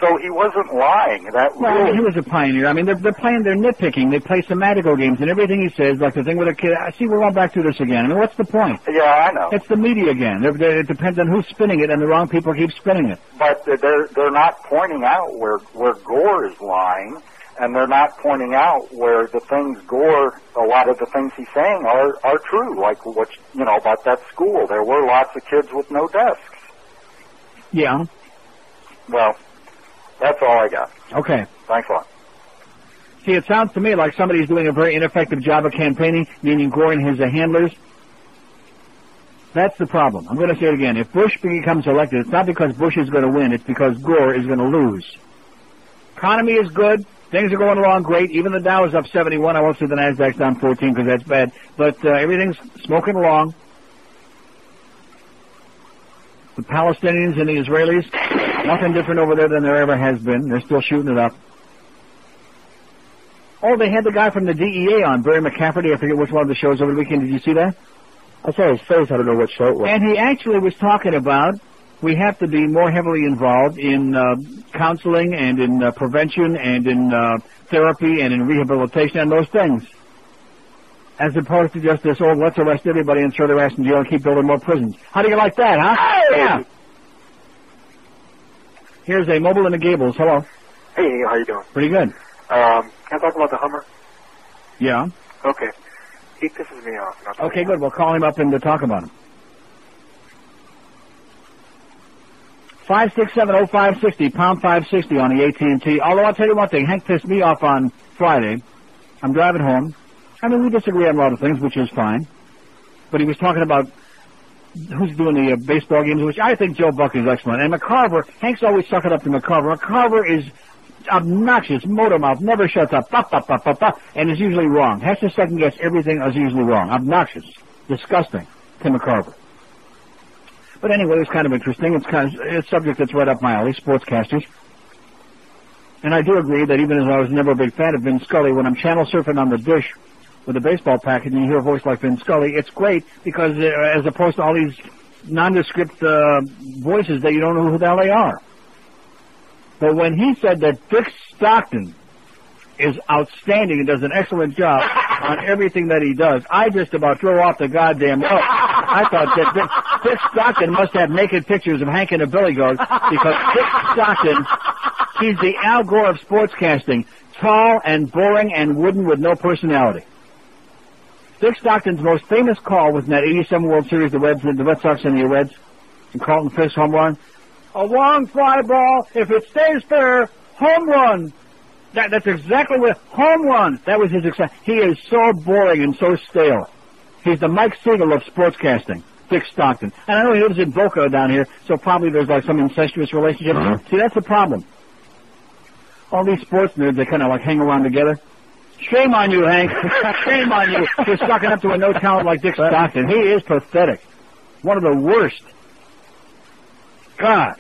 So he wasn't lying. He was a pioneer. I mean, they're nitpicking. They play semantical games, and everything he says, like the thing with a kid. I see, we're going back through this again. I mean, what's the point? Yeah, I know. It's the media again. It depends on who's spinning it, and the wrong people keep spinning it. But they're not pointing out where Gore is lying, and they're not pointing out where the things a lot of the things he's saying are true, like about that school. There were lots of kids with no desks. Yeah. Well, that's all I got. Okay. Thanks a lot. See, it sounds to me like somebody's doing a very ineffective job of campaigning, meaning Gore and his handlers. That's the problem. I'm going to say it again. If Bush becomes elected, it's not because Bush is going to win. It's because Gore is going to lose. Economy is good. Things are going along great. Even the Dow is up 71. I won't say the Nasdaq's down 14 because that's bad. But everything's smoking along. The Palestinians and the Israelis, nothing different over there than there ever has been. They're still shooting it up. Oh, they had the guy from the DEA on, Barry McCafferty. I forget which one of the shows over the weekend. Did you see that? I saw his face. I don't know what show it was. And he actually was talking about we have to be more heavily involved in counseling and in prevention and in therapy and in rehabilitation and those things. As opposed to just this, let's arrest everybody and throw their ass in jail and keep building more prisons. How do you like that, huh? Hey! Yeah. Here's a mobile in the Gables. Hello. Hey, how you doing? Pretty good. Can I talk about the Hummer? Yeah. Okay. He pisses me off. Okay, good. We'll call him up and talk about him. 567-0560, pound 560 on the AT&T. Although I'll tell you one thing, Hank pissed me off on Friday. I'm driving home. I mean, we disagree on a lot of things, which is fine. But he was talking about who's doing the baseball games, which I think Joe Buck is excellent. And McCarver, Hank's always sucking up to McCarver. McCarver is obnoxious, motor mouth, never shuts up, and is usually wrong. Has to second guess everything, is usually wrong. Obnoxious, disgusting, Tim McCarver. But anyway, it's kind of interesting. It's a subject that's right up my alley, sportscasters. And I do agree that even as I was never a big fan of Vin Scully, when I'm channel surfing on the dish with a baseball package and you hear a voice like Vin Scully, it's great because as opposed to all these nondescript voices that you don't know who the hell they are. But when he said that Dick Stockton is outstanding and does an excellent job on everything that he does, I just about threw off the goddamn rope. I thought that Dick Stockton must have naked pictures of Hank and a Billy Goat because Dick Stockton, he's the Al Gore of sportscasting, tall and boring and wooden with no personality. Dick Stockton's most famous call was in that 87 World Series, the Red Sox and the Reds, and Carlton Fisk home run. A long fly ball, if it stays fair, home run. That's exactly what, home run. That was his excitement. He is so boring and so stale. He's the Mike Siegel of sportscasting, Dick Stockton. And I know he lives in Boca down here, so probably there's like some incestuous relationship. See, that's the problem. All these sports nerds, they kind of like hang around together. Shame on you, Hank. Shame on you for sucking up to a no talent like Dick Stockton. He is pathetic. One of the worst. God.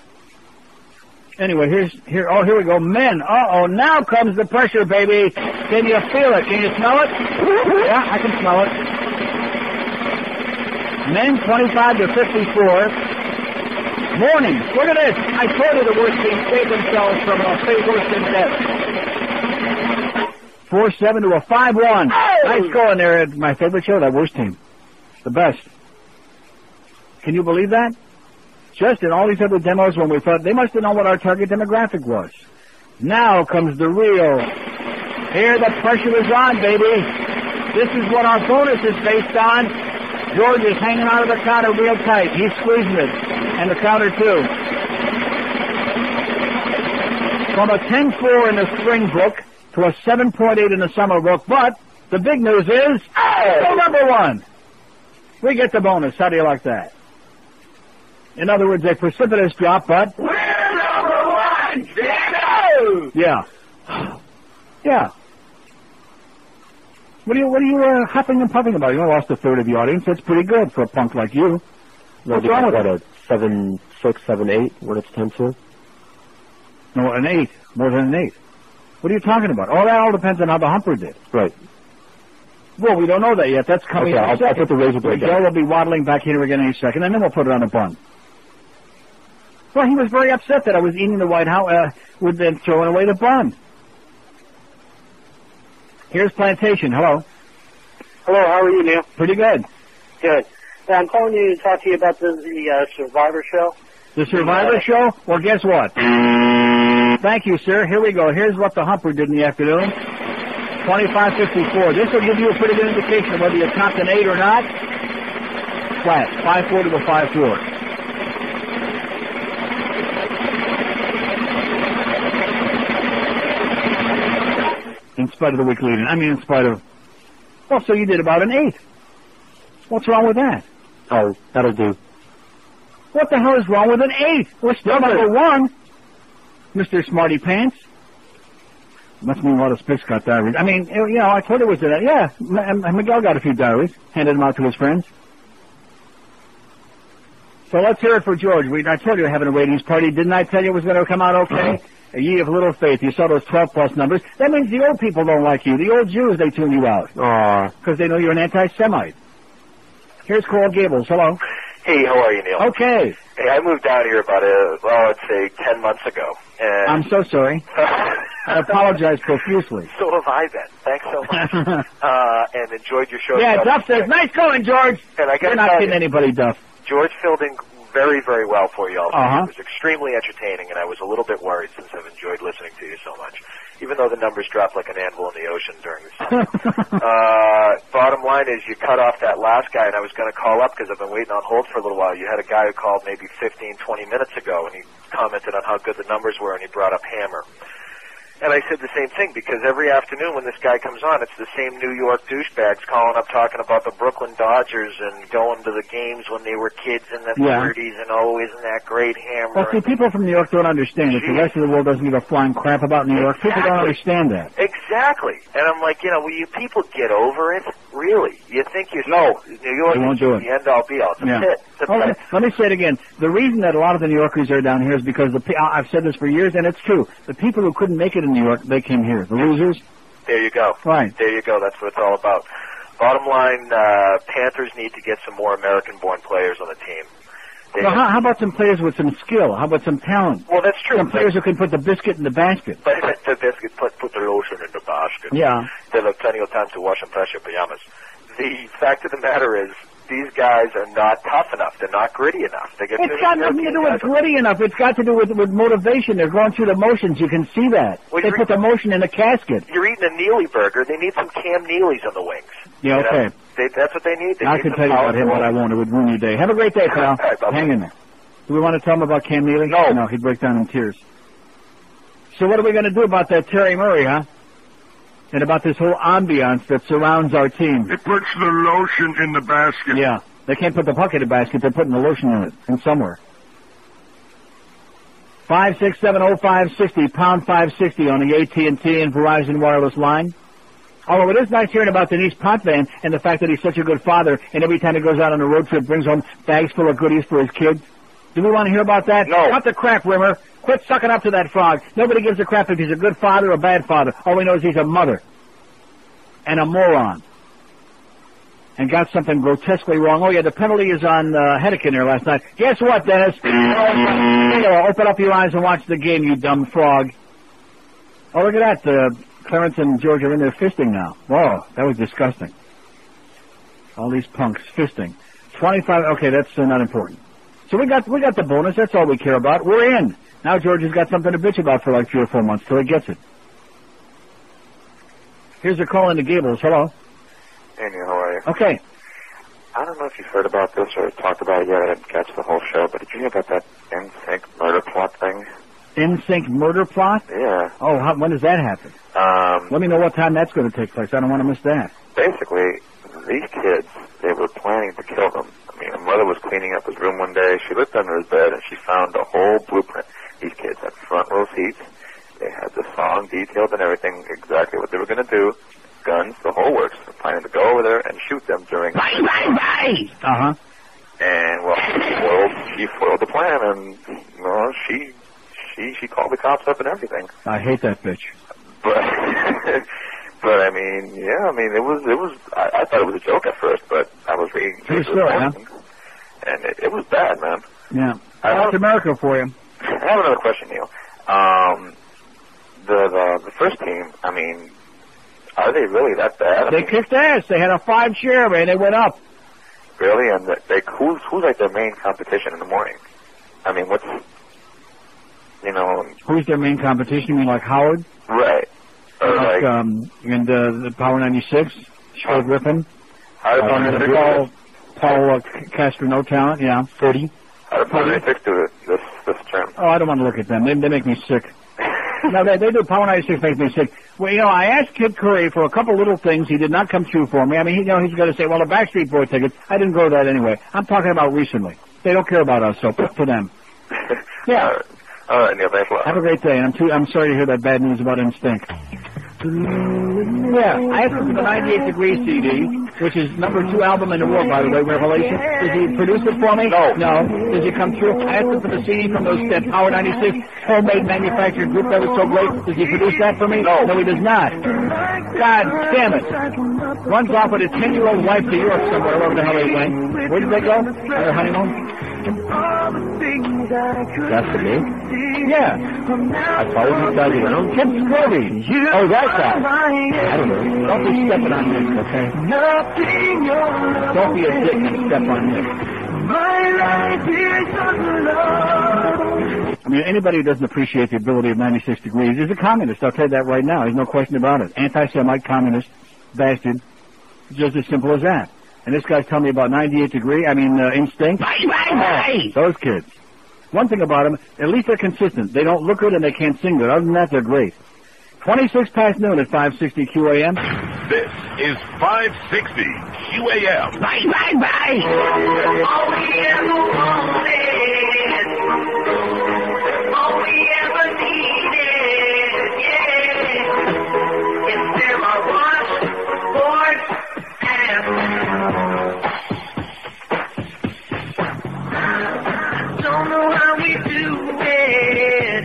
Anyway, here we go. Men. Now comes the pressure, baby. Can you feel it? Can you smell it? Yeah, I can smell it. Men 25 to 54. Morning. Look at this. I told you the worst team saved themselves from a worse than death. 4-7 to a 5-1. Nice going there at my favorite show, that worst team. The best. Can you believe that? Just in all these other demos when we thought they must have known what our target demographic was. Now comes the real. Here the pressure is on, baby. This is what our bonus is based on. George is hanging out of the counter real tight. He's squeezing it. And the counter too. From a 10-4 in the spring book to a 7.8 in the summer book. But the big news is, still number one. We get the bonus. How do you like that? In other words, a precipitous drop, but we're number one! Yeah. Yeah. What are you huffing and puffing about? You lost a third of the audience. That's pretty good for a punk like you. What's wrong with it? 7.6, 7.8 when it's 10-4? No, an 8. More than an 8. What are you talking about? That all depends on how the Humper did. Right. Well, we don't know that yet. That's coming in a second. I'll put the razor blade down. Joe will be waddling back here again in a second, and then we'll put it on a bun. Well, he was very upset that I was eating the White House, with them throwing away the bun. Here's Plantation. Hello. Hello, how are you, Neil? Pretty good. Good. I'm calling you to talk to you about the Survivor show. The Survivor show? Well, guess what? Thank you, sir. Here we go. Here's what the Humper did in the afternoon. 25-54. This will give you a pretty good indication of whether you topped an 8 or not. Flat. 5-4 to a 5-4. In spite of the week leading. I mean, in spite of... Well, so you did about an 8. What's wrong with that? Oh, that'll do. What the hell is wrong with an 8? We're still number one, Mr. Smarty Pants. Must mean a lot of Spicks got diaries. I mean, you know, I told you it was that. Yeah, Miguel got a few diaries, handed them out to his friends. So let's hear it for George. I told you we're having a ratings party. Didn't I tell you it was going to come out okay? Ye of little faith. You saw those 12-plus numbers. That means the old people don't like you. The old Jews, they tune you out. Because they know you're an anti-Semite. Here's Coral Gables. Hello. Hey, how are you, Neil? Okay. Hey, I moved down here about, I'd say 10 months ago. And I'm so sorry. I apologize profusely. So have I been. Thanks so much. And enjoyed your show. Yeah, Duff says, nice going, George. And I You're not kidding anybody, Duff. George filled in very, very well for you all. Uh-huh. It was extremely entertaining, and I was a little bit worried since I've enjoyed listening to you so much, even though the numbers dropped like an anvil in the ocean during the summer. Bottom line is you cut off that last guy, and I was going to call up because I've been waiting on hold for a little while. You had a guy who called maybe 15, 20 minutes ago, and he commented on how good the numbers were, and he brought up Hammer. And I said the same thing, because every afternoon when this guy comes on, it's the same New York douchebags calling up talking about the Brooklyn Dodgers and going to the games when they were kids in the 30s and, oh, isn't that great, Hammer? Well, see, people from New York don't understand it. The rest of the world doesn't give a flying crap about New York. People don't understand that. Exactly. And I'm like, will you people get over it? Really? You think New York is the end-all, be-all. Let me say it again. The reason that a lot of the New Yorkers are down here is because I've said this for years, and it's true. The people who couldn't make it in New York, they came here. The losers. There you go. Right. There you go. That's what it's all about. Bottom line, Panthers need to get some more American-born players on the team. Well, how about some players with some skill? How about some talent? Well, that's true. Some players who can put the biscuit in the basket. But the biscuit, put the lotion in the basket. Yeah. They'll have plenty of time to wash and press your pajamas. The fact of the matter is, these guys are not tough enough. They're not gritty enough. It's got nothing to do with gritty enough. It's got to do with motivation. They're going through the motions. You can see that. Well, they put the motion in a casket. You're eating a Neely burger. They need some Cam Neelys on the wings. Yeah, okay. That's what they need. I could tell you about him what I want. It would ruin your day. Have a great day, pal. Right, hang in there. Do we want to tell him about Cam Neely? No, he'd break down in tears. So what are we going to do about that Terry Murray, huh? And about this whole ambiance that surrounds our team? It puts the lotion in the basket. Yeah. They can't put the puck in the basket. They're putting the lotion in it, in somewhere. 5670560, pound 560 on the AT&T and Verizon wireless line. Although it is nice hearing about Denise Potvin and the fact that he's such a good father, and every time he goes out on a road trip, brings home bags full of goodies for his kids. Do we want to hear about that? No. Cut the crap, Rimmer. Quit sucking up to that frog. Nobody gives a crap if he's a good father or a bad father. All we know is he's a mother. And a moron. And got something grotesquely wrong. Oh, yeah, the penalty is on Hedekin there last night. Guess what, Dennis? Open up your eyes and watch the game, you dumb frog. Oh, look at that. Clarence and George are in there fisting now. Whoa, that was disgusting. All these punks fisting. 25, okay, that's not important. So we got the bonus. That's all we care about. We're in. Now George has got something to bitch about for like 3 or 4 months till he gets it. Here's a call into Gables. Hello. Hey, Neil, how are you? Okay. I don't know if you've heard about this or talked about it yet. I didn't catch the whole show, but did you hear about that NSYNC murder plot thing? NSYNC murder plot? Yeah. Oh, when does that happen? Let me know what time that's going to take place. I don't want to miss that. Basically, these kids, they were planning to kill them. I mean, a mother was cleaning up his room one day. She looked under his bed, and she found a whole blueprint. These kids had front row seats. They had the song detailed and everything, exactly what they were going to do. Guns, the whole works. They're planning to go over there and shoot them during... Bang, bang, bang! Uh-huh. And, well, she foiled the plan, and, you know, she called the cops up and everything. I hate that bitch. But, I mean, yeah, I mean, it was, I thought it was a joke at first, but I was reading... True story, huh? And it was bad, man. Yeah. That's America for you. I have another question, Neil. The first team, I mean, are they really that bad? They kicked ass. They had a 5 share, man. They went up. Really? And who's like their main competition in the morning? I mean, what's, you know... Who's their main competition? You mean like Howard? Right. Or like and the Power 96, Charles Griffin. Paul Castro, no talent, yeah. 30. How did Power 96 do this term? Oh, I don't want to look at them. They make me sick. No, they do. Power 96 makes me sick. Well, you know, I asked Kid Curry for a couple little things. He did not come through for me. I mean, he's going to say, well, the Backstreet Boy tickets. I didn't go to that anyway. I'm talking about recently. They don't care about us, so for them. Yeah. All right, Neil, thanks a lot. Have a great day, and I'm sorry to hear that bad news about Instinct. Yeah, I asked him for the 98 Degrees CD, which is number 2 album in the world, by the way, Revelation. Does he produce it for me? No. Does he come through? I asked him for the CD from that Power 96 homemade manufactured group that was so great. Does he produce that for me? No, he does not. God damn it. Runs off with his 10-year-old wife to Europe somewhere, wherever the hell they went. Where did they go? On their honeymoon? That's the name? Yeah. I followed you guys around. Kip Scurvy. Oh, that guy. I don't know. Don't be stepping on Nick, okay? Don't be a dick and step on Nick. My life is unloved. I mean, anybody who doesn't appreciate the ability of 96 Degrees is a communist. I'll tell you that right now. There's no question about it. Anti-Semite, communist, bastard. Just as simple as that. And this guy's telling me about 98 Degree, Instinct. Those kids. One thing about them, at least they're consistent. They don't look good and they can't sing good. Other than that, they're great. 26 past noon at 560 QAM. This is 560 QAM. Bye. All we ever wanted, all we ever needed, yeah. If there are washboards and don't know how we do it.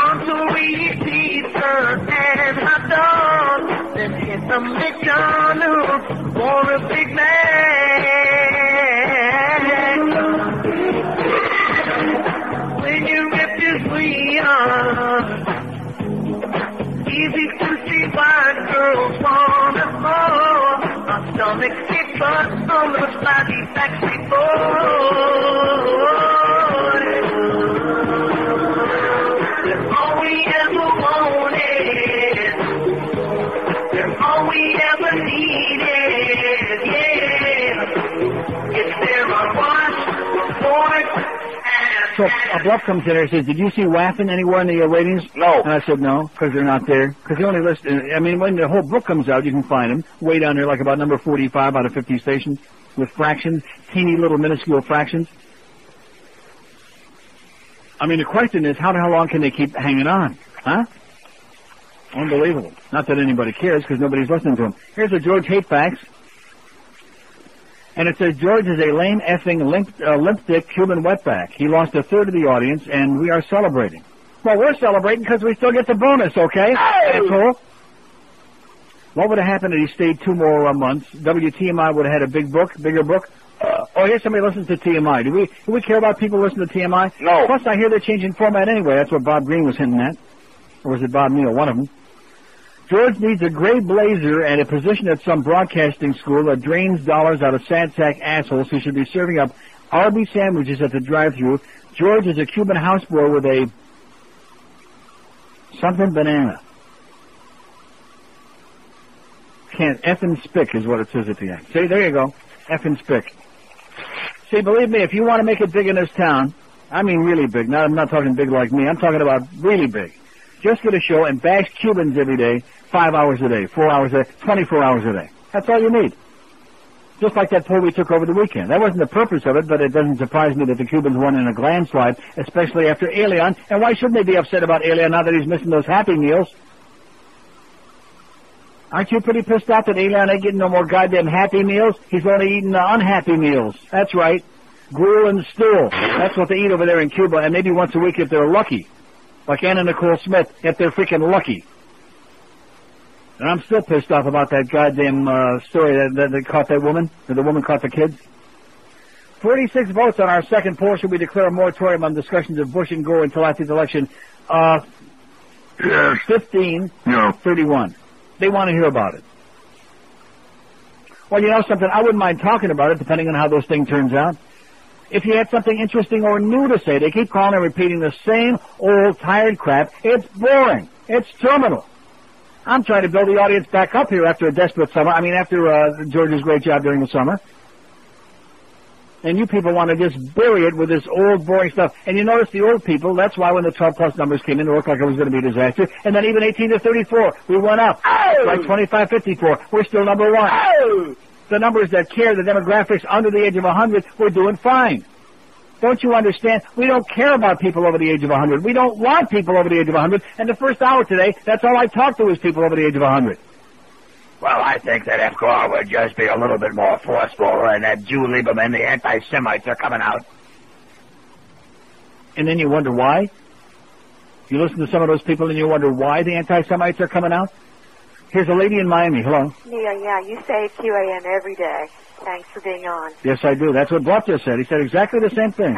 Until we eat pizza and hot dogs, then hit the McDonald's for a Big Mac. When you rip your sleeve on, easy to see why girls wanna fall. Our stomachs kick butt on those flabby backstreet boys. All we ever wanted, all we ever needed, yeah. If there are washboards and... So a bluff comes in there and says, did you see Waffen anywhere in the ratings? No. And I said no, because they're not there. Because they only list, when the whole book comes out, you can find them way down there, like about number 45 out of 50 stations, with fractions, teeny little minuscule fractions. I mean, the question is, how long can they keep hanging on? Huh? Unbelievable. Not that anybody cares, because nobody's listening to them. Here's a George hate facts. And it says, George is a lame effing limp dick Cuban wetback. He lost a third of the audience, and we are celebrating. Well, we're celebrating because we still get the bonus, okay? Asshole. What would have happened if he stayed 2 more months? WTMI would have had a bigger book. Here's somebody listens to TMI. Do we care about people listening to TMI? No. Plus, I hear they're changing format anyway. That's what Bob Green was hinting at. Or was it Bob Neal? One of them. George needs a gray blazer and a position at some broadcasting school that drains dollars out of sad sack assholes who should be serving up Arby's sandwiches at the drive-thru. George is a Cuban houseboy with a something banana. Effing spick is what it says at the end. See, there you go. Effing spick. See, believe me, if you want to make it big in this town, I mean really big. I'm not talking big like me. I'm talking about really big. Just get a show and bash Cubans every day, 5 hours a day, 4 hours a day, 24 hours a day. That's all you need. Just like that poll we took over the weekend. That wasn't the purpose of it, but it doesn't surprise me that the Cubans won in a landslide, especially after Elian. And why shouldn't they be upset about Elian now that he's missing those Happy Meals? Aren't you pretty pissed off that Elian ain't getting no more goddamn Happy Meals? He's only eating unhappy meals. That's right. Gruel and stool. That's what they eat over there in Cuba, and maybe once a week if they're lucky. Like Anna Nicole Smith, if they're freaking lucky. And I'm still pissed off about that goddamn story that caught that woman, that the woman caught the kids. 46 votes on our second poll. Should we declare a moratorium on discussions of Bush and Gore until after the election? 15, 31. They want to hear about it. Well, you know something? I wouldn't mind talking about it, depending on how this thing turns out. If you had something interesting or new to say, they keep calling and repeating the same old tired crap. It's boring. It's terminal. I'm trying to build the audience back up here after a desperate summer. After George's great job during the summer. And you people want to just bury it with this old, boring stuff. And you notice the old people, that's why when the 12-plus numbers came in, it looked like it was going to be a disaster. And then even 18 to 34, we went up. Oh! Like 25-54, we're still number one. Oh! The numbers that care, the demographics under the age of 100, we're doing fine. Don't you understand? We don't care about people over the age of 100. We don't want people over the age of 100. And the first hour today, that's all I talked to is people over the age of 100. Well, I think that if Gore would just be a little bit more forceful and that Jew Lieberman, the anti-Semites, are coming out. And then you wonder why? You listen to some of those people and you wonder why the anti-Semites are coming out? Here's a lady in Miami. Hello. Yeah, you say QAM every day. Thanks for being on. Yes, I do. That's what Bluff just said. He said exactly the same thing.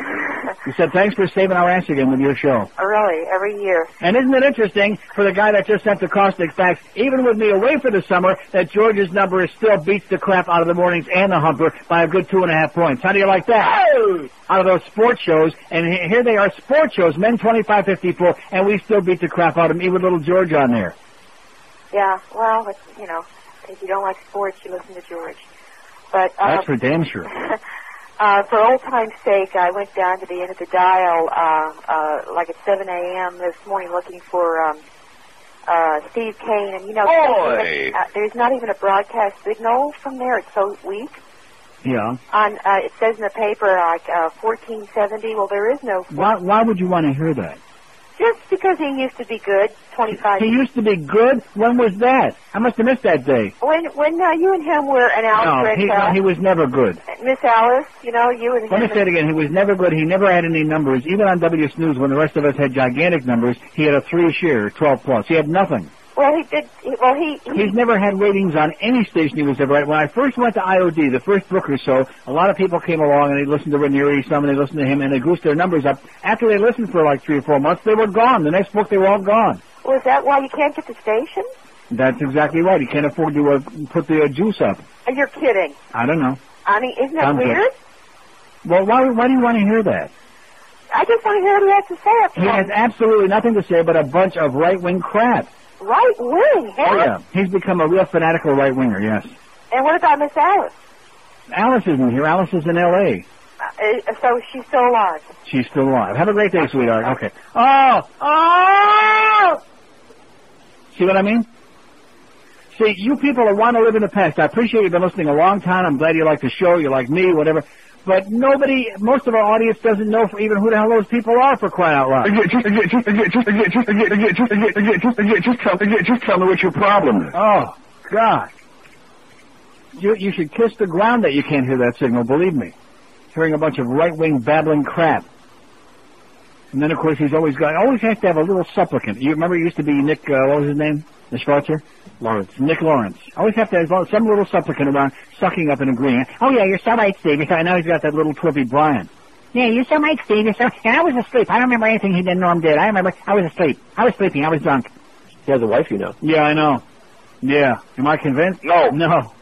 You said, thanks for saving our ass again with your show. Oh, really? Every year. And isn't it interesting for the guy that just sent the caustic facts, even with me away for the summer, that George's number still beats the crap out of the mornings and the humper by a good 2.5 points. How do you like that? Oh! Out of those sports shows, and here they are, sports shows, men 25-54, and we still beat the crap out of them, even with little George on there. Yeah, well, it's, you know, if you don't like sports, you listen to George. But that's for damn sure. For old time's sake, I went down to the end of the dial, like at 7 a.m. this morning, looking for Steve Kane, and you know, there's not even a broadcast signal from there. It's so weak. Yeah. On it says in the paper like 1470. Well, there is no. Why would you want to hear that? Just because he used to be good, 25. He used to be good? When was that? I must have missed that day. When you and him were an Alice. No, he was never good. Miss Alice, you know, you and him. Let me say it again. He was never good. He never had any numbers. Even on W Snooze, when the rest of us had gigantic numbers, he had a 3 share, 12 plus. He had nothing. Well, he did. Well, he's never had ratings on any station he was ever at. When I first went to IOD, the first book or so, a lot of people came along and they listened to Ranieri, some, and they listened to him, and they goosed their numbers up. After they listened for like 3 or 4 months, they were gone. The next book, they were all gone. Well, is that why you can't get the station? That's exactly right. You can't afford to put the juice up. You're kidding. I don't know. I mean, isn't that weird? Well, why do you want to hear that? I just want to hear what he has to say up He has absolutely nothing to say but a bunch of right-wing crap. Right wing, huh? Oh, yeah. He's become a real fanatical right-winger, yes. And what about Miss Alice? Alice isn't here. Alice is in L.A. So she's still alive? She's still alive. Have a great day, sweetheart. Okay. Oh! See what I mean? See, you people that want to live in the past, I appreciate you've been listening a long time. I'm glad you like the show. You like me, whatever. But most of our audience doesn't know even who the hell those people are, for crying out loud. Just tell me what your problem is. Oh, God. You should kiss the ground that you can't hear that signal, believe me. Hearing a bunch of right-wing babbling crap. And then, of course, he's always has to have a little supplicant. You remember it used to be Nick, what was his name? The Schwarzer? Lawrence. Nick Lawrence. Always have to have some little supplicant around, sucking up and agreeing. Oh, yeah, you're so right, Steve. I know he's got that little twippy Brian. Yeah, you're so right, Steve. And I was asleep. I don't remember anything he did, Norm did. I remember I was asleep. I was sleeping. I was drunk. He has a wife, you know. Yeah, I know. Yeah. Am I convinced? No. No.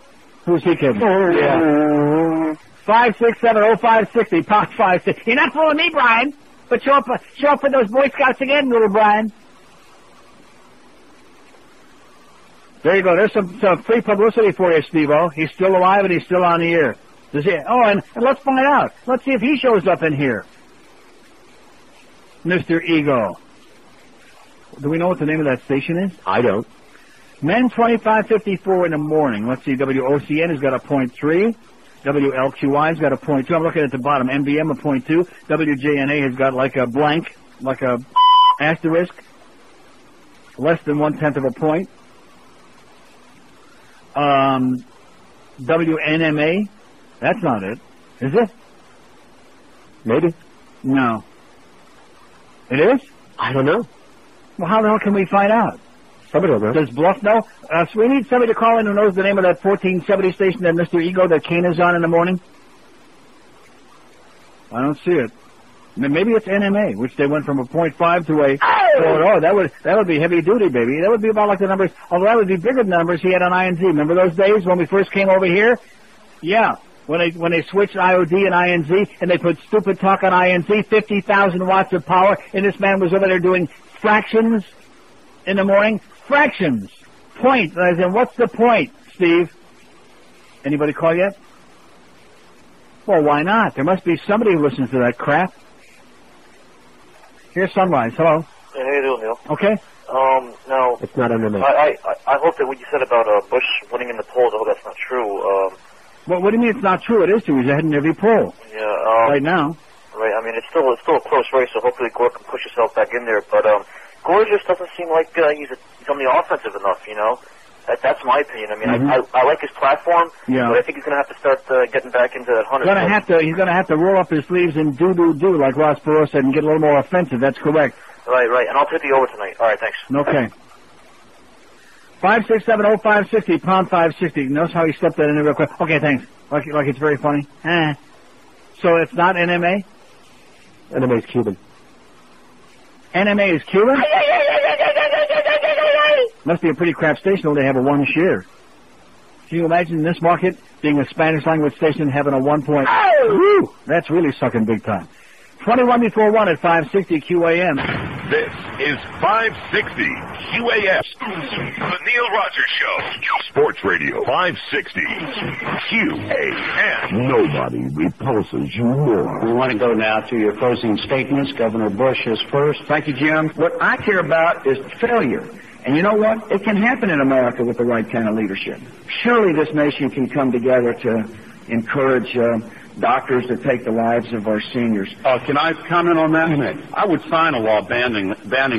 Who's he kidding? Yeah. 567-0560, pound 560. You're not fooling me, Brian. But show up for those Boy Scouts again, little Brian. There you go. There's some free publicity for you, Steve-O. He's still alive and he's still on the air. And let's find out. Let's see if he shows up in here. Mr. Ego. Do we know what the name of that station is? I don't. Men 2554 in the morning. Let's see. WOCN has got a 0.3. WLQI's got a 0.2. I'm looking at the bottom. MBM a 0.2. WJNA has got like a blank, like a asterisk. Less than 1/10 of a point. WNMA, that's not it. Is it? Maybe. No. It is? I don't know. Well, how the hell can we find out? Somebody will know. Does Bluff know? So we need somebody to call in who knows the name of that 1470 station that Mr. Ego, that Kane is on in the morning. I don't see it. Maybe it's NMA, which they went from a 0.5 to a 4.0. That would be heavy duty, baby. That would be about like the numbers, although that would be bigger than the numbers he had on INZ. Remember those days when we first came over here? Yeah. When they switched IOD and INZ and they put stupid talk on INZ, 50,000 watts of power, and this man was over there doing fractions in the morning. Fractions. Point. As in, what's the point, Steve? Anybody call yet? Well, why not? There must be somebody who listens to that crap. Here's Sunrise. Hello. Hey, how you doing, Neil? Okay. Now... It's not under me. I hope that what you said about Bush winning in the polls, I hope that's not true. Well, what do you mean it's not true? It is true. He's ahead in every poll. Yeah, right now. Right, I mean, it's still a close race, so hopefully Gore can push himself back in there, but, Gore just doesn't seem like, he's on the offensive enough, you know? That's my opinion. I mean, I like his platform, but I think he's going to have to start getting back into that 100. He's going to have to roll up his sleeves and do like Ross Perot said, and get a little more offensive. That's correct. Right. And I'll take the over tonight. All right, thanks. Okay. 567-0560, pound 560. Notice how he stepped that in there real quick. Okay, thanks. Like it's very funny. So it's not NMA? NMA's Cuban. NMA is Cuban? Must be a pretty crap station though. They have a 1 share. Can you imagine this market being a Spanish language station having a 1 point? Woo! That's really sucking big time. 21 before 1 at 560 QAM. This is 560 QAM. The Neil Rogers Show. Sports Radio 560 QAM. Nobody repulses you more. We want to go now to your closing statements. Governor Bush is first. Thank you, Jim. What I care about is failure. And you know what? It can happen in America with the right kind of leadership. Surely this nation can come together to encourage doctors to take the lives of our seniors. Can I comment on that? I would sign a law banning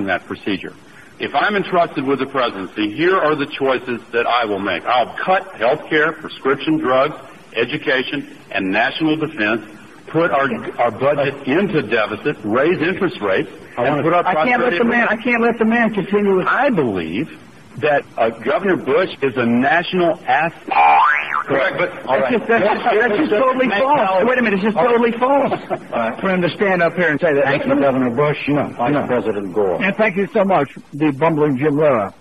that procedure. If I'm entrusted with the presidency, here are the choices that I will make. I'll cut health care, prescription drugs, education, and national defense, put our budget into deficit, raise interest rates, and put our prosperity. I can't let the man continue with. I believe that Governor Bush is a national asset. Correct, but that's just totally false. Wait a minute, it's just totally false. For him to stand up here and say that. Thank you, Governor Bush. Vice President Gore. And thank you so much, the bumbling Jim Lera.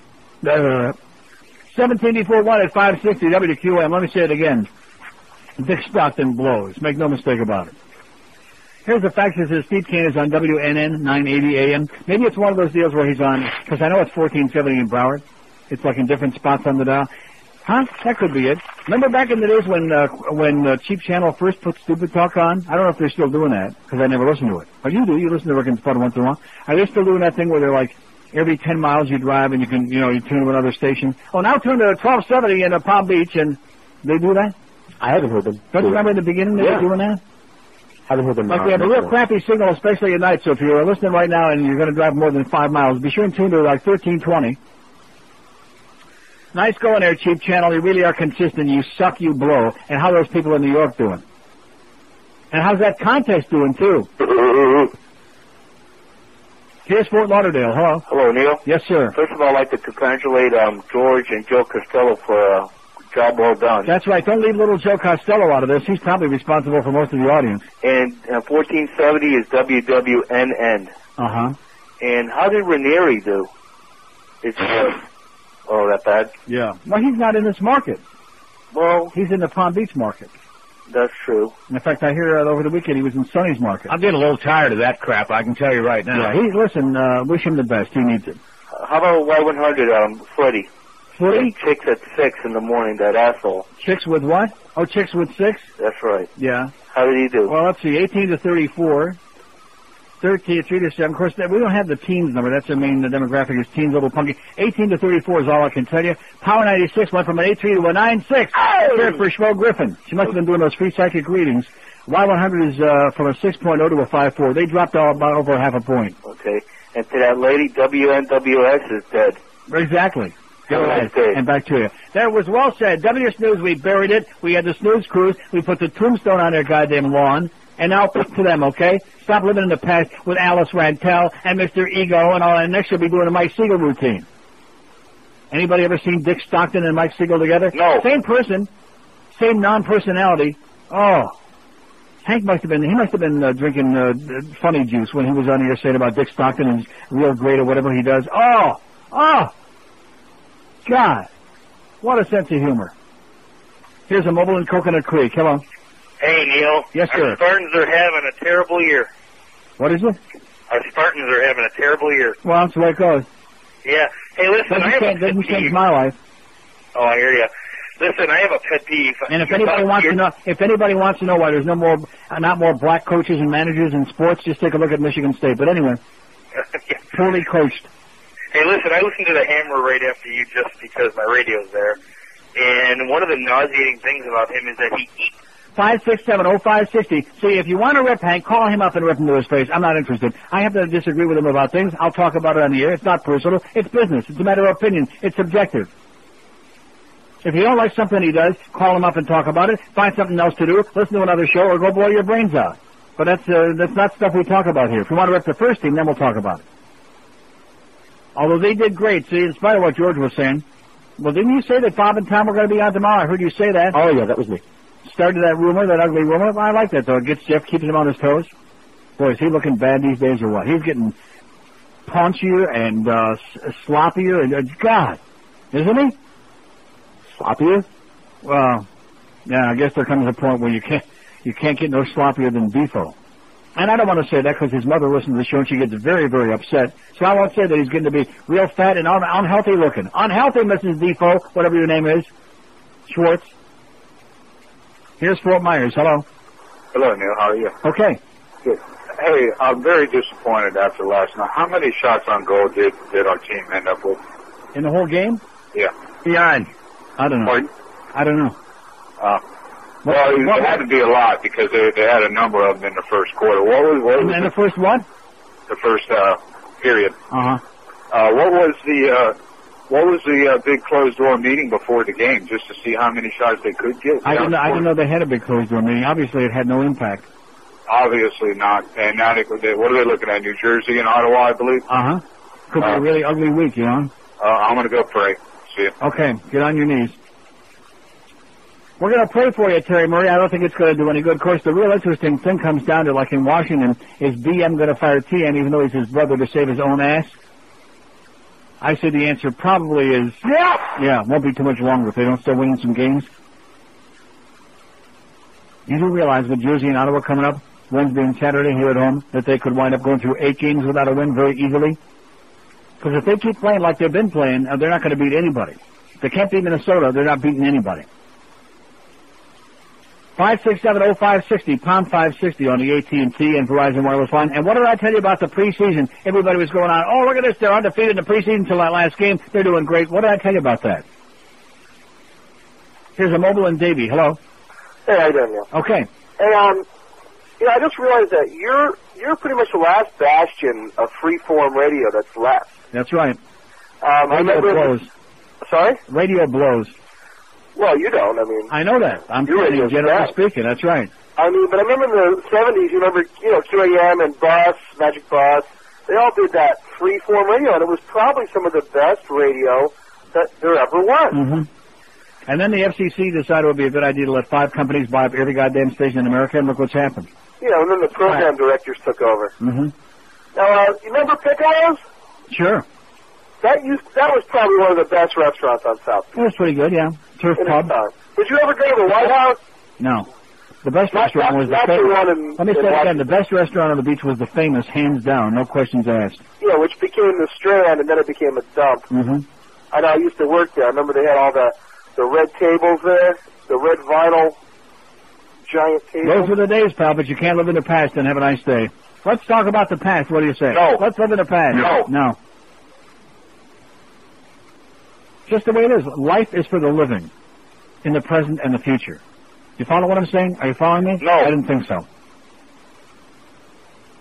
17 before 1 at 560 WQAM. Let me say it again. Dick Stockton blows. Make no mistake about it. Here's the fact that Steve Kane is on WNN 980 AM. Maybe it's one of those deals where he's on, because I know it's 1470 in Broward. It's like in different spots on the dial. Huh? That could be it. Remember back in the days when Cheap Channel first put Stupid Talk on? I don't know if they're still doing that, because I never listened to it. But you do. You listen to Rick and Spud once in a while. Are they still doing that thing where they're like, every 10 miles you drive and you can, you tune to another station? Oh, now tune to 1270 in Palm Beach, and they do that? I haven't heard them. Don't you remember in the beginning they were doing that? Haven't heard them. Like they have a real crappy signal, especially at night. So if you're listening right now and you're going to drive more than 5 miles, be sure and tune to like 1320. Nice going there, Cheap Channel. You really are consistent. You suck, you blow. And how are those people in New York doing? And how's that contest doing, too? Here's Fort Lauderdale. Hello. Hello, Neil. Yes, sir. First of all, I'd like to congratulate George and Joe Costello for a job well done. That's right. Don't leave little Joe Costello out of this. He's probably responsible for most of the audience. And 1470 is WWNN. Uh-huh. And how did Ranieri do? It's that bad? Yeah. Well, he's not in this market. Well, he's in the Palm Beach market. That's true. In fact, I hear over the weekend he was in Sonny's market. I'm getting a little tired of that crap, I can tell you right now. Yeah, listen, wish him the best. He needs it. How about Y100, Freddie? Freddie? Chicks at 6 in the morning, that asshole. Chicks with what? Oh, Chicks with 6? That's right. Yeah. How did he do? Well, let's see, 18 to 34. 13, 3 to 7. Of course, we don't have the teens number. That's the main demographic is teens, little punky. 18 to 34 is all I can tell you. Power 96 went from an 8-3 to a 9-6. Here for Schmo Griffin. She must have been doing those free psychic readings. Y100 is from a 6.0 to a 5.4. They dropped about over half a point. Okay. And to that lady, WNWS is dead. Exactly. Go ahead. And back to you. That was well said. W Snooze, we buried it. We had the Snooze Cruise. We put the tombstone on their goddamn lawn. And now put to them, okay? Stop living in the past with Alice Rantel and Mr. Ego and all that. Next you'll be doing a Mike Siegel routine. Anybody ever seen Dick Stockton and Mike Siegel together? No. Same person, same non-personality. Oh. He must have been drinking funny juice when he was on here saying about Dick Stockton and he's real great or whatever he does. Oh. God. What a sense of humor. Here's a mobile in Coconut Creek. Hello. Hey, Neil. Yes, sir. Our Spartans are having a terrible year. What is it? Our Spartans are having a terrible year. Well, that's the way it goes. Yeah. Hey, listen, I have a pet doesn't peeve. change my life. Oh, I hear you. Listen, I have a pet peeve. And if anybody wants to know why there's not more black coaches and managers in sports, just take a look at Michigan State. But anyway, poorly coached. Hey, listen, I listened to the Hammer right after you just because my radio's there. And one of the nauseating things about him is that he eats. 567-0560. See, if you want to rip Hank, call him up and rip him to his face. I'm not interested. I have to disagree with him about things. I'll talk about it on the air. It's not personal. It's business. It's a matter of opinion. It's subjective. If you don't like something he does, call him up and talk about it. Find something else to do. Listen to another show or go blow your brains out. But that's not stuff we talk about here. If you want to rip the first team, then we'll talk about it. Although they did great, see, in spite of what George was saying. Well, didn't you say that Bob and Tom were going to be on tomorrow? I heard you say that. Oh, yeah, that was me. Started that rumor, that ugly rumor. Well, I like that, though. It gets Jeff, keeps him on his toes. Boy, is he looking bad these days or what? He's getting paunchier and sloppier and God, isn't he? Sloppier? Well, yeah, I guess there comes a point where you can't get no sloppier than Defoe. And I don't want to say that because his mother listens to the show and she gets very, very upset. So I won't say that he's getting to be real fat and unhealthy looking. Unhealthy, Mrs. Defoe, whatever your name is. Schwartz. Here's Fort Myers. Hello. Hello, Neil. How are you? Okay. Good. Hey, I'm very disappointed after last night. How many shots on goal did our team end up with? In the whole game? Yeah. Beyond. I don't know. Pardon? I don't know. Well, it had to be a lot because they had a number of them in the first quarter. What was in the first what? The first period. Uh-huh. What was the big closed door meeting before the game, just to see how many shots they could get? I didn't know they had a big closed door meeting. Obviously, it had no impact. Obviously not. And now what are they looking at? New Jersey and Ottawa, I believe. Uh huh. Could be a really ugly week, you know. I'm gonna go pray. See you. Okay, get on your knees. We're going to pray for you, Terry Murray. I don't think it's going to do any good. Of course, the real interesting thing comes down to, like in Washington, is BM going to fire TM even though he's his brother to save his own ass? I say the answer probably is, yeah, won't be too much longer if they don't start winning some games. You do realize with Jersey and Ottawa coming up, Wednesday and Saturday here at home, that they could wind up going through 8 games without a win very easily? Because if they keep playing like they've been playing, they're not going to beat anybody. If they can't beat Minnesota, they're not beating anybody. 567-0560, pound 560 on the AT&T and Verizon wireless line. And what did I tell you about the preseason? Everybody was going on, oh, look at this, they're undefeated in the preseason until that last game. They're doing great. What did I tell you about that? Here's a mobile and Davey. Hello. Hey, how you doing, Neil? Okay. Hey, I just realized that you're pretty much the last bastion of free-form radio that's left. That's right. Radio blows. Sorry? Radio blows. Well, you don't, I mean. I know that. I'm kidding, generally speaking, that's right. I mean, but I remember in the 70s, you remember, QAM and Bus, Magic Bus, they all did that free-form radio, and it was probably some of the best radio that there ever was. Mm-hmm. And then the FCC decided it would be a good idea to let 5 companies buy up every goddamn station in America, and look what's happened. Yeah, and then the program directors took over. Mm-hmm. Now, you remember Piccolo's? Sure. That was probably one of the best restaurants on South Beach. It was pretty good, yeah. Turf Pub. Did you ever go to the White House? No. The best restaurant was the famous. Let me say it again. The best restaurant on the beach was the famous, hands down, no questions asked. Yeah, which became the Strand, and then it became a dump. Mm-hmm. I know, I used to work there. I remember they had all the red tables there, the red vinyl giant tables. Those were the days, pal, but you can't live in the past and have a nice day. Let's talk about the past. What do you say? No. Let's live in the past. No. Just the way it is. Life is for the living, in the present and the future. You follow what I'm saying? Are you following me? No. I didn't think so.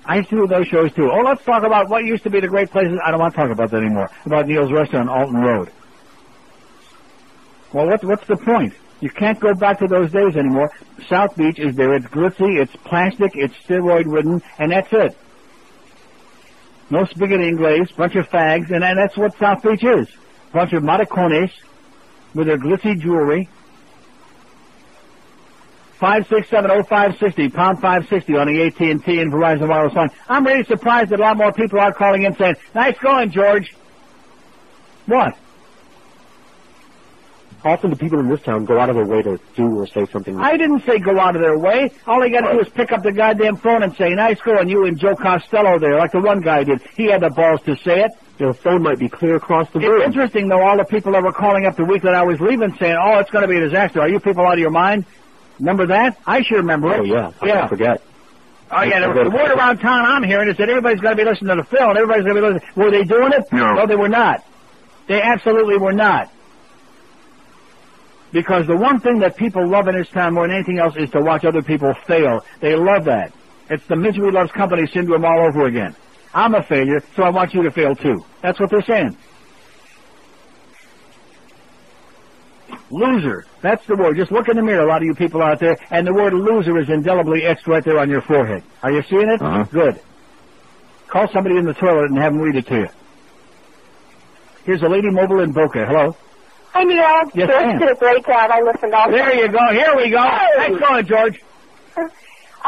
I used to do those shows too. Oh, let's talk about what used to be the great places. I don't want to talk about that anymore. About Neil's Restaurant on Alton Road. Well, what's the point? You can't go back to those days anymore. South Beach is there. It's glitzy, it's plastic, it's steroid-ridden, and that's it. No spaghetti inglés, bunch of fags, and that's what South Beach is. Bunch of maricones with their glitzy jewelry. 567-0560, pound 560 on the AT&T and Verizon wireless line. I'm really surprised that a lot more people are calling in saying, nice going, George. What? Often the people in this town go out of their way to do or say something. I didn't say go out of their way. All they got to do is pick up the goddamn phone and say, nice going, you and Joe Costello there, like the one guy did. He had the balls to say it. The phone might be clear across the room. It's interesting, though, all the people that were calling up the week that I was leaving saying, oh, it's going to be a disaster. Are you people out of your mind? Remember that? I sure remember it. Oh, yeah. I forget. Oh, yeah, the word around town I'm hearing is that everybody's going to be listening to the film. Everybody's going to be listening. Were they doing it? No, they were not. They absolutely were not. Because the one thing that people love in this town more than anything else is to watch other people fail. They love that. It's the misery loves company syndrome all over again. I'm a failure, so I want you to fail too. That's what they're saying. Loser. That's the word. Just look in the mirror, a lot of you people out there, and the word loser is indelibly etched right there on your forehead. Are you seeing it? Uh-huh. Good. Call somebody in the toilet and have them read it to you. Here's a lady mobile in Boca. Hello? Hi, Neil. Yes, ma'am. George did a great job. I listened all the There time. you go. Here we go. Hey. Thanks going, George.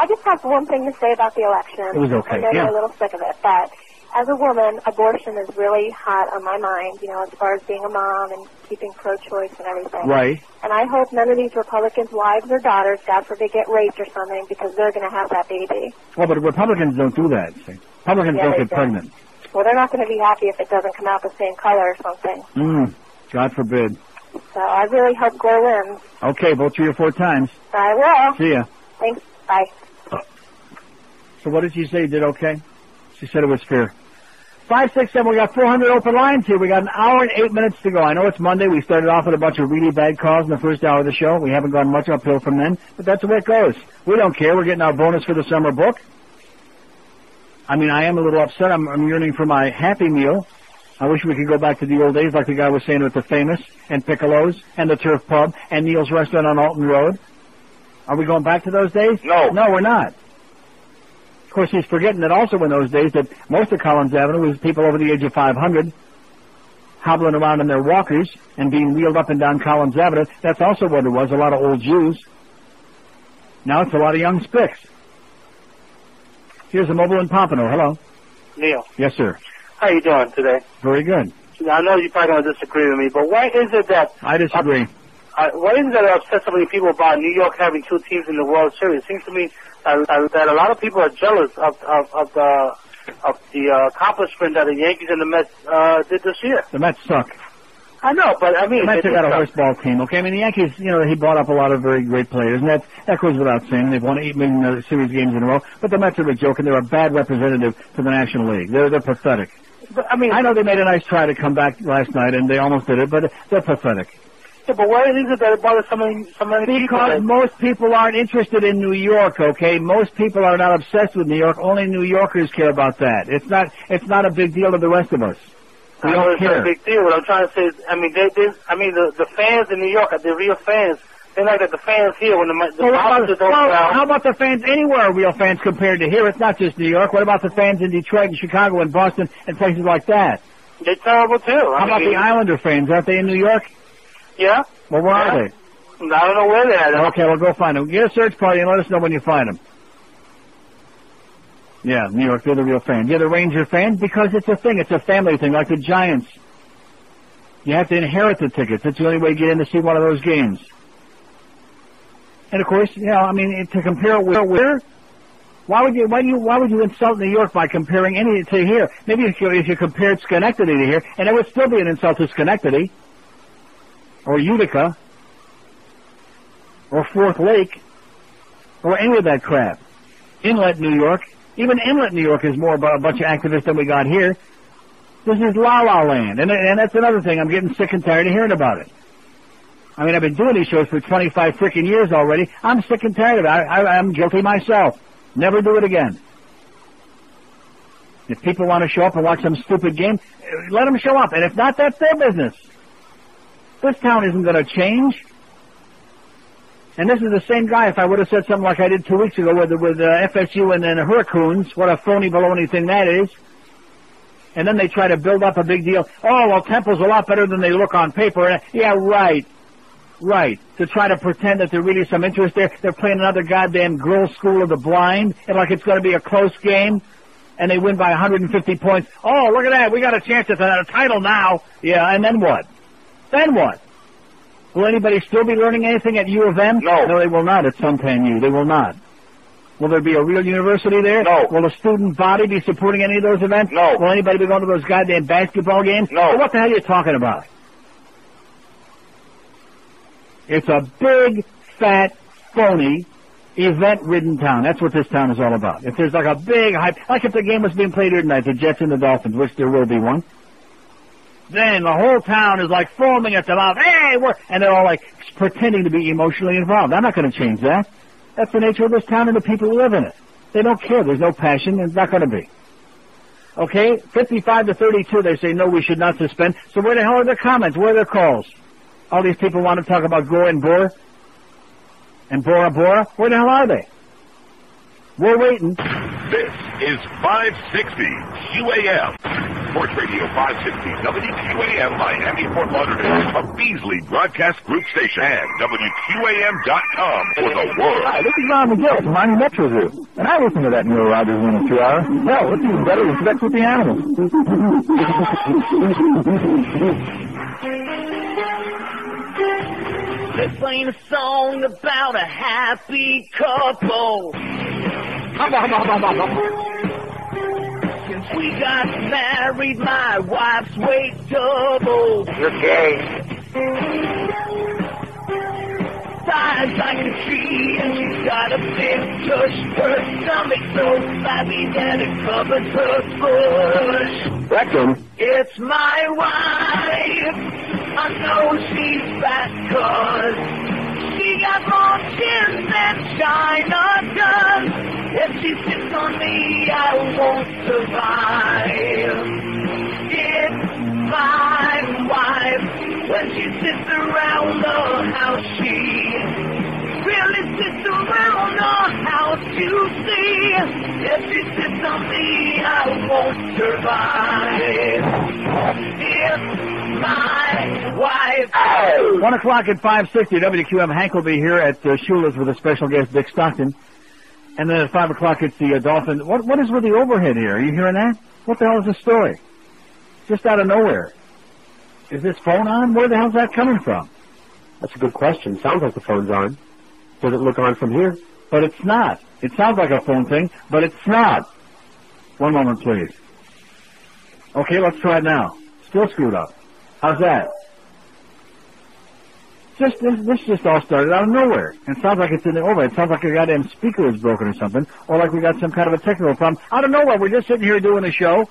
I just have one thing to say about the election. It was okay, I know yeah. you're a little sick of it, but as a woman, abortion is really hot on my mind, you know, as far as being a mom and keeping pro-choice and everything. Right. And I hope none of these Republicans' wives or daughters, God forbid, get raped or something because they're going to have that baby. Well, but Republicans don't do that. See. Republicans Yeah, don't they get do. pregnant. Well, they're not going to be happy if it doesn't come out the same color or something. God forbid. So I really hope Gore wins. Okay, vote 3 or 4 times. I will. See ya. Thanks. Bye. So what did she say? Did okay? She said it was fair. 567, we got 400 open lines here. We got an hour and 8 minutes to go. I know it's Monday. We started off with a bunch of really bad calls in the first hour of the show. We haven't gone much uphill from then, but that's the way it goes. We don't care. We're getting our bonus for the summer book. I mean, I am a little upset. I'm yearning for my Happy Meal. I wish we could go back to the old days like the guy was saying with the Famous and Piccolo's and the Turf Pub and Neil's Restaurant on Alton Road. Are we going back to those days? No. No, we're not. Of course, he's forgetting that also in those days that most of Collins Avenue was people over the age of 500 hobbling around in their walkers and being wheeled up and down Collins Avenue. That's also what it was, a lot of old Jews. Now it's a lot of young spicks. Here's a mobile in Pompano. Hello. Neil, Yes, sir. how you doing today? Very good. Now, I know you probably don't disagree with me, but why is it that I disagree. why is it that upset so many people about New York having 2 teams in the World Series? It seems to me that a lot of people are jealous of the accomplishment that the Yankees and the Mets did this year. The Mets suck. I know, but I mean, The Mets they have got a did horse ball team, okay? I mean, the Yankees, you know, he bought up a lot of very great players, and that goes without saying. They've won 8 million series games in a row, but the Mets are a joke, and they're a bad representative to the National League. They're pathetic. But, I mean, I know they made a nice try to come back last night, and they almost did it, but they're pathetic. yeah, but why is it that it bothers so many people? Because most people aren't interested in New York, okay? Most people are not obsessed with New York. Only New Yorkers care about that. It's not a big deal to the rest of us. We I know don't it's not care. a big deal. What I'm trying to say is, I mean, the fans in New York are the real fans. They're like the fans here when the officers don't crowd. How about the fans anywhere are real fans compared to here? It's not just New York. What about the fans in Detroit and Chicago and Boston and places like that? They're terrible too. How about the Islander fans? Aren't they in New York? Yeah. Well, where are they? I don't know where they're at. Okay, well, go find them. Get a search party and let us know when you find them. Yeah, New York, they're the real fans. Yeah, the Ranger fans, because it's a thing. It's a family thing, like the Giants. You have to inherit the tickets. That's the only way you get in to see one of those games. And of course, you know, I mean, to compare it with why would you insult New York by comparing any to here? Maybe if you compared Schenectady to here, and it would still be an insult to Schenectady, or Utica, or Fourth Lake, or any of that crap. Inlet, New York. Even Inlet, New York is more about a bunch of activists than we got here. This is la-la land, and that's another thing. I'm getting sick and tired of hearing about it. I mean, I've been doing these shows for 25 frickin' years already. I'm sick and tired of it. I'm guilty myself. Never do it again. If people want to show up and watch some stupid game, let them show up. And if not, that's their business. This town isn't going to change. And this is the same guy, if I would have said something like I did 2 weeks ago with FSU and then the Hurricanes, what a phony baloney thing that is. And then they try to build up a big deal. Oh, well, Temple's a lot better than they look on paper. Yeah, right. Right. To try to pretend that there's really some interest there. They're playing another goddamn girls' school of the blind, and like it's going to be a close game, and they win by 150 points. Oh, look at that. We got a chance at a title now. Yeah, and then what? Then what? Will anybody still be learning anything at U of M? No. No, they will not at Suntan U. They will not. Will there be a real university there? No. Will the student body be supporting any of those events? No. Will anybody be going to those goddamn basketball games? No. Well, what the hell are you talking about? It's a big, fat, phony, event-ridden town. That's what this town is all about. If there's like a big hype, like if the game was being played here tonight, the Jets and the Dolphins, which there will be one, then the whole town is like foaming at the mouth. Hey, and they're all like pretending to be emotionally involved. I'm not going to change that. That's the nature of this town and the people who live in it. They don't care. There's no passion. It's not going to be. Okay, 55-32, they say, no, we should not suspend. So where the hell are their comments? Where are their calls? All these people want to talk about Gore and Bora and Bora Bora. Where the hell are they? We're waiting. This is 560 QAM. Sports Radio 560 WQAM Miami, Fort Lauderdale, a Beasley Broadcast Group station, and WQAM.com for the world. Hi, this is Ron McGill from Miami Metro Zoo, and I listen to that Neil Rogers one in 2 hours. Hell, what's even better is Sex with the Animals. This ain't a song about a happy couple. Since we got married, my wife's weight doubled. You're gay. Size like a tree, and she's got a big tush. Her stomach so flabby that it covers her bush. Rectum. It's my wife. I know she's fat 'cause she got more chin than China does. If she sits on me, I won't survive. It's my wife. When she sits around the house, she really sits around the house, you see. If she sits on me, I won't survive. It's my wife. 1 o'clock at 560 WQM. Hank will be here at Shula's with a special guest, Dick Stockton. And then at 5 o'clock, it's the Dolphin. What is with the overhead here? Are you hearing that? What the hell is this story? Just out of nowhere. Is this phone on? Where the hell's that coming from? That's a good question. Sounds like the phone's on. Does it look on from here? But it's not. It sounds like a phone thing, but it's not. One moment, please. Okay, let's try it now. Still screwed up. How's that? This just all started out of nowhere. And it sounds like it's in the overhead. It sounds like a goddamn speaker is broken or something, or like we got some kind of a technical problem. Out of nowhere, we're just sitting here doing a show,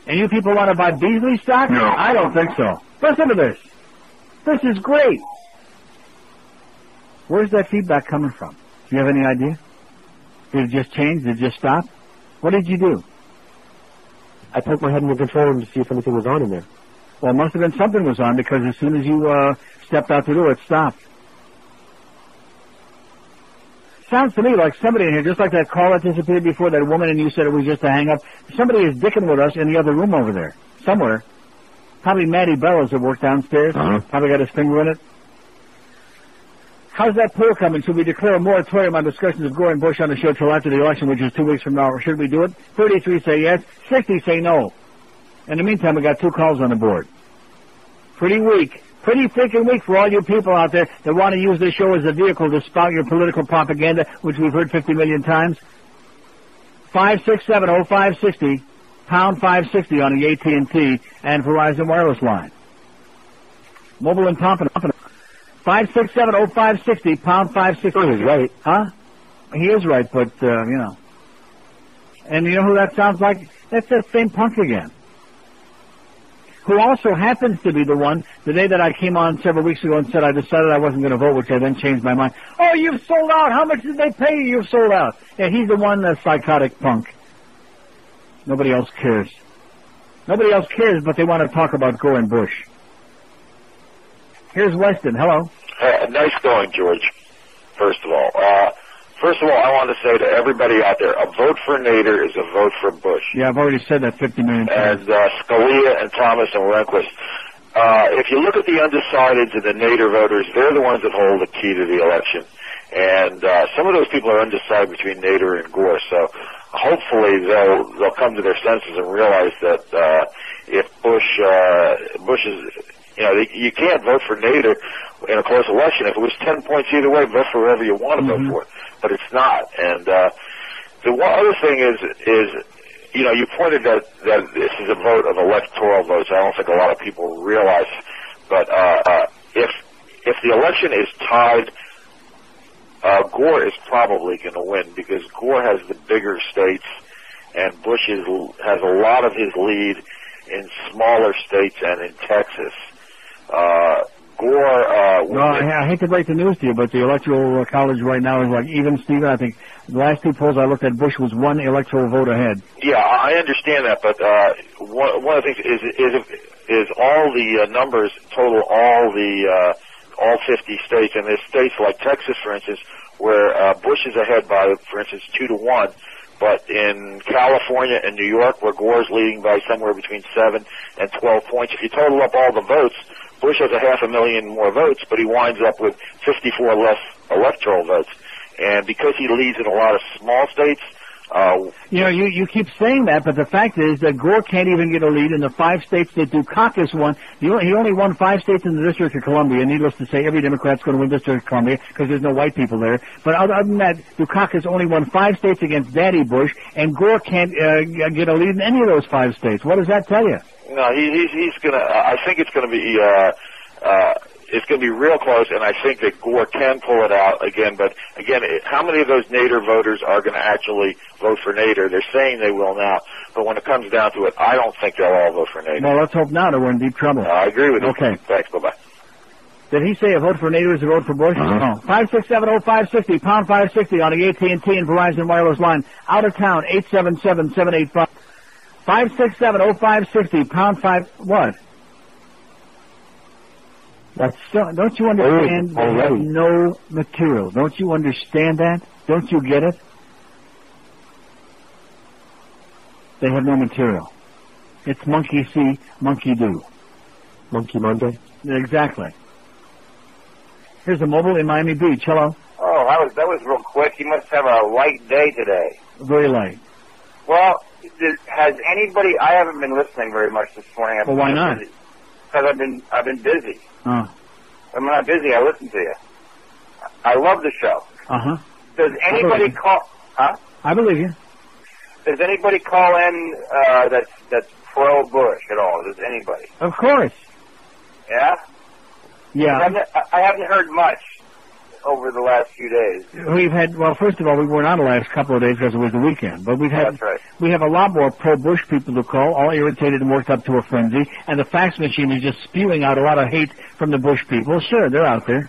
and you people want to buy Beasley stock? No. I don't think so. Listen to this. This is great. Where's that feedback coming from? Do you have any idea? Did it just change? Did it just stop? What did you do? I poked my head in the control room to see if anything was on in there. Well, it must have been something was on, because as soon as you stepped out the door, it stopped. Sounds to me like somebody in here, just like that call that disappeared before, that woman, and you said it was just a hang-up. Somebody is dicking with us in the other room over there, somewhere. Probably Matty Bellows at work downstairs. Probably got his finger in it. How's that poll coming? Should we declare a moratorium on discussions of Gore and Bush on the show till after the election, which is 2 weeks from now, or should we do it? 33 say yes, 60 say no. In the meantime, we got 2 calls on the board. Pretty weak. Pretty freaking weak for all you people out there that want to use this show as a vehicle to spout your political propaganda, which we've heard 50 million times. 567-0560, pound 560 on the AT&T and Verizon wireless line. Mobile and Pompano. 567-0560, pound 560. Oh, he's right. Huh? He is right, but, you know. And you know who that sounds like? That's that same punk again. Who also happens to be the one, the day that I came on several weeks ago and said I decided I wasn't going to vote, which I then changed my mind. Oh, you've sold out. How much did they pay you? You've sold out. Yeah, he's the one, the psychotic punk. Nobody else cares. Nobody else cares, but they want to talk about Gore and Bush. Here's Weston. Hello. Nice going, George. First of all, I want to say to everybody out there, a vote for Nader is a vote for Bush. Yeah, I've already said that 50 million times. And Scalia and Thomas and Rehnquist. If you look at the undecideds and the Nader voters, they're the ones that hold the key to the election. And some of those people are undecided between Nader and Gore. So hopefully they'll come to their senses and realize that if Bush is, you know, you can't vote for Nader in a close election. If it was 10 points either way, vote for whoever you want to vote for. But it's not. And the one other thing is, you know, you pointed that this is a vote of electoral votes. I don't think a lot of people realize. But if the election is tied, Gore is probably going to win, because Gore has the bigger states, and Bush has a lot of his lead in smaller states and in Texas. Gore. Well, I hate to break the news to you, but the electoral college right now is like even, Steven. I think the last 2 polls I looked at, Bush was 1 electoral vote ahead. Yeah, I understand that, but one of the things is all the numbers total all the all 50 states, and there's states like Texas, for instance, where Bush is ahead by, for instance, 2-1. But in California and New York, where Gore's leading by somewhere between 7 and 12 points, if you total up all the votes, Bush has 500,000 more votes, but he winds up with 54 less electoral votes. And because he leads in a lot of small states, you keep saying that, but the fact is that Gore can't even get a lead in the 5 states that Dukakis won. He only won 5 states in the District of Columbia. Needless to say, every Democrat's going to win District of Columbia because there's no white people there. But other than that, Dukakis only won 5 states against Daddy Bush, and Gore can't get a lead in any of those 5 states. What does that tell you? No, he's gonna. I think it's gonna be. It's going to be real close, and I think that Gore can pull it out again. But again, how many of those Nader voters are going to actually vote for Nader? They're saying they will now, but when it comes down to it, I don't think they'll all vote for Nader. Well, let's hope not, or we're in deep trouble. I agree with you. Okay. Thanks. Bye-bye. Did he say a vote for Nader is a vote for Bush? No. 5670560, pound 560 on the AT&T and Verizon wireless line. Out of town, 877-785. 5670560, pound 5, what? That's so, don't you understand? They have no material. Don't you understand that? Don't you get it? They have no material. It's monkey see, monkey do. Monkey Monday? Exactly. Here's a mobile in Miami Beach. Hello. Oh, that was real quick. You must have a light day today. Very light. Well, has anybody? I haven't been listening very much this morning. Well, why not? Because I've been busy. Oh. When I'm not busy, I listen to you. I love the show. Uh-huh. Does anybody call? Huh? I believe you. Does anybody call in that's pro Bush at all? Does anybody? Of course. Yeah. Yeah. I haven't heard much over the last few days. We've had, well, first of all, we weren't on the last couple of days because it was the weekend, but That's right. We have a lot more pro-Bush people to call, all irritated and worked up to a frenzy, and the fax machine is just spewing out a lot of hate from the Bush people. Sure, they're out there.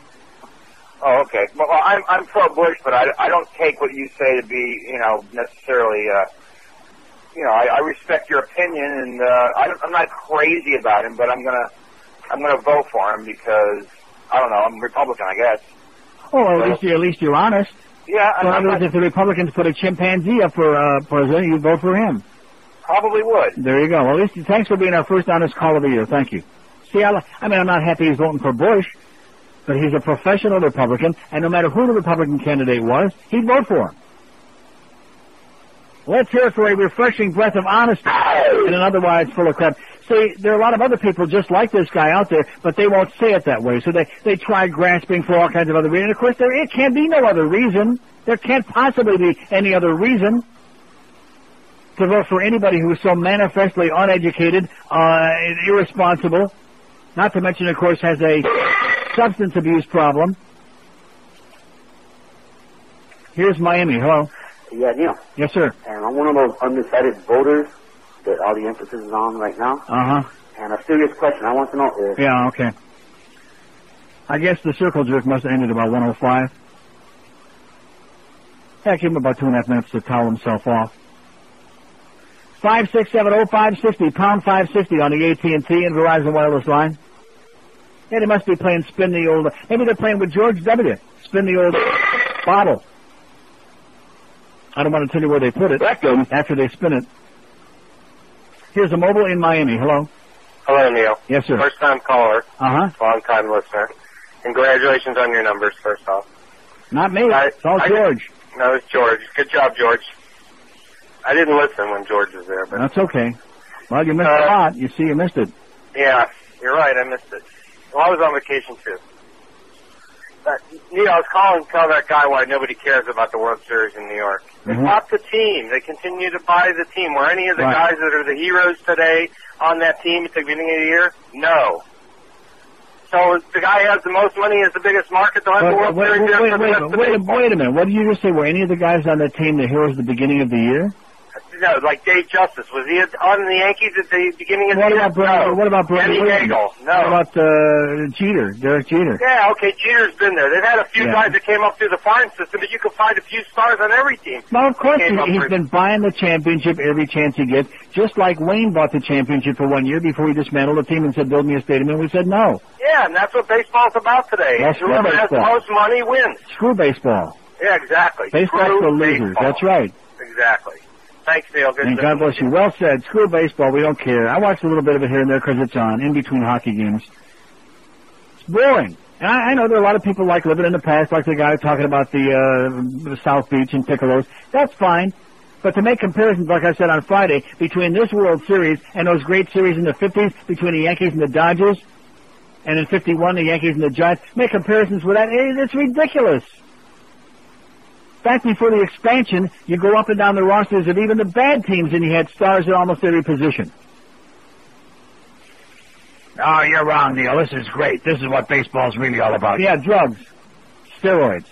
Oh, okay. Well, I'm pro-Bush, but I don't take what you say to be, necessarily, I respect your opinion, and I'm not crazy about him, but I'm gonna vote for him because, I don't know, I'm Republican, I guess. Oh, at least you're honest. Yeah. So in other words, if the Republicans put a chimpanzee up for president, you'd vote for him. Probably would. There you go. Well, at least thanks for being our first honest call of the year. Thank you. See, I'm not happy he's voting for Bush, but he's a professional Republican, and no matter who the Republican candidate was, he'd vote for him. Let's hear it for a refreshing breath of honesty in an otherwise full of crap. See, there are a lot of other people just like this guy out there, but they won't say it that way. So they try grasping for all kinds of other reasons. Of course, there can't be no other reason. There can't possibly be any other reason to vote for anybody who is so manifestly uneducated, irresponsible, not to mention, of course, has a substance abuse problem. Here's Miami. Hello. Yeah, Neil. Yes, sir. And I'm one of those undecided voters that all the emphasis is on right now. Uh-huh. And a serious question I want to know is... Yeah, okay. I guess the circle jerk must have ended about 1:05. Heck, give him about 2.5 minutes to towel himself off. 5670560, pound 560 on the AT&T and Verizon wireless line. Yeah, they must be playing spin the old... Maybe they're playing with George W. Spin the old bottle. I don't want to tell you where they put it after they spin it. Here's a mobile in Miami. Hello. Hello, Neil. Yes, sir. First-time caller. Uh-huh. Long-time listener. Congratulations on your numbers, first off. Not me. It's all George. No, it's George. Good job, George. I didn't listen when George was there, but... That's okay. Well, you missed a lot. You see, you missed it. Yeah, you're right. I missed it. Well, I was on vacation, too. Neil, I was calling to tell that guy why nobody cares about the World Series in New York. They bought the team. They continue to buy the team. Were any of the guys that are the heroes today on that team at the beginning of the year? No. So the guy who has the most money is the biggest market. They'll have the World Series. Wait a minute. What did you just say? Were any of the guys on that team the heroes at the beginning of the year? No, like Dave Justice. Was he on the Yankees at the beginning of the year? What about Kenny Hagel? No. What about Jeter, Derek Jeter? Yeah, okay, Jeter's been there. They've had a few guys that came up through the farm system, but you can find a few stars on every team. Well, of course, he's been buying the championship every chance he gets, just like Wayne bought the championship for 1 year before he dismantled the team and said, build me a stadium, and we said no. Yeah, and that's what baseball's about today. Well, Whoever has the most money wins. Screw baseball. Yeah, exactly. Baseball's for losers. That's right. Exactly. Thanks, Neil. Good And God bless you. Well said. Screw baseball. We don't care. I watch a little bit of it here and there because it's on, in between hockey games. It's boring. And I know there are a lot of people like living in the past, like the guy talking about the South Beach and Piccolos. That's fine. But to make comparisons, like I said on Friday, between this World Series and those great series in the 50s, between the Yankees and the Dodgers, and in 51, the Yankees and the Giants, make comparisons with that. It's ridiculous. Back before the expansion, you go up and down the rosters of even the bad teams, and you had stars at almost every position. Oh, you're wrong, Neil. This is great. This is what baseball's really all about. Yeah, drugs. Steroids.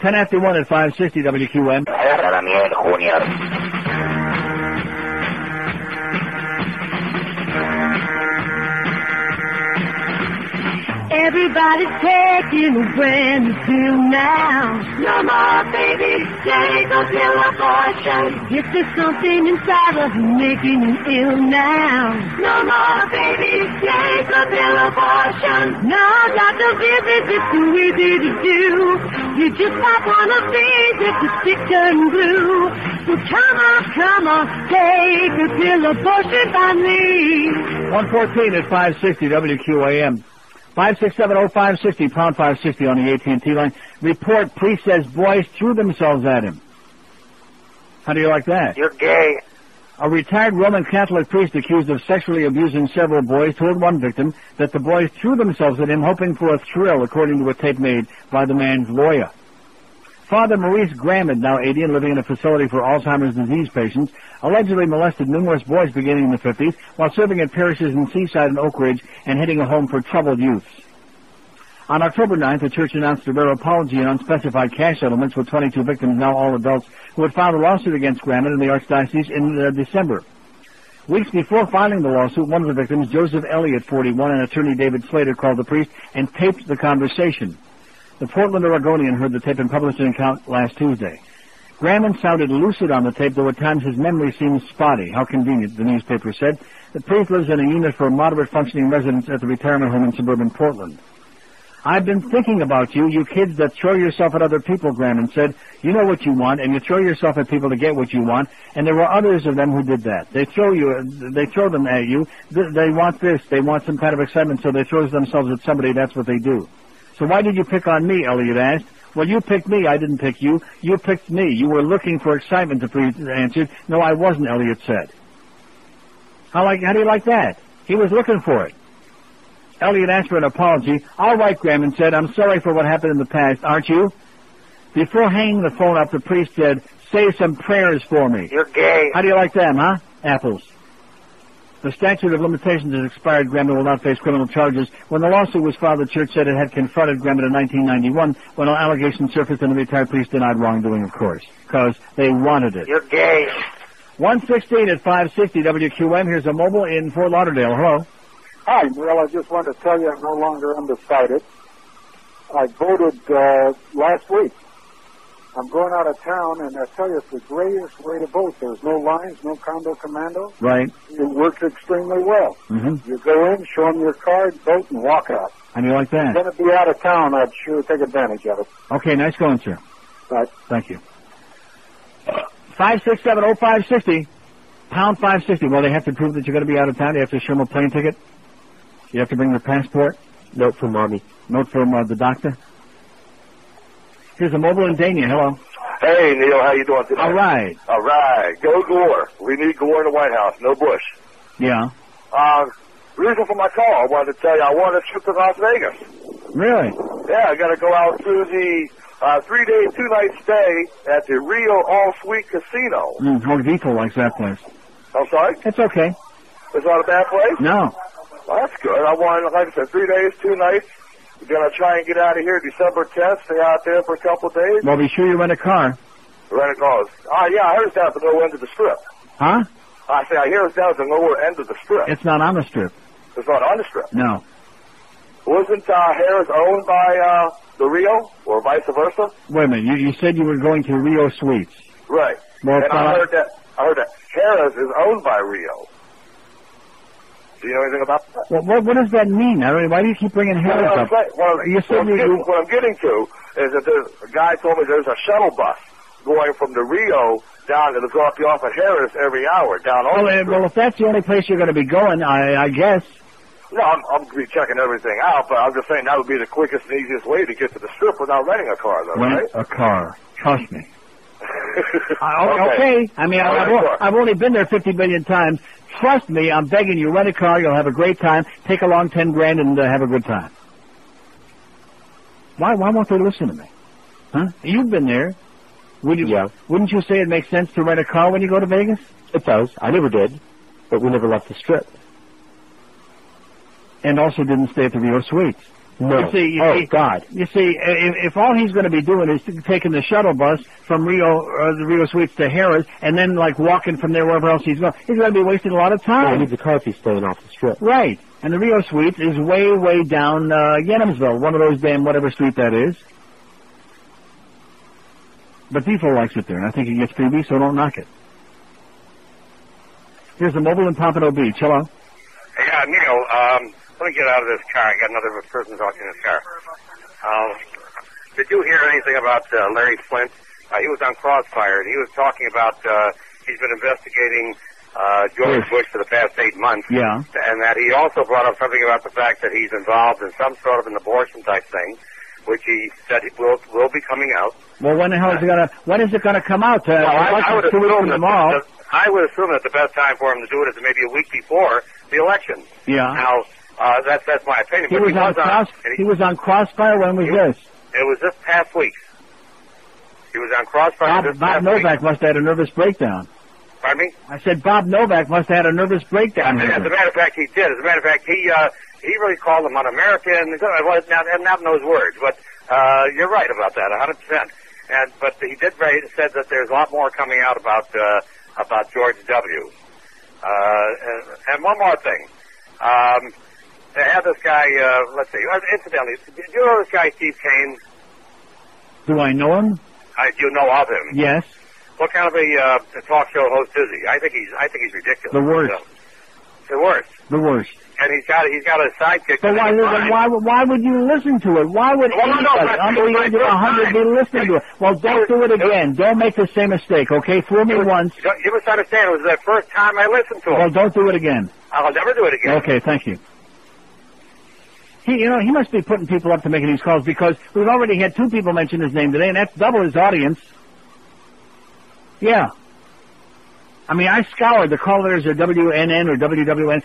10 after 1 at 560 WQAM. Everybody's taking a brand new pill now. No more baby, take a pill abortion. If there's something inside of you making you ill now. No more baby, take a pill abortion. No doctor visits, it's too easy to do. You just pop on a face if the stick turn blue. So come on, take a pill abortion by me. 114 at 560 WQAM. 5670560, pound 560 on the AT&T line. Report, priest says boys threw themselves at him. How do you like that? You're gay. A retired Roman Catholic priest accused of sexually abusing several boys told one victim that the boys threw themselves at him hoping for a thrill, according to a tape made by the man's lawyer. Father Maurice Grammond, now 80 and living in a facility for Alzheimer's disease patients, allegedly molested numerous boys beginning in the 50s while serving at parishes in Seaside and Oak Ridge and heading a home for troubled youths. On October 9th, the church announced a rare apology and unspecified cash settlements with 22 victims, now all adults, who had filed a lawsuit against Grammond in the Archdiocese in December. Weeks before filing the lawsuit, one of the victims, Joseph Elliott, 41, and attorney David Slater called the priest and taped the conversation. The Portland Oregonian heard the tape and published an account last Tuesday. Grammond sounded lucid on the tape, though at times his memory seemed spotty. How convenient, the newspaper said. The priest lives in a unit for moderate functioning residents at the retirement home in suburban Portland. I've been thinking about you, you kids that throw yourself at other people, Grammond said. You know what you want, and you throw yourself at people to get what you want, and there were others of them who did that. They throw them at you. They want this. They want some kind of excitement, so they throw themselves at somebody. That's what they do. So why did you pick on me, Elliot asked. Well, you picked me. I didn't pick you. You picked me. You were looking for excitement, the priest answered. No, I wasn't, Elliot said. How do you like that? He was looking for it. Elliot asked for an apology. All right, Grammond said. I'm sorry for what happened in the past, aren't you? Before hanging the phone up, the priest said, say some prayers for me. You're gay. How do you like them, huh? Apples. The statute of limitations has expired. Grammond will not face criminal charges. When the lawsuit was filed, the church said it had confronted Grammond in 1991 when an allegation surfaced and the retired priest denied wrongdoing, of course, because they wanted it. You're gay. 116 at 560 WQM. Here's a mobile in Fort Lauderdale. Hello. Hi, Neil. I just wanted to tell you I'm no longer undecided. I voted last week. I'm going out of town, and I tell you, it's the greatest way to vote. There's no lines, no condo commando. Right. It works extremely well. Mm-hmm. You go in, show them your card, vote, and walk out. How do you like that? If I'm going to be out of town, I'd sure take advantage of it. Okay, nice going, sir. Right. Thank you. 5670560, pound 560. Well, they have to prove that you're going to be out of town. You have to show them a plane ticket. You have to bring your passport. Note from Mommy. Note from the doctor. Here's a mobile in Dania. Hello. Hey, Neil, how you doing today? All right. All right. Go Gore. We need Gore in the White House. No Bush. Yeah. Reason for my call, I wanted to tell you, I want a trip to Las Vegas. Really? Yeah, I got to go out through the 3-day, 2-night stay at the Rio All-Suite Casino. Vito likes that place. I'm sorry? It's okay. It's not a bad place? No. Well, that's good. I want, like I said, 3 days, 2 nights. We're going to try and get out of here December 10th, stay out there for a couple of days. Well, be sure you rent a car. Then it goes, yeah, I heard it's down at the lower end of the strip. Huh? I say, I hear it's down at the lower end of the strip. It's not on the strip. It's not on the strip. No. Wasn't Harris owned by the Rio, or vice versa? Wait a minute. You said you were going to Rio Suites. Right. Well, and I heard that Harris is owned by Rio. Do you know anything about that? Well, what does that mean? I mean, why do you keep bringing Harris up? What I'm getting to is that a guy told me there's a shuttle bus going from the Rio down to drop you off at Harris every hour down on the street. Well, if that's the only place you're going to be going, I guess. No, I'm going to be checking everything out, but I'm just saying that would be the quickest and easiest way to get to the strip without renting a car, though, right? Rent a car. Trust me. Okay. I mean, I've only been there 50 million times. Trust me, I'm begging you, rent a car, you'll have a great time, take along 10 grand and have a good time. Why won't they listen to me? Huh? You've been there. Wouldn't you say it makes sense to rent a car when you go to Vegas? It does. I never did. But we never left the strip. And also didn't stay at the Rio Suites. No. You see, God. You see, if all he's going to be doing is taking the shuttle bus from the Rio Suites to Harris, and then like walking from there wherever else he's going to be wasting a lot of time. Yeah, he needs a car if he's staying off the strip. Right. And the Rio Suites is way, way down Yenhamsville, one of those damn whatever street that is. But Defoe likes it there, and I think he gets freebies, so don't knock it. Here's the mobile in Pompano Beach. Hello. Hey, Neil, let me get out of this car. I got another person talking in this car. Did you hear anything about Larry Flint? He was on Crossfire, and he was talking about he's been investigating George Bush for the past 8 months. Yeah. And that he also brought up something about the fact that he's involved in some sort of an abortion type thing, which he said will be coming out. Well, when the hell is it gonna come out? I would assume that the best time for him to do it is maybe a week before the election. Yeah. Now, that's my opinion. He was on Crossfire. When was this? It was this past week. He was on Crossfire. Bob Novak must have had a nervous breakdown. Pardon me? I said Bob Novak must have had a nervous breakdown. As a matter of fact, he did. As a matter of fact, he really called him un-American. Not in those words, but you're right about that, 100%. But he did said that there's a lot more coming out about George W. And one more thing. They had this guy, let's see, incidentally, do you know this guy, Steve Kane? Do I know him? Do you know of him? Yes. What kind of a talk show host is he? I think he's ridiculous. The worst. The worst. The worst. And he's got a sidekick. But why would you listen to it? Why would anybody under the age of 100 be listening to it? Well, don't do it again. Don't make the same mistake, okay? Fool me once. You must understand, it was the first time I listened to him. Well, don't do it again. I'll never do it again. Okay, thank you. He must be putting people up to making these calls because we've already had 2 people mention his name today, and that's double his audience. Yeah. I mean, I scoured the callers or WNN or WWN.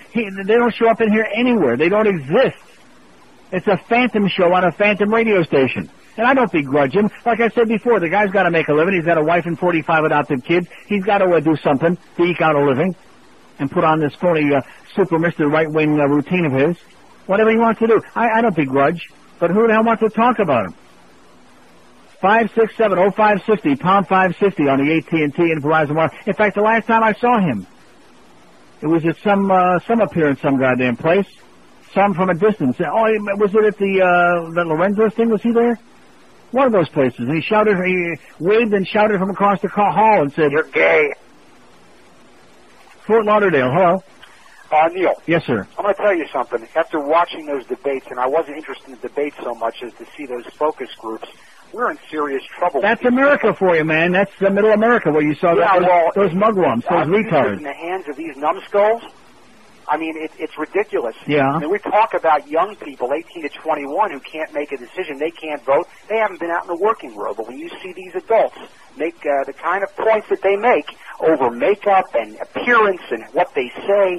They don't show up in here anywhere. They don't exist. It's a phantom show on a phantom radio station. And I don't begrudge him. Like I said before, the guy's got to make a living. He's got a wife and 45 adopted kids. He's got to do something to eke out a living and put on this phony super Mr. Right-wing routine of his. Whatever he wants to do. I don't begrudge. But who the hell wants to talk about him? 567-0560, pound 560 on the AT&T and Verizon Wire. In fact, the last time I saw him, it was at some appearance, some goddamn place. Some from a distance. Oh, was it at the Lorenzo's thing? Was he there? One of those places. And he waved and shouted from across the hall and said, "You're gay." Fort Lauderdale, hello. Neil. Yes, sir. I'm going to tell you something. After watching those debates, and I wasn't interested in the debates so much as to see those focus groups, we're in serious trouble. That's America for you, man. That's the middle America where you saw those mugwumps, those retards. In the hands of these numbskulls, I mean, it's ridiculous. Yeah. I mean, we talk about young people, 18 to 21, who can't make a decision. They can't vote. They haven't been out in the working world. But when you see these adults make the kind of points that they make over makeup and appearance and what they say,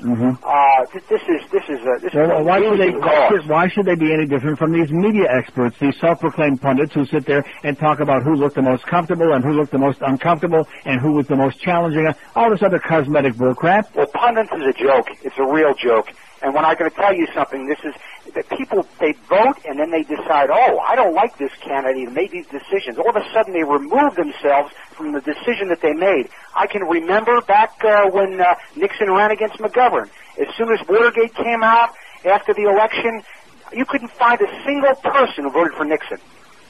why should they be any different from these media experts, these self-proclaimed pundits who sit there and talk about who looked the most comfortable and who looked the most uncomfortable and who was the most challenging, all this other cosmetic bullcrap? Well, pundits is a joke. It's a real joke. And when I'm going to tell you something, this is that people, they vote and then they decide, oh, I don't like this candidate and made these decisions. All of a sudden they remove themselves from the decision that they made. I can remember back when Nixon ran against McGovern. As soon as Watergate came out after the election, you couldn't find a single person who voted for Nixon.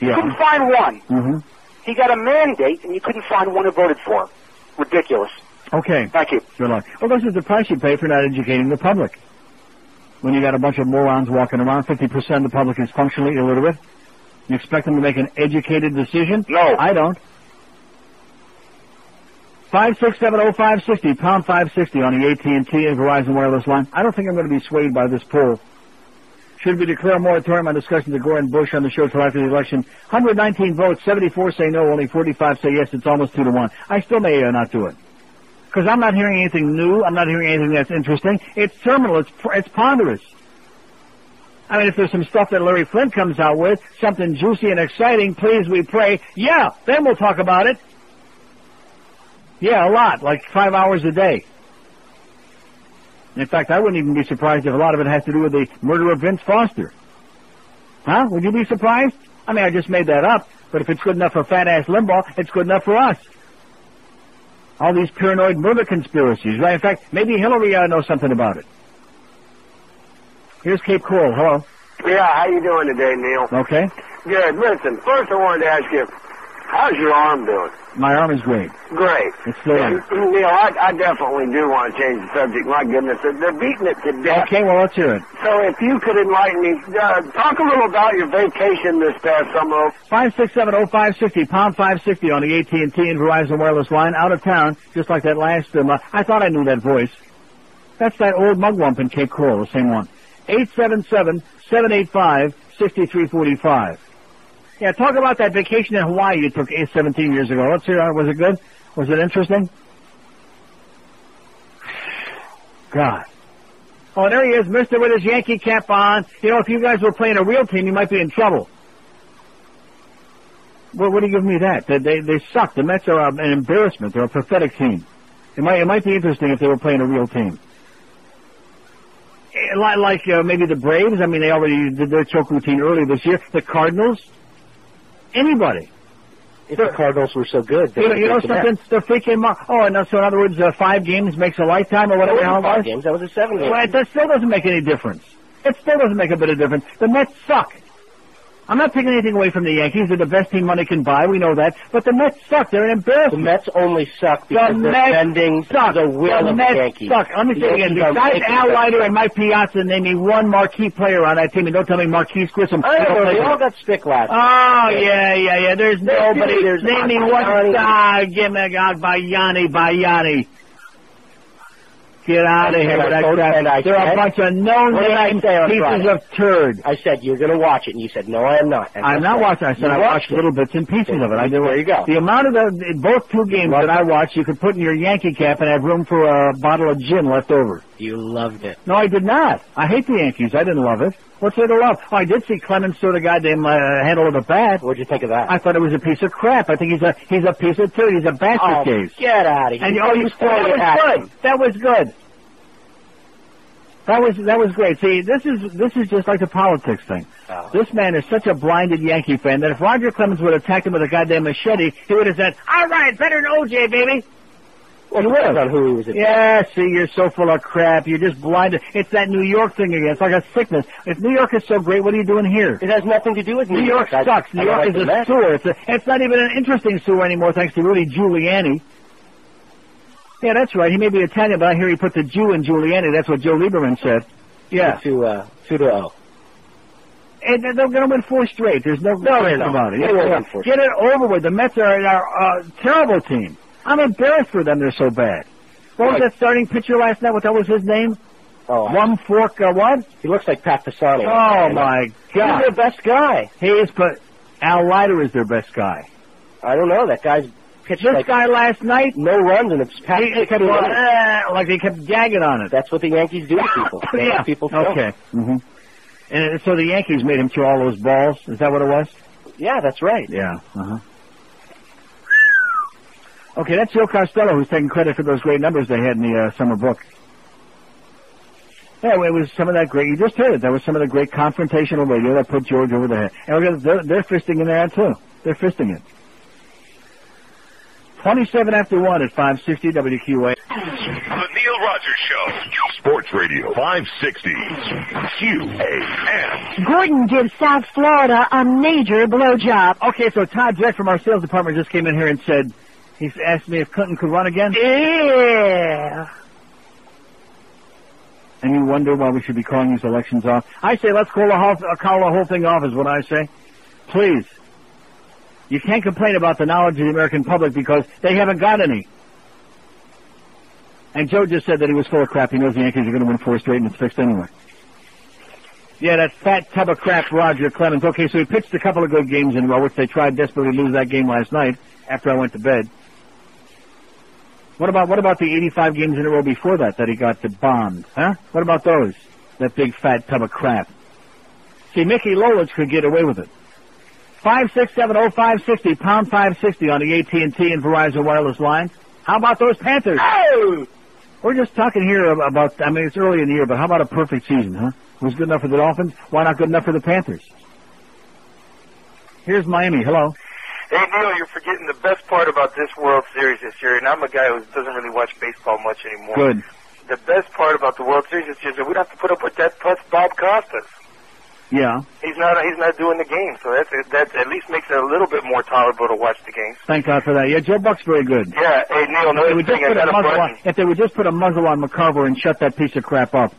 You couldn't find one. Mm-hmm. He got a mandate and you couldn't find one who voted for him. Ridiculous. Okay. Thank you. Good luck. Well, this is the price you pay for not educating the public. When you got a bunch of morons walking around, 50% of the public is functionally illiterate. You expect them to make an educated decision? No. I don't. 5670560, pound 560 on the AT&T and Verizon wireless line. I don't think I'm going to be swayed by this poll. Should we declare a moratorium on discussions of Gore and Bush on the show till after the election? 119 votes, 74 say no, only 45 say yes. It's almost 2-1. I still may not do it. Because I'm not hearing anything new. I'm not hearing anything that's interesting. It's terminal. It's ponderous. I mean, if there's some stuff that Larry Flint comes out with, something juicy and exciting, please, we pray, yeah, then we'll talk about it. Yeah, a lot, like 5 hours a day. In fact, I wouldn't even be surprised if a lot of it has to do with the murder of Vince Foster. Huh? Would you be surprised? I mean, I just made that up, but if it's good enough for fat-ass Limbaugh, it's good enough for us. All these paranoid murder conspiracies, right? In fact, maybe Hillary knows something about it. Here's Cape Coral. Hello. Yeah, how you doing today, Neil? Okay. Good. Listen, first I wanted to ask you, how's your arm doing? My arm is great. Great. It's still on. Neil, I definitely do want to change the subject. My goodness, they're beating it to death. Okay, well, let's hear it. So if you could enlighten me, talk a little about your vacation this past summer. 5670560, pound 560 on the AT&T and Verizon wireless line, out of town, just like that last, I thought I knew that voice. That's that old mugwump in Cape Coral, the same one. 877-785-6345. Yeah, talk about that vacation in Hawaii you took 17 years ago. Let's hear it. Was it good? Was it interesting? God. Oh, there he is, mister with his Yankee cap on. You know, if you guys were playing a real team, you might be in trouble. Well, what do you give me that? They suck. The Mets are an embarrassment. They're a pathetic team. It might be interesting if they were playing a real team. Like maybe the Braves. I mean, they already did their choke routine earlier this year. The Cardinals. Anybody. If the Cardinals were so good. You know something? They're freaking... Oh, and so in other words, 5 games makes a lifetime or whatever the hell it was? 5 games. That was a 7 game. Well, that still doesn't make any difference. It still doesn't make a bit of difference. The Mets suck. I'm not taking anything away from the Yankees. They're the best team money can buy. We know that. But the Mets suck. They're an embarrassment. The Mets only suck because they're bending the will of the Yankees. Suck. Let me say it again. Besides Al Leiter and Mike Piazza, name me one marquee player on that team, and don't tell me Marquise Grissom. They all got stick last. Oh, yeah. There's nobody. Name me one star. Give me a God, Bayani. Get out of here with that crap. They're a bunch of no-name pieces of turd. I said, you're going to watch it, and you said, no, I am not. I'm not watching. I said I watched little bits and pieces of it. There you go. The amount of both 2 games that I watched, you could put in your Yankee cap and have room for a bottle of gin left over. You loved it. No, I did not. I hate the Yankees. I didn't love it. What's there to love? Oh, I did see Clemens throw the goddamn handle of the bat. What'd you think of that? I thought it was a piece of crap. I think he's a piece of turd. He's a bastard case. Get out of here. And that was good. That was great. See, this is just like the politics thing. Oh. This man is such a blinded Yankee fan that if Roger Clemens would have attacked him with a goddamn machete, he would have said, all right, better than OJ, baby. Well, he would have on who he was attacking. Yeah, see, you're so full of crap. You're just blinded. It's that New York thing again. It's like a sickness. If New York is so great, what are you doing here? It has nothing to do with New York. New York sucks. New York is a sewer. It's not even an interesting sewer anymore, thanks to Rudy Giuliani. Yeah, that's right. He may be Italian, but I hear he put the Jew in Giuliani. That's what Joe Lieberman said. Yeah. 2-0. And they're going to win 4 straight. There's no question about it. Get it over with. The Mets are a terrible team. I'm embarrassed for them. They're so bad. What was that starting pitcher last night? What was his name? Oh, One Fork, what? He looks like Pat Pisani. Oh, my God. He's their best guy. He is, but Al Leiter is their best guy. I don't know. That guy's pitched this guy last night, no runs, and it's Pat Pisani. Like they kept gagging on it. That's what the Yankees do to people. Yeah. People okay. Mm-hmm. And so the Yankees made him throw all those balls. Is that what it was? Yeah, that's right. Yeah. Uh-huh. Okay, that's Joe Costello who's taking credit for those great numbers they had in the summer book. Yeah, it was some of that great, you just heard it, that was some of the great confrontational radio that put George over the head. And they're fisting in there, too. They're fisting it. 27 after 1 at 560 WQAM. The Neil Rogers Show. Sports Radio 560 QAM. Gordon gives South Florida a major blowjob. Okay, so Todd Drek from our sales department just came in here and said, he asked me if Clinton could run again. Yeah. And you wonder why we should be calling these elections off. I say let's call the whole thing off is what I say. Please. You can't complain about the knowledge of the American public because they haven't got any. And Joe just said that he was full of crap. He knows the Yankees are going to win 4 straight and it's fixed anyway. Yeah, that fat tub of crap, Roger Clemens. Okay, so he pitched a couple of good games in a row, which they tried desperately to lose that game last night after I went to bed. What about the 85 games in a row before that he got bombed? Huh? What about those? That big fat tub of crap. See, Mickey Lolich could get away with it. 5670560, pound 560 on the AT&T and Verizon wireless lines. How about those Panthers? Oh! We're just talking here about, I mean, it's early in the year, but how about a perfect season, huh? It was good enough for the Dolphins. Why not good enough for the Panthers? Here's Miami. Hello. Hey, Neil, you're forgetting the best part about this World Series this year, and I'm a guy who doesn't really watch baseball much anymore. Good. The best part about the World Series this year is that we don't have to put up with that plus Bob Costas. Yeah. He's not doing the game, so that at least makes it a little bit more tolerable to watch the games. Thank God for that. Yeah, Joe Buck's very good. Yeah, hey, Neil, another thing, I got a button. If they would just put a muzzle on McCarver and shut that piece of crap up.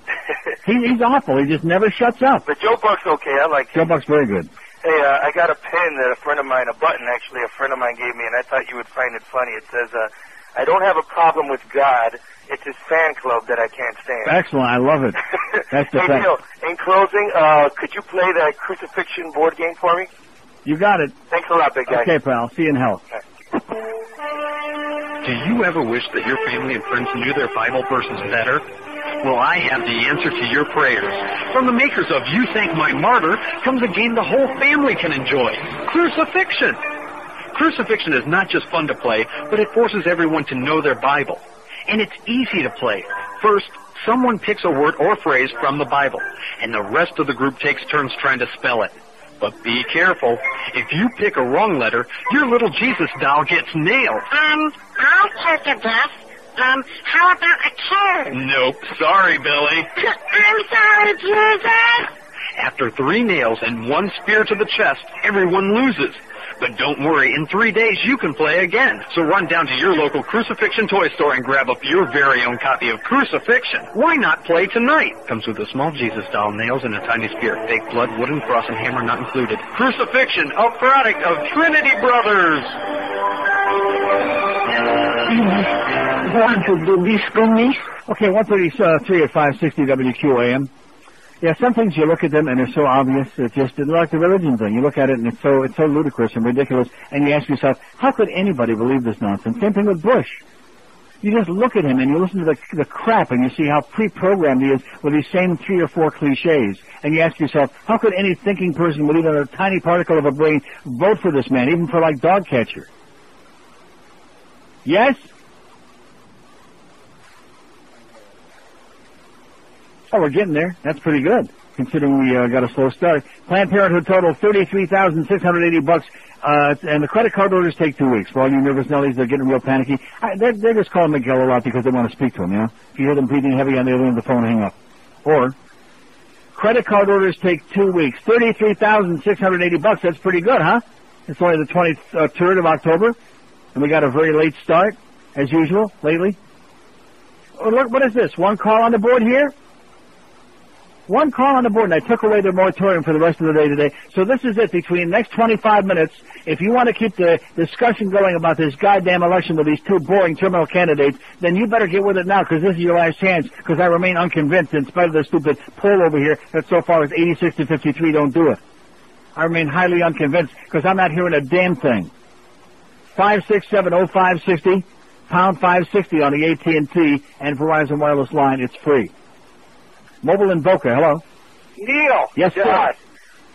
He's awful. He just never shuts up. But Joe Buck's okay. I like him. Joe Buck's very good. Hey, I got a pen that a friend of mine gave me, and I thought you would find it funny. It says, I don't have a problem with God. It's his fan club that I can't stand. Excellent. I love it. That's the Hey, fact. Neil, in closing, could you play that crucifixion board game for me? You got it. Thanks a lot, big guy. Okay, pal. See you in hell. Do you ever wish that your family and friends knew their Bible verses better? Well, I have the answer to your prayers. From the makers of You Thank My Martyr comes a game the whole family can enjoy. Crucifixion. Crucifixion is not just fun to play, but it forces everyone to know their Bible. And it's easy to play. First, someone picks a word or phrase from the Bible, and the rest of the group takes turns trying to spell it. But be careful. If you pick a wrong letter, your little Jesus doll gets nailed. I'll take a guess. How about a turd? Nope. Sorry, Billy. I'm sorry, Jesus. After 3 nails and 1 spear to the chest, everyone loses. But don't worry, in 3 days you can play again. So run down to your local Crucifixion toy store and grab up your very own copy of Crucifixion. Why not play tonight? Comes with a small Jesus doll, nails, and a tiny spear. Fake blood, wooden cross, and hammer not included. Crucifixion, a product of Trinity Brothers. Want to do this for me? Okay, 133 at 560 WQAM. Yeah, some things you look at them and they're so obvious. It's just like the religion thing. You look at it and it's so ludicrous and ridiculous. And you ask yourself, how could anybody believe this nonsense? Same thing with Bush. You just look at him and you listen to the crap and you see how pre-programmed he is with these same 3 or 4 cliches. And you ask yourself, how could any thinking person with even a tiny particle of a brain vote for this man, even for like dog catcher? Yes? Oh, we're getting there. That's pretty good, considering we got a slow start. Planned Parenthood total $33,680, and the credit card orders take 2 weeks. For all you nervous Nellies, they're getting real panicky. They're just calling Miguel a lot because they want to speak to him, you know? If you hear them breathing heavy on the other end of the phone, hang up. Or, credit card orders take 2 weeks. $33,680, that's pretty good, huh? It's only the 23rd of October, and we got a very late start, as usual, lately. Oh, look, what is this? 1 call on the board here? 1 call on the board, and I took away the moratorium for the rest of the day today. So this is it. Between the next 25 minutes, if you want to keep the discussion going about this goddamn election with these 2 boring terminal candidates, then you better get with it now, because this is your last chance, because I remain unconvinced in spite of the stupid poll over here that so far is 86 to 53 don't do it. I remain highly unconvinced, because I'm not hearing a damn thing. 5670560, pound 560 on the AT&T and Verizon wireless line. It's free. Mobile in Boca, hello. Neil. Yes, sir.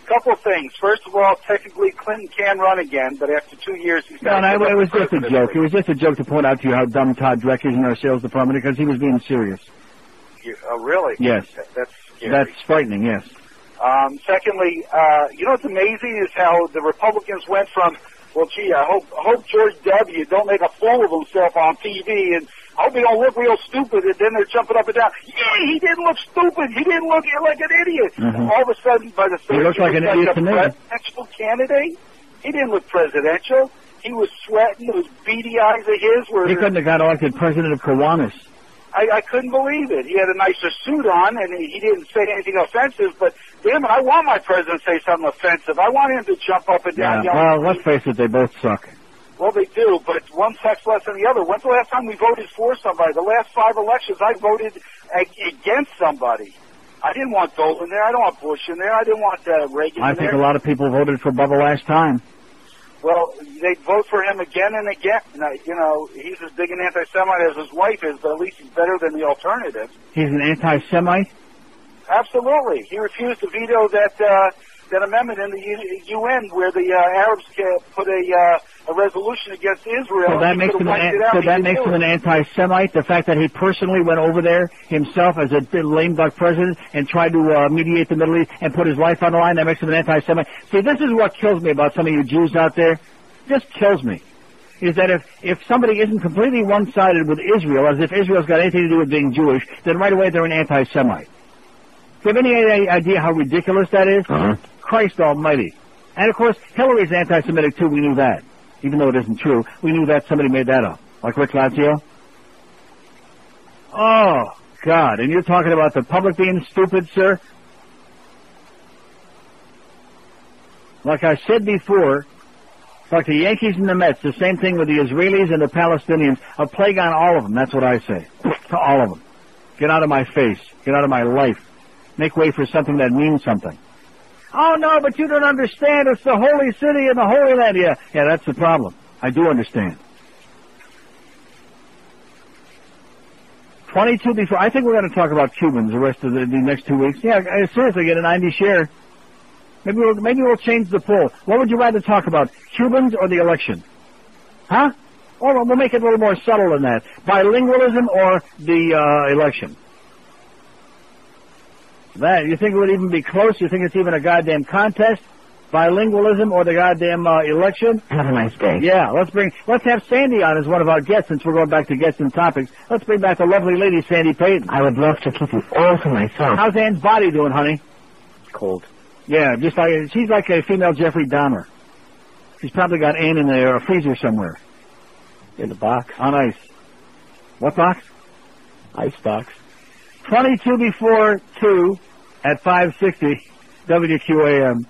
Couple things. First of all, technically Clinton can run again, but after 2 years he's got No, it was just a joke. It was just a joke to point out to you how dumb Todd Drek is in our sales department because he was being serious. Really? Yes. That's scary. That's frightening, yes. Secondly, you know what's amazing is how the Republicans went from, well, gee, I hope George W. don't make a fool of himself on TV, and I hope he don't look real stupid, and then they're jumping up and down. Yeah, he didn't look stupid. He didn't look like an idiot. Mm-hmm. All of a sudden, by the third, he looks like an idiot to me. Presidential candidate. He didn't look presidential. He was sweating. Those beady eyes of his were... He couldn't have got elected president of Kiwanis. I couldn't believe it. He had a nicer suit on, and he didn't say anything offensive, but damn it, I want my president to say something offensive. I want him to jump up and down. Yeah, well, let's face it, they both suck. Well, they do, but one sucks less than the other. When's the last time we voted for somebody? The last 5 elections, I voted against somebody. I didn't want Dole in there. I don't want Bush in there. I didn't want Reagan in there. I think a lot of people voted for Bubba last time. Well, they vote for him again and again. You know, he's as big an anti-Semite as his wife is, but at least he's better than the alternative. He's an anti-Semite? Absolutely. He refused to veto that amendment in the UN where the Arabs put a resolution against Israel. So that makes him an anti-Semite, the fact that he personally went over there himself as a lame duck president and tried to mediate the Middle East and put his life on the line, that makes him an anti-Semite. See, this is what kills me about some of you Jews out there. Just kills me. Is that if somebody isn't completely one-sided with Israel, as if Israel's got anything to do with being Jewish, then right away they're an anti-Semite. Do you have any idea how ridiculous that is? Uh-huh. Christ almighty. And of course, Hillary's anti-Semitic too, we knew that. Even though it isn't true, we knew that somebody made that up. Like Rick Lazio. Oh, God. And you're talking about the public being stupid, sir? Like I said before, like the Yankees and the Mets, the same thing with the Israelis and the Palestinians, a plague on all of them. That's what I say. To all of them. Get out of my face. Get out of my life. Make way for something that means something. Oh, no, but you don't understand. It's the holy city and the holy land. Yeah, that's the problem. I do understand. 22 before. I think we're going to talk about Cubans the rest of the next 2 weeks. Yeah, seriously, get a 90 share. Maybe we'll change the poll. What would you rather talk about, Cubans or the election? Huh? Or we'll make it a little more subtle than that. Bilingualism or the election? That, you think it would even be close? You think it's even a goddamn contest? Bilingualism or the goddamn election? Have a nice day. Yeah, let's have Sandy on as one of our guests, since we're going back to guests and topics. Let's bring back the lovely lady, Sandy Payton. I would love to keep you all to myself. How's Ann's body doing, honey? Cold. Yeah, just like, she's like a female Jeffrey Dahmer. She's probably got Ann in the freezer somewhere. In the box. On ice. What box? Ice box. 22 before 2 at 560 WQAM.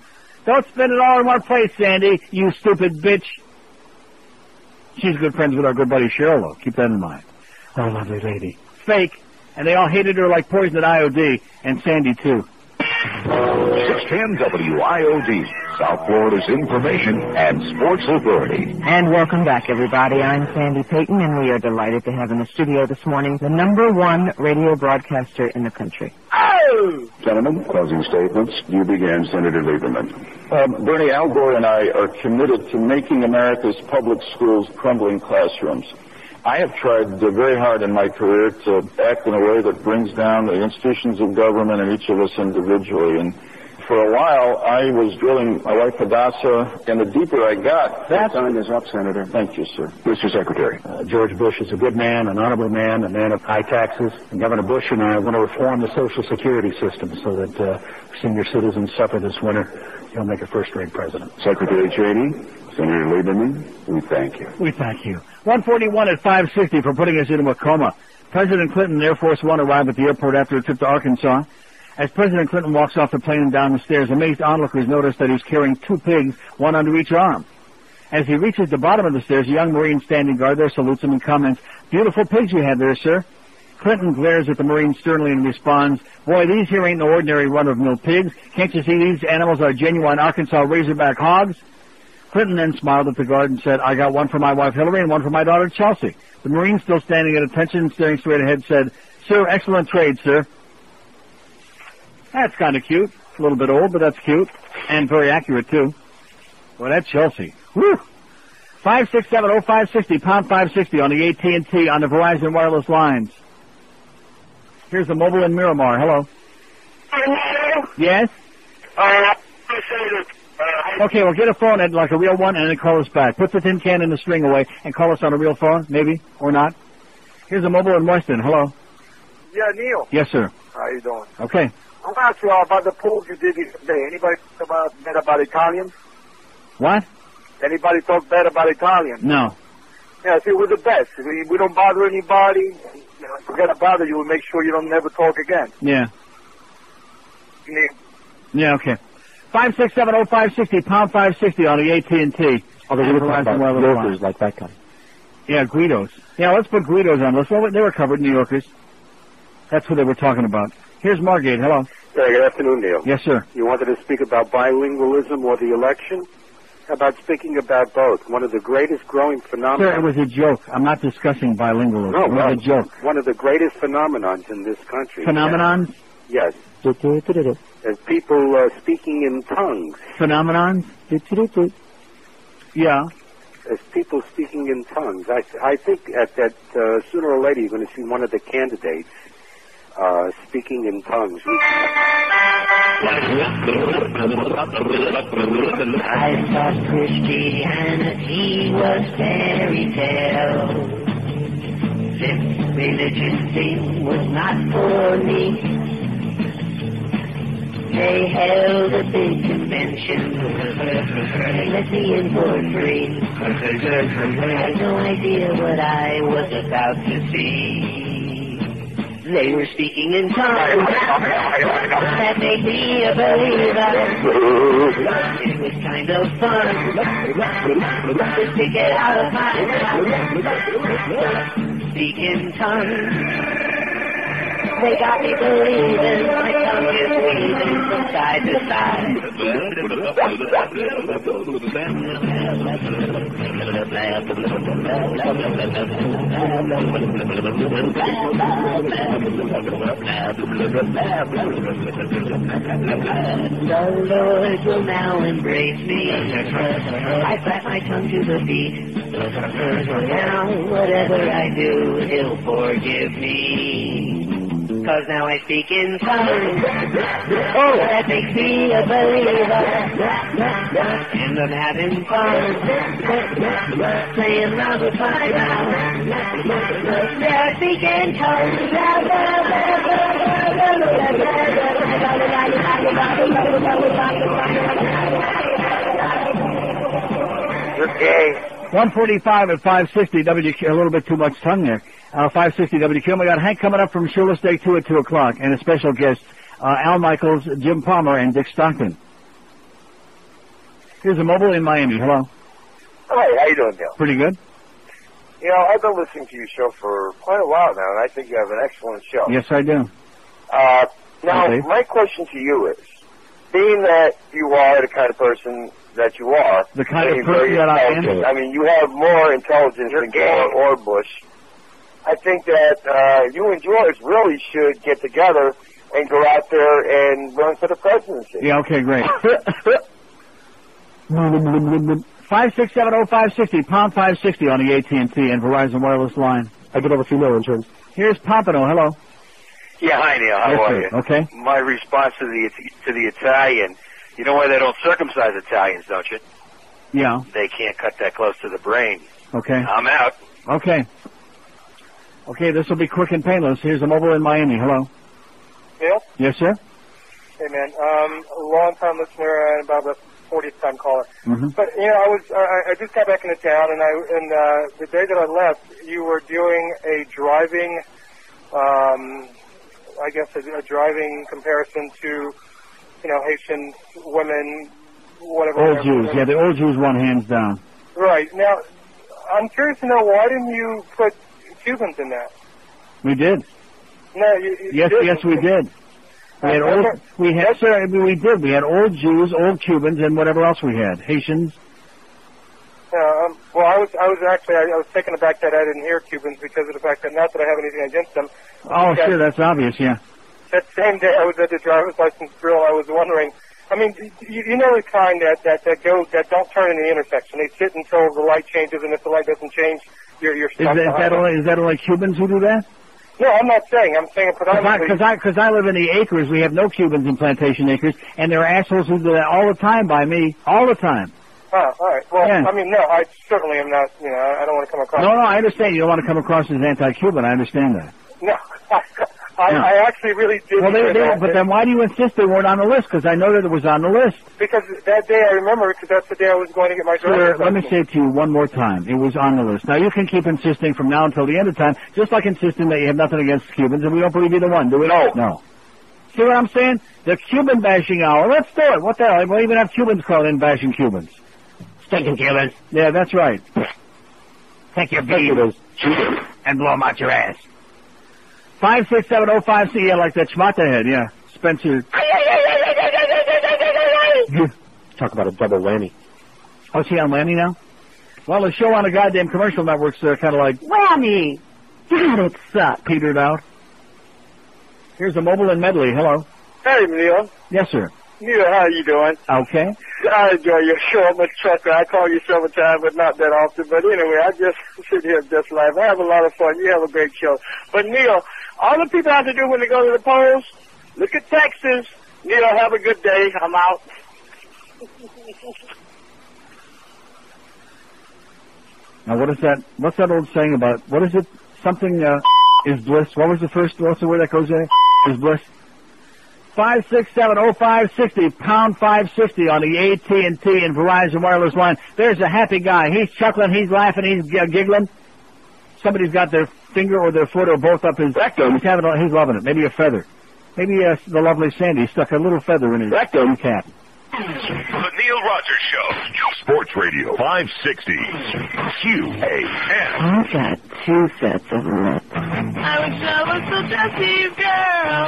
Don't spend it all in one place, Sandy, you stupid bitch. She's good friends with our good buddy Cheryl, though. Keep that in mind. Oh, lovely lady. Fake. And they all hated her like poison at IOD. And Sandy, too. 610 WIOD, South Florida's information and sports authority. And welcome back, everybody. I'm Sandy Payton, and we are delighted to have in the studio this morning the #1 radio broadcaster in the country. Oh! Gentlemen, closing statements. You begin, Senator Lieberman. Bernie, Al Gore and I are committed to making America's public schools crumbling classrooms. I have tried very hard in my career to act in a way that brings down the institutions of government and each of us individually. And for a while, I was drilling my wife Hadassah, and the deeper I got... That time is up, Senator. Thank you, sir. Mr. Secretary. George Bush is a good man, an honorable man, a man of high taxes. And Governor Bush and I want to reform the Social Security system so that senior citizens suffer this winter. He'll make a first-rate president. Secretary Cheney, Senator Lieberman, we thank you. We thank you. 141 at 560 for putting us into a coma. President Clinton and Air Force One arrived at the airport after a trip to Arkansas. As President Clinton walks off the plane and down the stairs, amazed onlookers notice that he's carrying 2 pigs, one under each arm. As he reaches the bottom of the stairs, a young Marine standing guard there salutes him and comments, "Beautiful pigs you have there, sir." Clinton glares at the Marine sternly and responds, "Boy, these here ain't no ordinary run-of-the-mill pigs. Can't you see these animals are genuine Arkansas Razorback hogs?" Clinton then smiled at the guard and said, "I got one for my wife Hillary and one for my daughter Chelsea." The Marine, still standing at attention and staring straight ahead, said, "Sir, excellent trade, sir." That's kind of cute. A little bit old, but that's cute. And very accurate, too. Boy, that's Chelsea. Whew! 567-0560, pound 560 on the AT&T on the Verizon wireless lines. Here's the mobile in Miramar. Hello. Yes? Okay, well, get a phone at like a real one and then call us back. Put the tin can in the string away and call us on a real phone, maybe, or not. Here's a mobile in Weston. Hello. Yeah, Neil. Yes, sir. How you doing? Okay. I'm going to ask you all about the polls you did yesterday. Anybody talk bad about Italians? What? Anybody talk bad about Italians? No. Yeah, see, we're the best. We don't bother anybody. You know, if we're going to bother you, we'll make sure you don't never talk again. Yeah. Neil. Yeah, okay. 5670560, pound 560 on the AT&T. Oh, they were talking about New Yorkers like that guy. Yeah, Guidos. Yeah, let's put Guidos on. They were covered, New Yorkers. That's what they were talking about. Here's Margate. Hello. Yeah, good afternoon, Neil. Yes, sir. You wanted to speak about bilingualism or the election? How about speaking about both? One of the greatest growing phenomena... Sir, it was a joke. I'm not discussing bilingualism. No, it was a joke. One of the greatest phenomenons in this country. Phenomenons? Yes. As people speaking in tongues. Phenomenons? Yeah. As people speaking in tongues. I think that sooner or later you're going to see one of the candidates speaking in tongues. I thought Christianity was fairy tale. This religion thing was not for me. They held a big convention. Let me in for free. I had no idea what I was about to see. They were speaking in tongues. That made me a believer. It was kind of fun. Just to get out of my house. Speak in tongues. They got me believing my tongue is weaving from side to side. The Lord will now embrace me. I clap my tongue to the beat. Now whatever I do, He'll forgive me. 'Cause now I speak in tongues. Oh, that makes me a believer. And I'm having fun. Playing around with my mouth. Yeah, I speak in tongues. You're gay. 145 at 560 WQ. A little bit too much tongue there. 560 WQAM. We got Hank coming up from Shula Steak 2 at 2 o'clock, and a special guest, Al Michaels, Jim Palmer, and Dick Stockton. Here's a mobile in Miami. Hello. Hi, how you doing, Neil? Pretty good. You know, I've been listening to your show for quite a while now, and I think you have an excellent show. Yes, I do. Now, my question to you is, being that you are the kind of person that you are, the kind of person that I am. I mean, you have more intelligence than Gore or Bush. I think that you and George really should get together and go out there and run for the presidency. Yeah, okay, great. 5670560, pound 560 on the AT&T and Verizon wireless line. I get over female insurance. Here's Pompano. Hello. Yeah, hi Neil. How are you? Okay. My response to the Italian, you know why they don't circumcise Italians, don't you? Yeah. They can't cut that close to the brain. Okay. I'm out. Okay. Okay, this will be quick and painless. Here's a mobile in Miami. Hello. Neil? Yes, sir? Hey, man. A long-time listener and about the 40th time caller. Mm-hmm. But, you know, I just got back into town, and the day that I left, you were doing a driving, I guess a driving comparison to, you know, Haitian women, whatever. Old Jews. Yeah, the old Jews won hands down. Right. Now, I'm curious to know, why didn't you put Cubans in that? We did. No, you yes, didn't. yes, we did. We did. We had old Jews, old Cubans, and whatever else we had. Haitians. Well, I was taken aback that I didn't hear Cubans because of the fact that, not that I have anything against them. Oh, sure, that's obvious, yeah. That same day I was at the driver's license drill, I was wondering, I mean, you know the kind that don't turn in the intersection. They sit until the light changes, and if the light doesn't change, you're stuck. Is that only Cubans who do that? No, I'm not saying. I'm saying predominantly. Because I live in the acres. We have no Cubans in plantation acres, and there are assholes who do that all the time by me, all the time. Oh, all right. Well, Yeah. I mean, no, I certainly am not. You know, I don't want to come across. No, I understand. You don't want to come across as anti-Cuban. I understand that. No, I actually really did. Well, but then why do you insist they weren't on the list? Because I know that it was on the list. Because that day I remember because that's the day I was going to get my Sir, driver's let me license. say it to you one more time. It was on the list. Now, you can keep insisting from now until the end of time, just like insisting that you have nothing against Cubans, and we don't believe either one, do we? No. See what I'm saying? The Cuban bashing hour. Let's do it. What the hell? We'll even have Cubans call in bashing Cubans. Stinking Cubans. Yeah, that's right. Take your beans and blow them out your ass. 56705C, yeah, like that schmata head, yeah. Spencer. Talk about a double whammy. Oh, is he on whammy now? Well, the show on the goddamn commercial network's kind of like... Whammy! God, it sucks. Petered out. Here's the mobile and medley. Hello. Hey, Neil. Yes, sir. Neil, how you doing? Okay. I enjoy your show. I'm a trucker. I call you several times, but not that often. But anyway, I just sit here and just laugh. I have a lot of fun. You have a great show. But, Neil, all the people have to do when they go to the polls, look at Texas. Neil, have a good day. I'm out. Now, what is that? What's that old saying about, what is it? Something, is bliss. What was the first, what's the word that goes there? Is bliss. 5670560, pound 560 on the AT&T and Verizon wireless line. There's a happy guy. He's chuckling, he's laughing, he's giggling. Somebody's got their finger or their foot or both up his rectum. He's loving it. Maybe a feather. Maybe the lovely Sandy stuck a little feather in his rectum cap. The Neil Rogers Show. Sports Radio 560. QAM. I've got 2 sets of lips. I wish I was so Jesse's girl.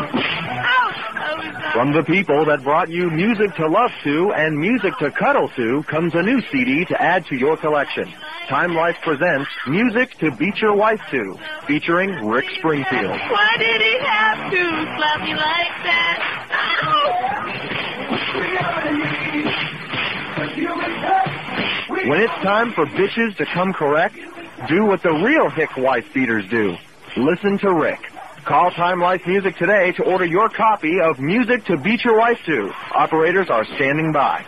From the people that brought you music to love to and music to cuddle to comes a new CD to add to your collection. Time Life presents Music to Beat Your Wife To, featuring Rick Springfield. Why did he have to slap me like that? When it's time for bitches to come correct, do what the real hick wife beaters do. Listen to Rick. Call Time Life Music today to order your copy of Music to Beat Your Wife To. Operators are standing by.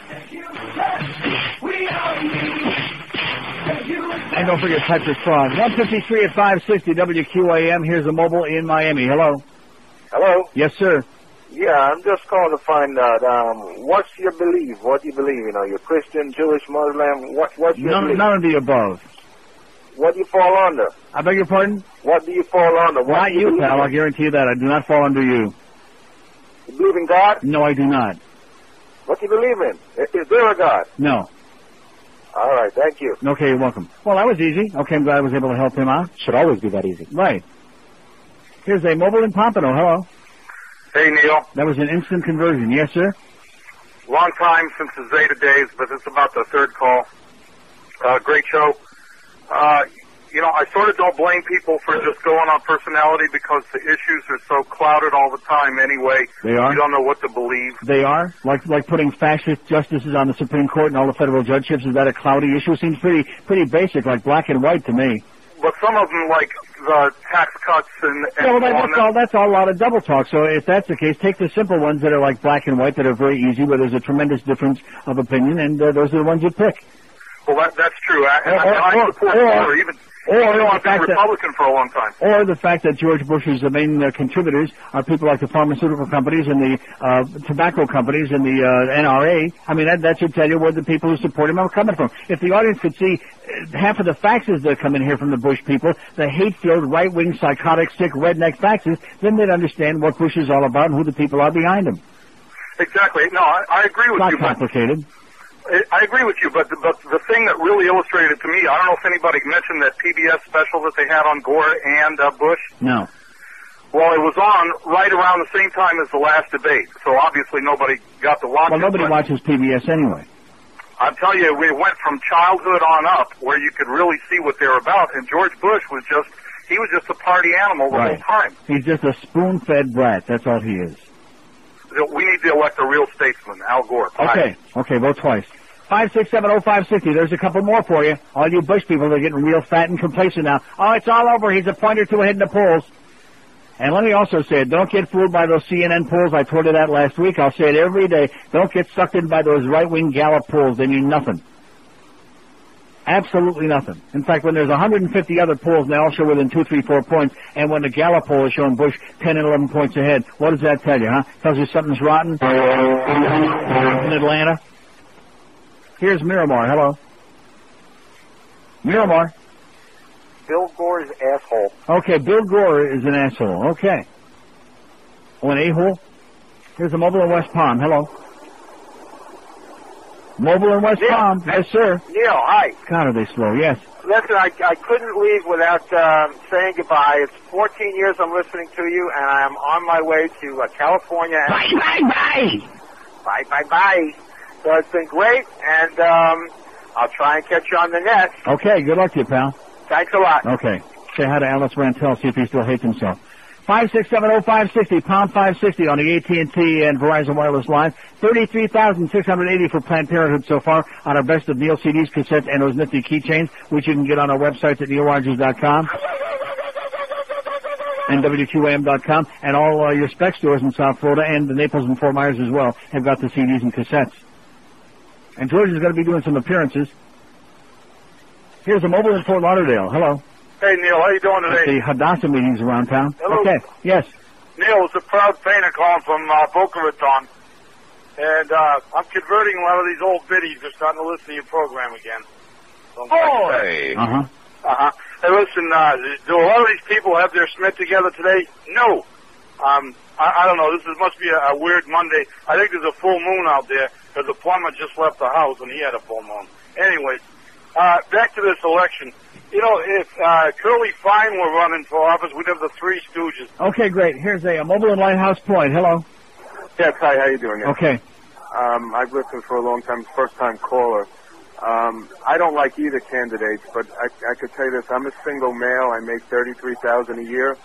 And don't forget, type this song. 153 at 560 WQAM. Here's a mobile in Miami. Hello. Hello? Yes, sir. Yeah, I'm just calling to find out, what's your belief? What do you believe? You know, you're Christian, Jewish, Muslim? What's your belief? None of the above. What do you fall under? I beg your pardon? What do you fall under? Not you, pal. I guarantee you that. I do not fall under you. You believe in God? No, I do not. What do you believe in? Is there a God? No. All right, thank you. Okay, you're welcome. Well, that was easy. Okay, I'm glad I was able to help him out. Should always be that easy. Right. Here's a mobile in Pompano. Hello. Hey, Neil. That was an instant conversion. Yes, sir? Long time since the Zeta days, but it's about the third call. Great show. You know, I sort of don't blame people for just going on personality because the issues are so clouded all the time anyway. They are? You don't know what to believe. They are? Like putting fascist justices on the Supreme Court and all the federal judgeships, is that a cloudy issue? Seems pretty basic, like black and white to me. But some of them, like the tax cuts and that's all a lot of double talk. So if that's the case, take the simple ones that are like black and white that are very easy, where there's a tremendous difference of opinion, and those are the ones you pick. Well, that's true. I support I've been Republican for a long time. Or the fact that George Bush's main contributors are people like the pharmaceutical companies and the tobacco companies and the NRA. I mean, that should tell you where the people who support him are coming from. If the audience could see half of the faxes that come in here from the Bush people, the hate-filled, right-wing, psychotic, sick, redneck faxes, then they'd understand what Bush is all about and who the people are behind him. Exactly. No, I agree with you. It's not complicated. I agree with you, but the thing that really illustrated it to me, I don't know if anybody mentioned that PBS special that they had on Gore and Bush. No. Well, it was on right around the same time as the last debate, so obviously nobody got to watch it. Well, nobody watches PBS anyway. I'll tell you, we went from childhood on up where you could really see what they were about, and George Bush was just a party animal the whole time. He's just a spoon-fed brat. That's all he is. We need to elect a real statesman, Al Gore. Okay, vote twice. 5670560. There's a couple more for you. All you Bush people are getting real fat and complacent now. Oh, it's all over. He's a point or two ahead in the polls. And let me also say it, don't get fooled by those CNN polls. I told you that last week. I'll say it every day. Don't get sucked in by those right-wing Gallup polls. They mean nothing. Absolutely nothing. In fact, when there's 150 other polls, and they all show within 2, 3, 4 points, and when the Gallup poll is showing Bush 10 and 11 points ahead, what does that tell you, huh? Tells you something's rotten in Atlanta. Here's Miramar. Hello. Miramar. Bill Gore's asshole. Okay, Bill Gore is an asshole. Okay. Oh, an a-hole? Here's a Mobile in West Palm. Hello. Mobile in West Palm. Yes, sir. Neil, hi. God, are they slow? Yes. Listen, I couldn't leave without saying goodbye. It's 14 years I'm listening to you, and I'm on my way to California. Bye, bye, bye. Bye, bye, bye. So it's been great, and I'll try and catch you on the next. Okay, good luck to you, pal. Thanks a lot. Okay. Say hi to Alice Rantel, see if he still hates himself. 5670560, pound 560 on the AT&T and Verizon Wireless line. 33,680 for Planned Parenthood so far on our Best of Neil CDs, cassettes, and those nifty keychains, which you can get on our websites at neilrogers.com and WQAM.com, and all your spec stores in South Florida and the Naples and Fort Myers as well have got the CDs and cassettes. And George is going to be doing some appearances. Here's a Mobile in Fort Lauderdale. Hello. Hey, Neil, how you doing today? The Hadassah meetings around town. Hello. Okay, yes. Neil, it's a proud painter calling from Boca Raton. And I'm converting a lot of these old biddies. They're starting to listen to your program again. So Hey. Hey, listen, do a lot of these people have their Smith together today? No. I don't know. This must be a weird Monday. I think there's a full moon out there because the plumber just left the house and he had a full moon. Anyways, back to this election. You know, if Curly Fine were running for office, we'd have the Three Stooges. Okay, great. Here's a Mobile in Lighthouse Point. Hello. Yes, hi, how you doing? Okay. I've listened for a long time, first-time caller. I don't like either candidates, but I could tell you this. I'm a single male. I make $33,000 a year,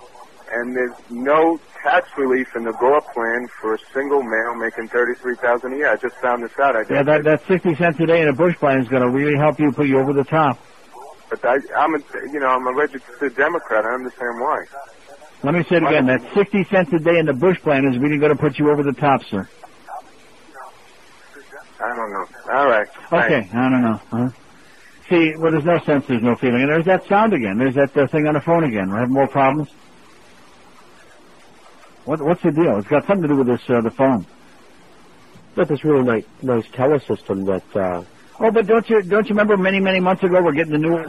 and there's no tax relief in the Gore plan for a single male making $33,000 a year. I just found this out. Yeah, that 60 cents a day in a Bush plan is going to really help you, put you over the top. But I'm a registered Democrat. I understand why. Let me say it again. That 60 cents a day in the Bush plan is really going to put you over the top, sir. I don't know. All right. Okay, Thanks. I don't know. Huh? See, well, there's no sense, there's no feeling. And there's that sound again. There's that thing on the phone again. We're having more problems. What's the deal? It's got something to do with this, the phone. But this really nice telesystem that, Oh, but don't you remember many months ago we're getting the new